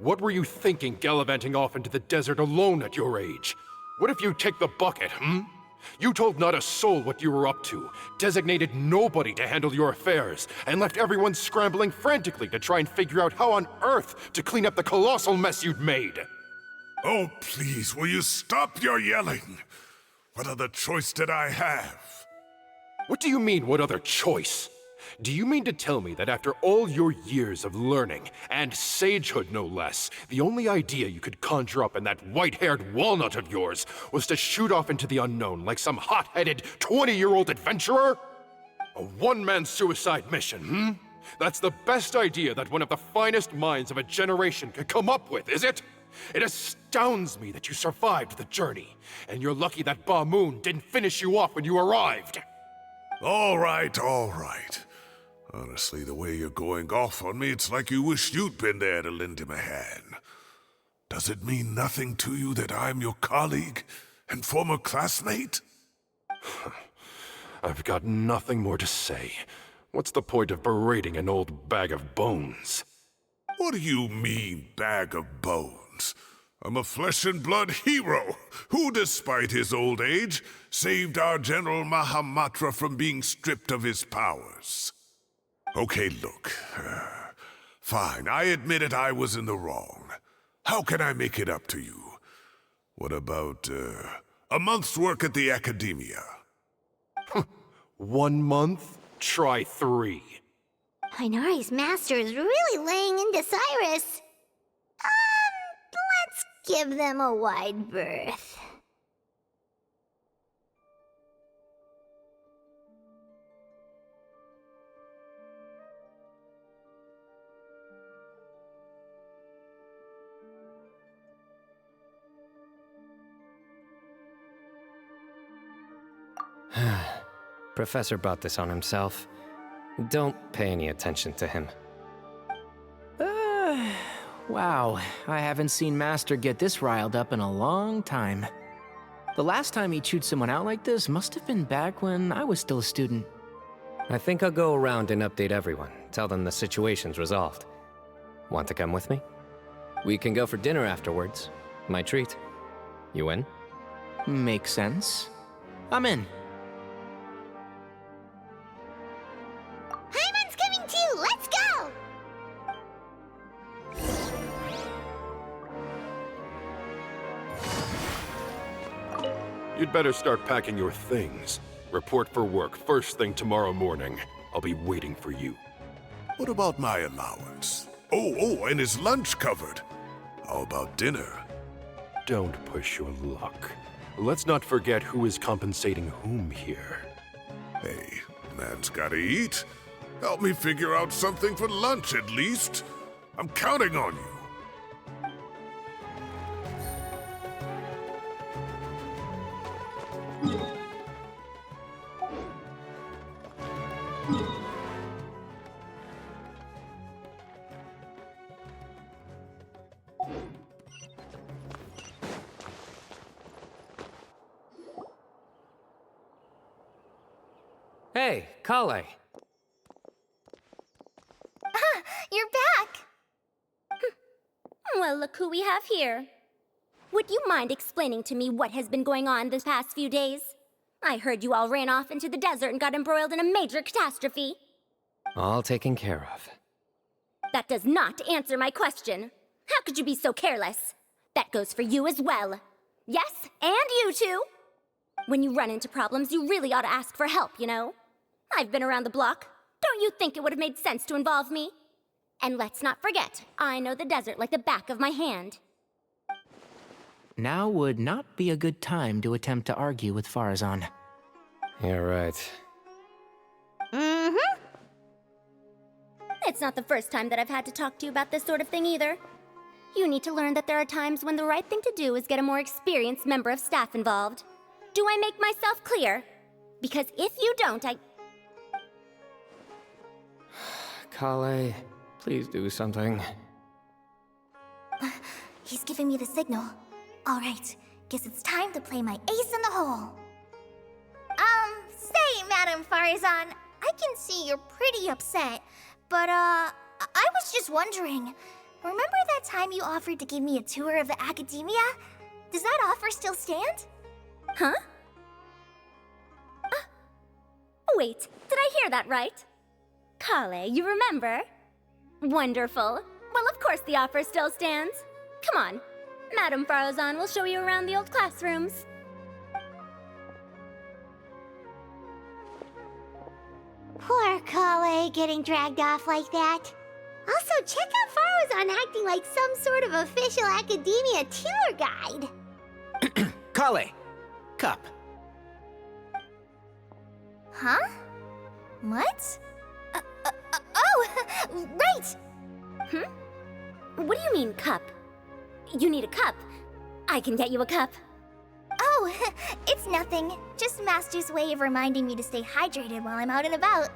Speaker 11: What were you thinking gallivanting off into the desert alone at your age? What if you take the bucket, You told not a soul what you were up to, designated nobody to handle your affairs, and left everyone scrambling frantically to try and figure out how on earth to clean up the colossal mess you'd made.
Speaker 5: Oh, please, will you stop your yelling? What other choice did I have?
Speaker 11: What do you mean, what other choice? Do you mean to tell me that after all your years of learning, and sagehood no less, the only idea you could conjure up in that white-haired walnut of yours was to shoot off into the unknown like some hot-headed 20-year-old adventurer? A one-man suicide mission, That's the best idea that one of the finest minds of a generation could come up with, is it? It astounds me that you survived the journey, and you're lucky that Ba Moon didn't finish you off when you arrived.
Speaker 5: All right, all right. Honestly, the way you're going off on me, it's like you wished you'd been there to lend him a hand. Does it mean nothing to you that I'm your colleague and former classmate?
Speaker 11: I've got nothing more to say. What's the point of berating an old bag of bones?
Speaker 5: What do you mean, bag of bones? I'm a flesh-and-blood hero who, despite his old age, saved our General Mahamatra from being stripped of his powers. Okay, look. Fine, I admit it, I was in the wrong. How can I make it up to you? What about, a month's work at the Academia?
Speaker 11: 1 month? Try 3.
Speaker 1: Hinari's master is really laying into Cyrus. Let's give them a wide berth.
Speaker 2: Professor brought this on himself. Don't pay any attention to him.
Speaker 6: Wow, I haven't seen Master get this riled up in a long time. The last time he chewed someone out like this must have been back when I was still a student.
Speaker 2: I think I'll go around and update everyone, tell them the situation's resolved. Want to come with me? We can go for dinner afterwards. My treat. You in?
Speaker 6: Makes sense. I'm in.
Speaker 1: Hyman's coming too! Let's go!
Speaker 11: You'd better start packing your things. Report for work first thing tomorrow morning. I'll be waiting for you.
Speaker 5: What about my allowance? Oh, and is lunch covered? How about dinner?
Speaker 11: Don't push your luck. Let's not forget who is compensating whom here.
Speaker 5: Hey, man's gotta eat. Help me figure out something for lunch at least. I'm counting on you.
Speaker 2: Hey, Kale.
Speaker 7: You're back! Well, look who we have here. Would you mind explaining to me what has been going on this past few days? I heard you all ran off into the desert and got embroiled in a major catastrophe.
Speaker 2: All taken care of.
Speaker 7: That does not answer my question. How could you be so careless? That goes for you as well. Yes, and you too. When you run into problems, you really ought to ask for help, you know? I've been around the block. Don't you think it would have made sense to involve me? And let's not forget, I know the desert like the back of my hand.
Speaker 6: Now would not be a good time to attempt to argue with Farazan.
Speaker 2: You're right.
Speaker 7: Mm-hmm. It's not the first time that I've had to talk to you about this sort of thing either. You need to learn that there are times when the right thing to do is get a more experienced member of staff involved. Do I make myself clear? Because if you don't,
Speaker 2: Kale, please do something.
Speaker 7: He's giving me the signal. All right, guess it's time to play my ace in the hole. Say, Madam Farazan, I can see you're pretty upset, but, I was just wondering, remember that time you offered to give me a tour of the academia? Does that offer still stand? Huh? Wait, did I hear that right? Kale, you remember? Wonderful. Well, of course the offer still stands. Come on. Madam Farazan will show you around the old classrooms.
Speaker 1: Poor Kale getting dragged off like that. Also, check out Farazan acting like some sort of official academia tour guide.
Speaker 17: Kale! Cup.
Speaker 7: Huh? What? Oh, right! What do you mean, cup? You need a cup. I can get you a cup. Oh, it's nothing. Just Master's way of reminding me to stay hydrated while I'm out and about.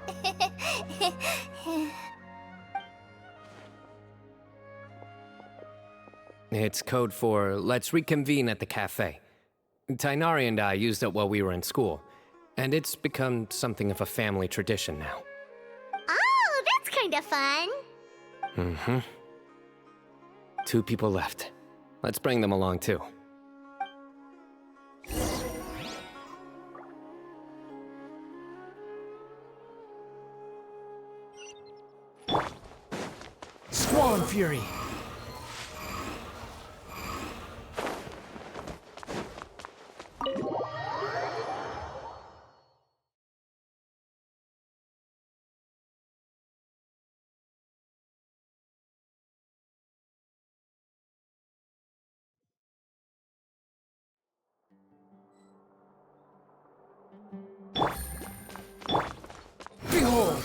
Speaker 2: It's code for let's reconvene at the cafe. Tighnari and I used it while we were in school, and it's become something of a family tradition now.
Speaker 1: Oh, that's kind of fun.
Speaker 2: Mm-hmm. 2 people left. Let's bring them along too.
Speaker 17: Squall Fury! Behold!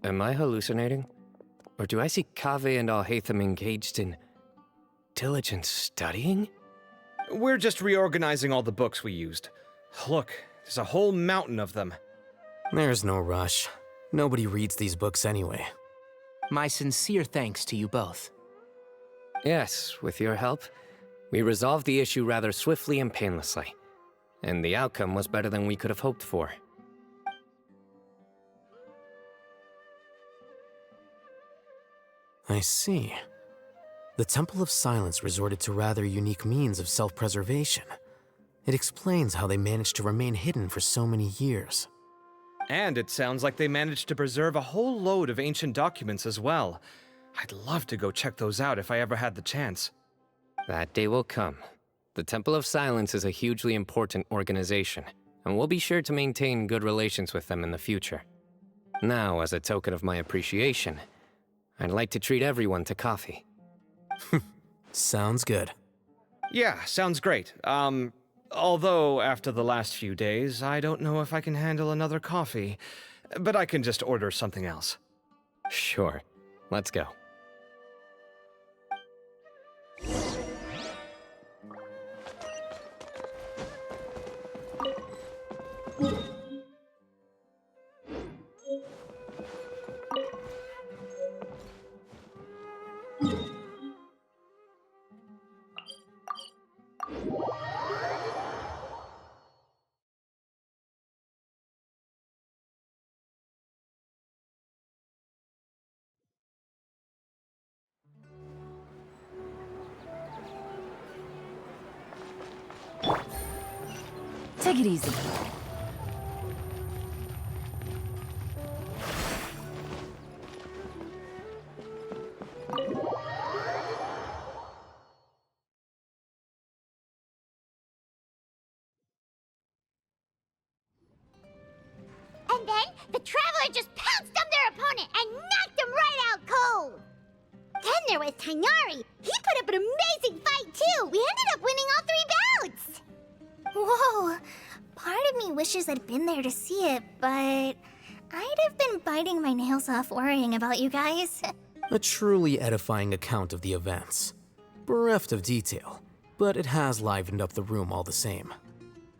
Speaker 2: Am I hallucinating? Or do I see Kaveh and Al-Haytham engaged in diligent studying?
Speaker 8: We're just reorganizing all the books we used. Look, there's a whole mountain of them.
Speaker 9: There's no rush. Nobody reads these books anyway.
Speaker 6: My sincere thanks to you both.
Speaker 2: Yes, with your help, we resolved the issue rather swiftly and painlessly. And the outcome was better than we could have hoped for.
Speaker 9: I see. The Temple of Silence resorted to rather unique means of self-preservation. It explains how they managed to remain hidden for so many years.
Speaker 8: And it sounds like they managed to preserve a whole load of ancient documents as well. I'd love to go check those out if I ever had the chance.
Speaker 2: That day will come. The Temple of Silence is a hugely important organization, and we'll be sure to maintain good relations with them in the future. Now, as a token of my appreciation, I'd like to treat everyone to coffee.
Speaker 9: Sounds good.
Speaker 8: Yeah, sounds great. Although after the last few days, I don't know if I can handle another coffee, but I can just order something else.
Speaker 2: Sure. Let's go.
Speaker 13: Take it easy.
Speaker 1: And then the Traveler just pounced on their opponent and knocked him right out cold. Then there was Tainari. He put up an amazing fight too. We ended up winning all 3 bouts.
Speaker 7: Whoa! Part of me wishes I'd been there to see it, but I'd have been biting my nails off worrying about you guys.
Speaker 9: A truly edifying account of the events. Bereft of detail, but it has livened up the room all the same.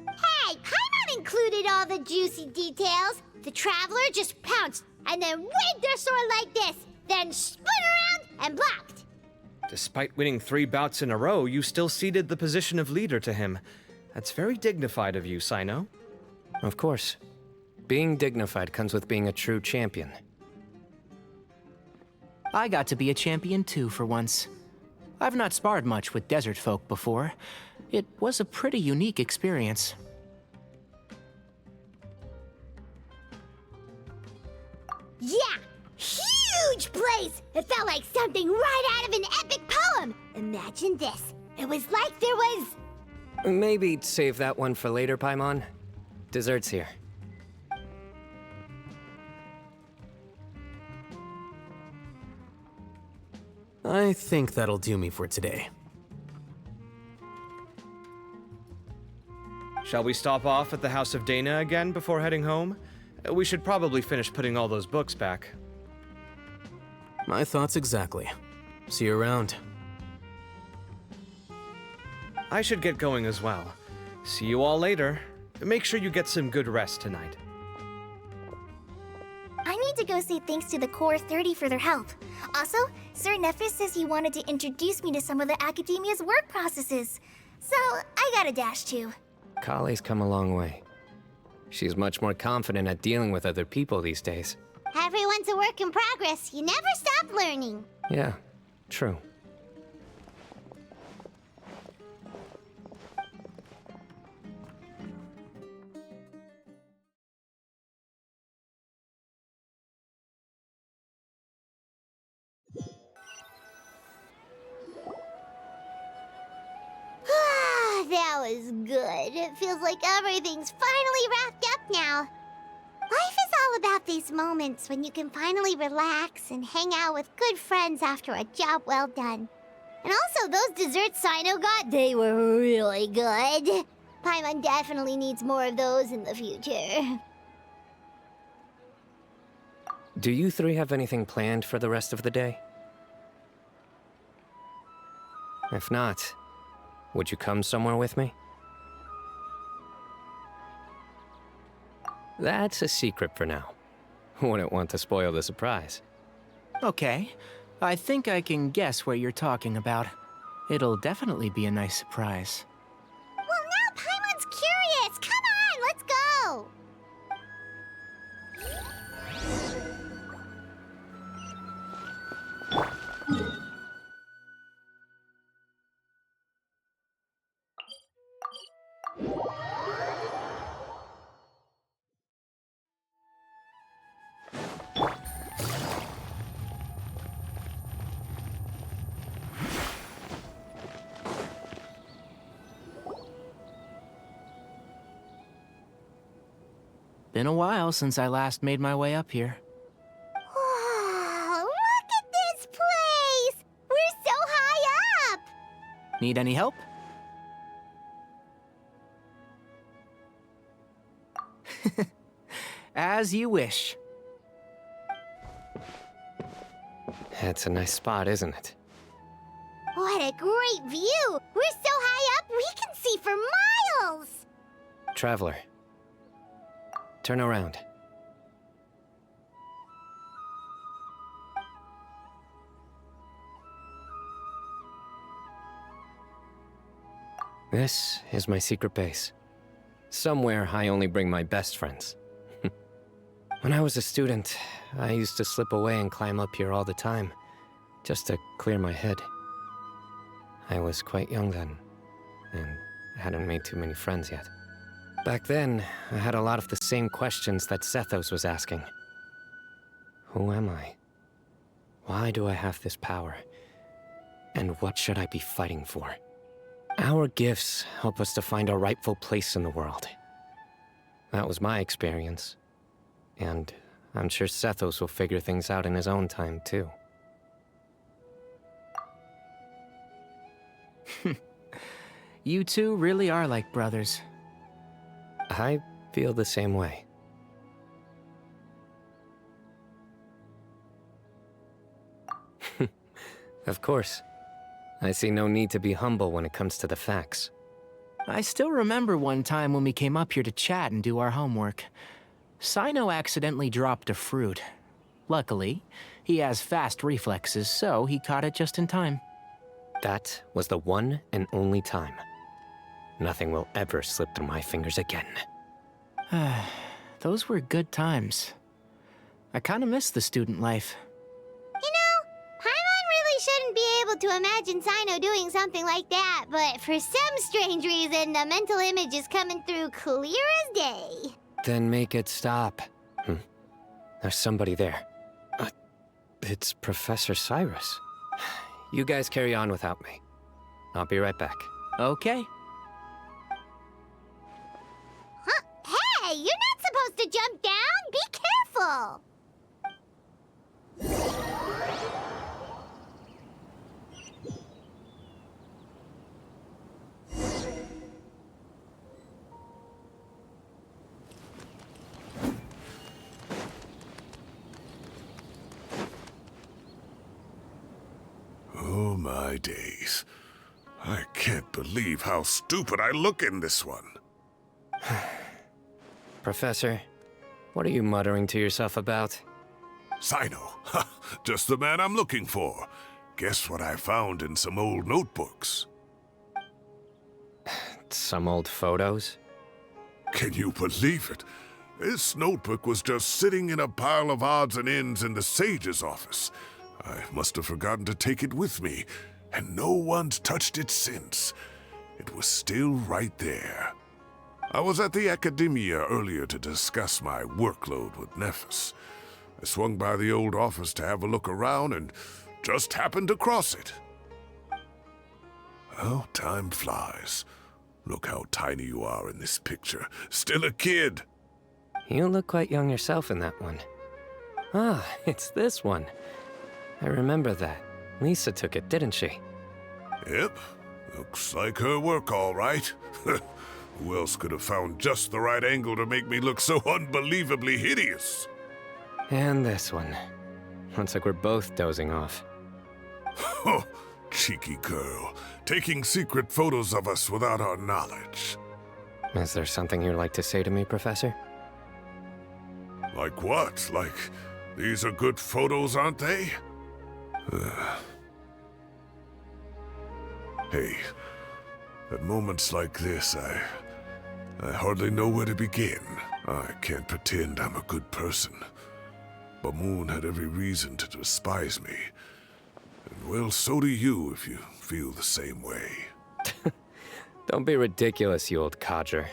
Speaker 1: Hey, Paimon included all the juicy details. The Traveler just pounced and then waved their sword like this, then spun around and blocked.
Speaker 8: Despite winning 3 bouts in a row, you still ceded the position of leader to him. That's very dignified of you, Cyno.
Speaker 2: Of course. Being dignified comes with being a true champion.
Speaker 6: I got to be a champion too for once. I've not sparred much with desert folk before. It was a pretty unique experience.
Speaker 1: Yeah, huge place. It felt like something right out of an epic poem. Imagine this. It was like there was...
Speaker 2: Maybe save that one for later, Paimon. Dessert's here.
Speaker 9: I think that'll do me for today.
Speaker 8: Shall we stop off at the House of Dana again before heading home? We should probably finish putting all those books back.
Speaker 9: My thoughts exactly. See you around.
Speaker 8: I should get going as well. See you all later. Make sure you get some good rest tonight.
Speaker 7: I need to go say thanks to the Core 30 for their help. Also, Sir Nephis says he wanted to introduce me to some of the Academia's work processes. So, I gotta dash too.
Speaker 2: Kale's come a long way. She's much more confident at dealing with other people these days.
Speaker 1: Everyone's a work in progress. You never stop learning.
Speaker 2: Yeah, true.
Speaker 1: That was good. It feels like everything's finally wrapped up now. Life is all about these moments when you can finally relax and hang out with good friends after a job well done. And also, those desserts Cyno got, they were really good. Paimon definitely needs more of those in the future.
Speaker 2: Do you 3 have anything planned for the rest of the day? If not, would you come somewhere with me? That's a secret for now. Wouldn't want to spoil the surprise.
Speaker 6: Okay, I think I can guess what you're talking about. It'll definitely be a nice surprise.
Speaker 1: Well, now Paimon's curious. Come on, let's go.
Speaker 6: been a while since I last made my way up here.
Speaker 1: Wow, look at this place! We're so high up!
Speaker 6: Need any help? As you wish.
Speaker 2: It's a nice spot, isn't it?
Speaker 1: What a great view! We're so high up, we can see for miles!
Speaker 2: Traveler, turn around. This is my secret base. Somewhere I only bring my best friends. When I was a student, I used to slip away and climb up here all the time, just to clear my head. I was quite young then, and hadn't made too many friends yet. Back then, I had a lot of the same questions that Sethos was asking. Who am I? Why do I have this power? And what should I be fighting for? Our gifts help us to find our rightful place in the world. That was my experience. And I'm sure Sethos will figure things out in his own time, too.
Speaker 6: You two really are like brothers.
Speaker 2: I feel the same way. Of course. I see no need to be humble when it comes to the facts.
Speaker 6: I still remember one time when we came up here to chat and do our homework. Cyno accidentally dropped a fruit. Luckily, he has fast reflexes, so he caught it just in time.
Speaker 2: That was the one and only time. Nothing will ever slip through my fingers again.
Speaker 6: Those were good times. I kinda miss the student life.
Speaker 1: You know, Paimon really shouldn't be able to imagine Cyno doing something like that, but for some strange reason, the mental image is coming through clear as day.
Speaker 2: Then make it stop. There's somebody there. It's Professor Cyrus. You guys carry on without me. I'll be right back.
Speaker 6: Okay.
Speaker 1: Huh? Hey, you're not supposed to jump down! Be careful!
Speaker 5: Oh my days. I can't believe how stupid I look in this one.
Speaker 2: Professor, what are you muttering to yourself about?
Speaker 5: Cyno. Just the man I'm looking for. Guess what I found in some old notebooks?
Speaker 2: Some old photos?
Speaker 5: Can you believe it? This notebook was just sitting in a pile of odds and ends in the Sage's office. I must have forgotten to take it with me, and no one's touched it since. It was still right there. I was at the Academia earlier to discuss my workload with Nephis. I swung by the old office to have a look around and just happened to cross it. Oh, time flies. Look how tiny you are in this picture. Still a kid.
Speaker 2: You look quite young yourself in that one. Ah, it's this one. I remember that. Lisa took it, didn't she?
Speaker 5: Yep. Looks like her work, all right. Who else could have found just the right angle to make me look so unbelievably hideous?
Speaker 2: And this one. Looks like we're both dozing off.
Speaker 5: Oh, cheeky girl. Taking secret photos of us without our knowledge.
Speaker 2: Is there something you'd like to say to me, Professor?
Speaker 5: Like what? Like, these are good photos, aren't they? Hey, at moments like this, I hardly know where to begin. I can't pretend I'm a good person. Bamoon had every reason to despise me. And well, so do you if you feel the same way.
Speaker 2: Don't be ridiculous, you old codger.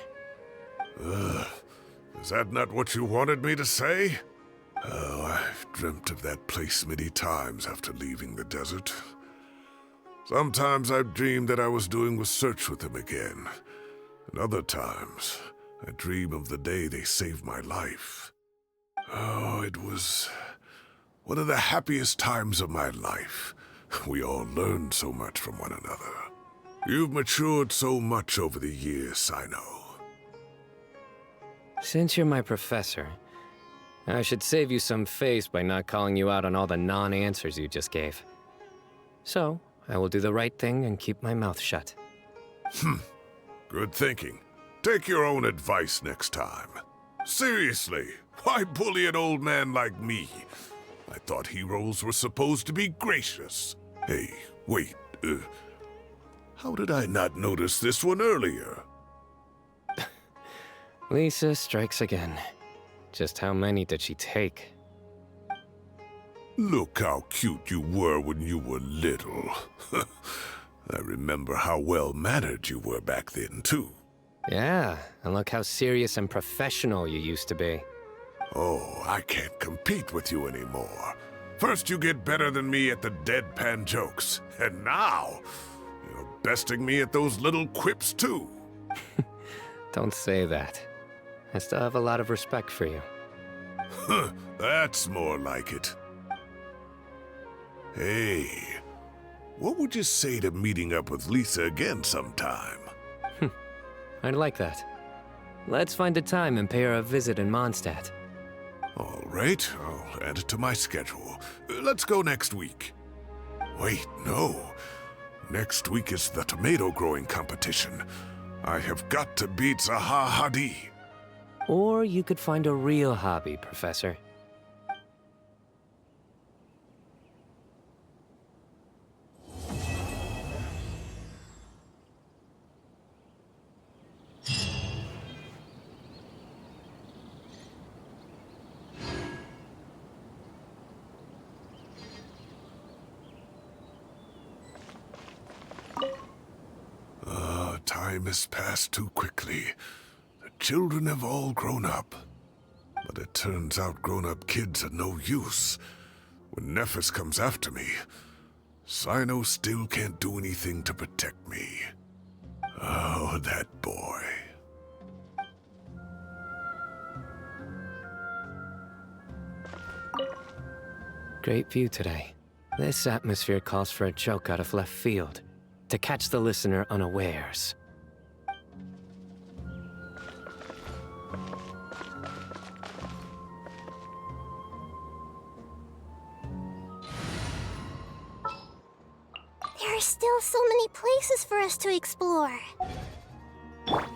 Speaker 5: Is that not what you wanted me to say? Oh, I've dreamt of that place many times after leaving the desert. Sometimes I've dreamed that I was doing research with him again. And other times, I dream of the day they saved my life. Oh, it was one of the happiest times of my life. We all learned so much from one another. You've matured so much over the years, Cyno.
Speaker 2: Since you're my professor, I should save you some face by not calling you out on all the non-answers you just gave. So, I will do the right thing and keep my mouth shut.
Speaker 5: Good thinking. Take your own advice next time. Seriously, why bully an old man like me? I thought heroes were supposed to be gracious. Hey, wait, how did I not notice this one earlier?
Speaker 2: Lisa strikes again. Just how many did she take?
Speaker 5: Look how cute you were when you were little. I remember how well-mannered you were back then, too.
Speaker 2: Yeah, and look how serious and professional you used to be.
Speaker 5: Oh, I can't compete with you anymore. First you get better than me at the deadpan jokes, and now you're besting me at those little quips, too.
Speaker 2: Don't say that. I still have a lot of respect for you.
Speaker 5: That's more like it. Hey, what would you say to meeting up with Lisa again sometime?
Speaker 2: I'd like that. Let's find a time and pay her a visit in Mondstadt.
Speaker 5: All right, I'll add it to my schedule. Let's go next week. Wait, no. Next week is the tomato growing competition. I have got to beat Zaha Hadid.
Speaker 2: Or you could find a real hobby, Professor.
Speaker 5: Time has passed too quickly. The children have all grown up. But it turns out grown-up kids are no use. When Nephis comes after me, Cyno still can't do anything to protect me. Oh, that boy.
Speaker 2: Great view today. This atmosphere calls for a joke out of left field, to catch the listener unawares.
Speaker 1: There are still so many places for us to explore.
Speaker 5: I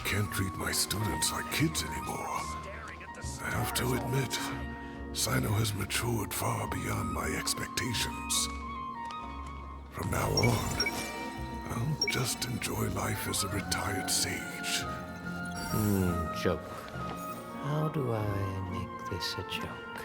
Speaker 5: can't treat my students like kids anymore. I have to admit, Cyno has matured far beyond my expectations. From now on, I'll just enjoy life as a retired sage.
Speaker 2: Joke. How do I make this a joke?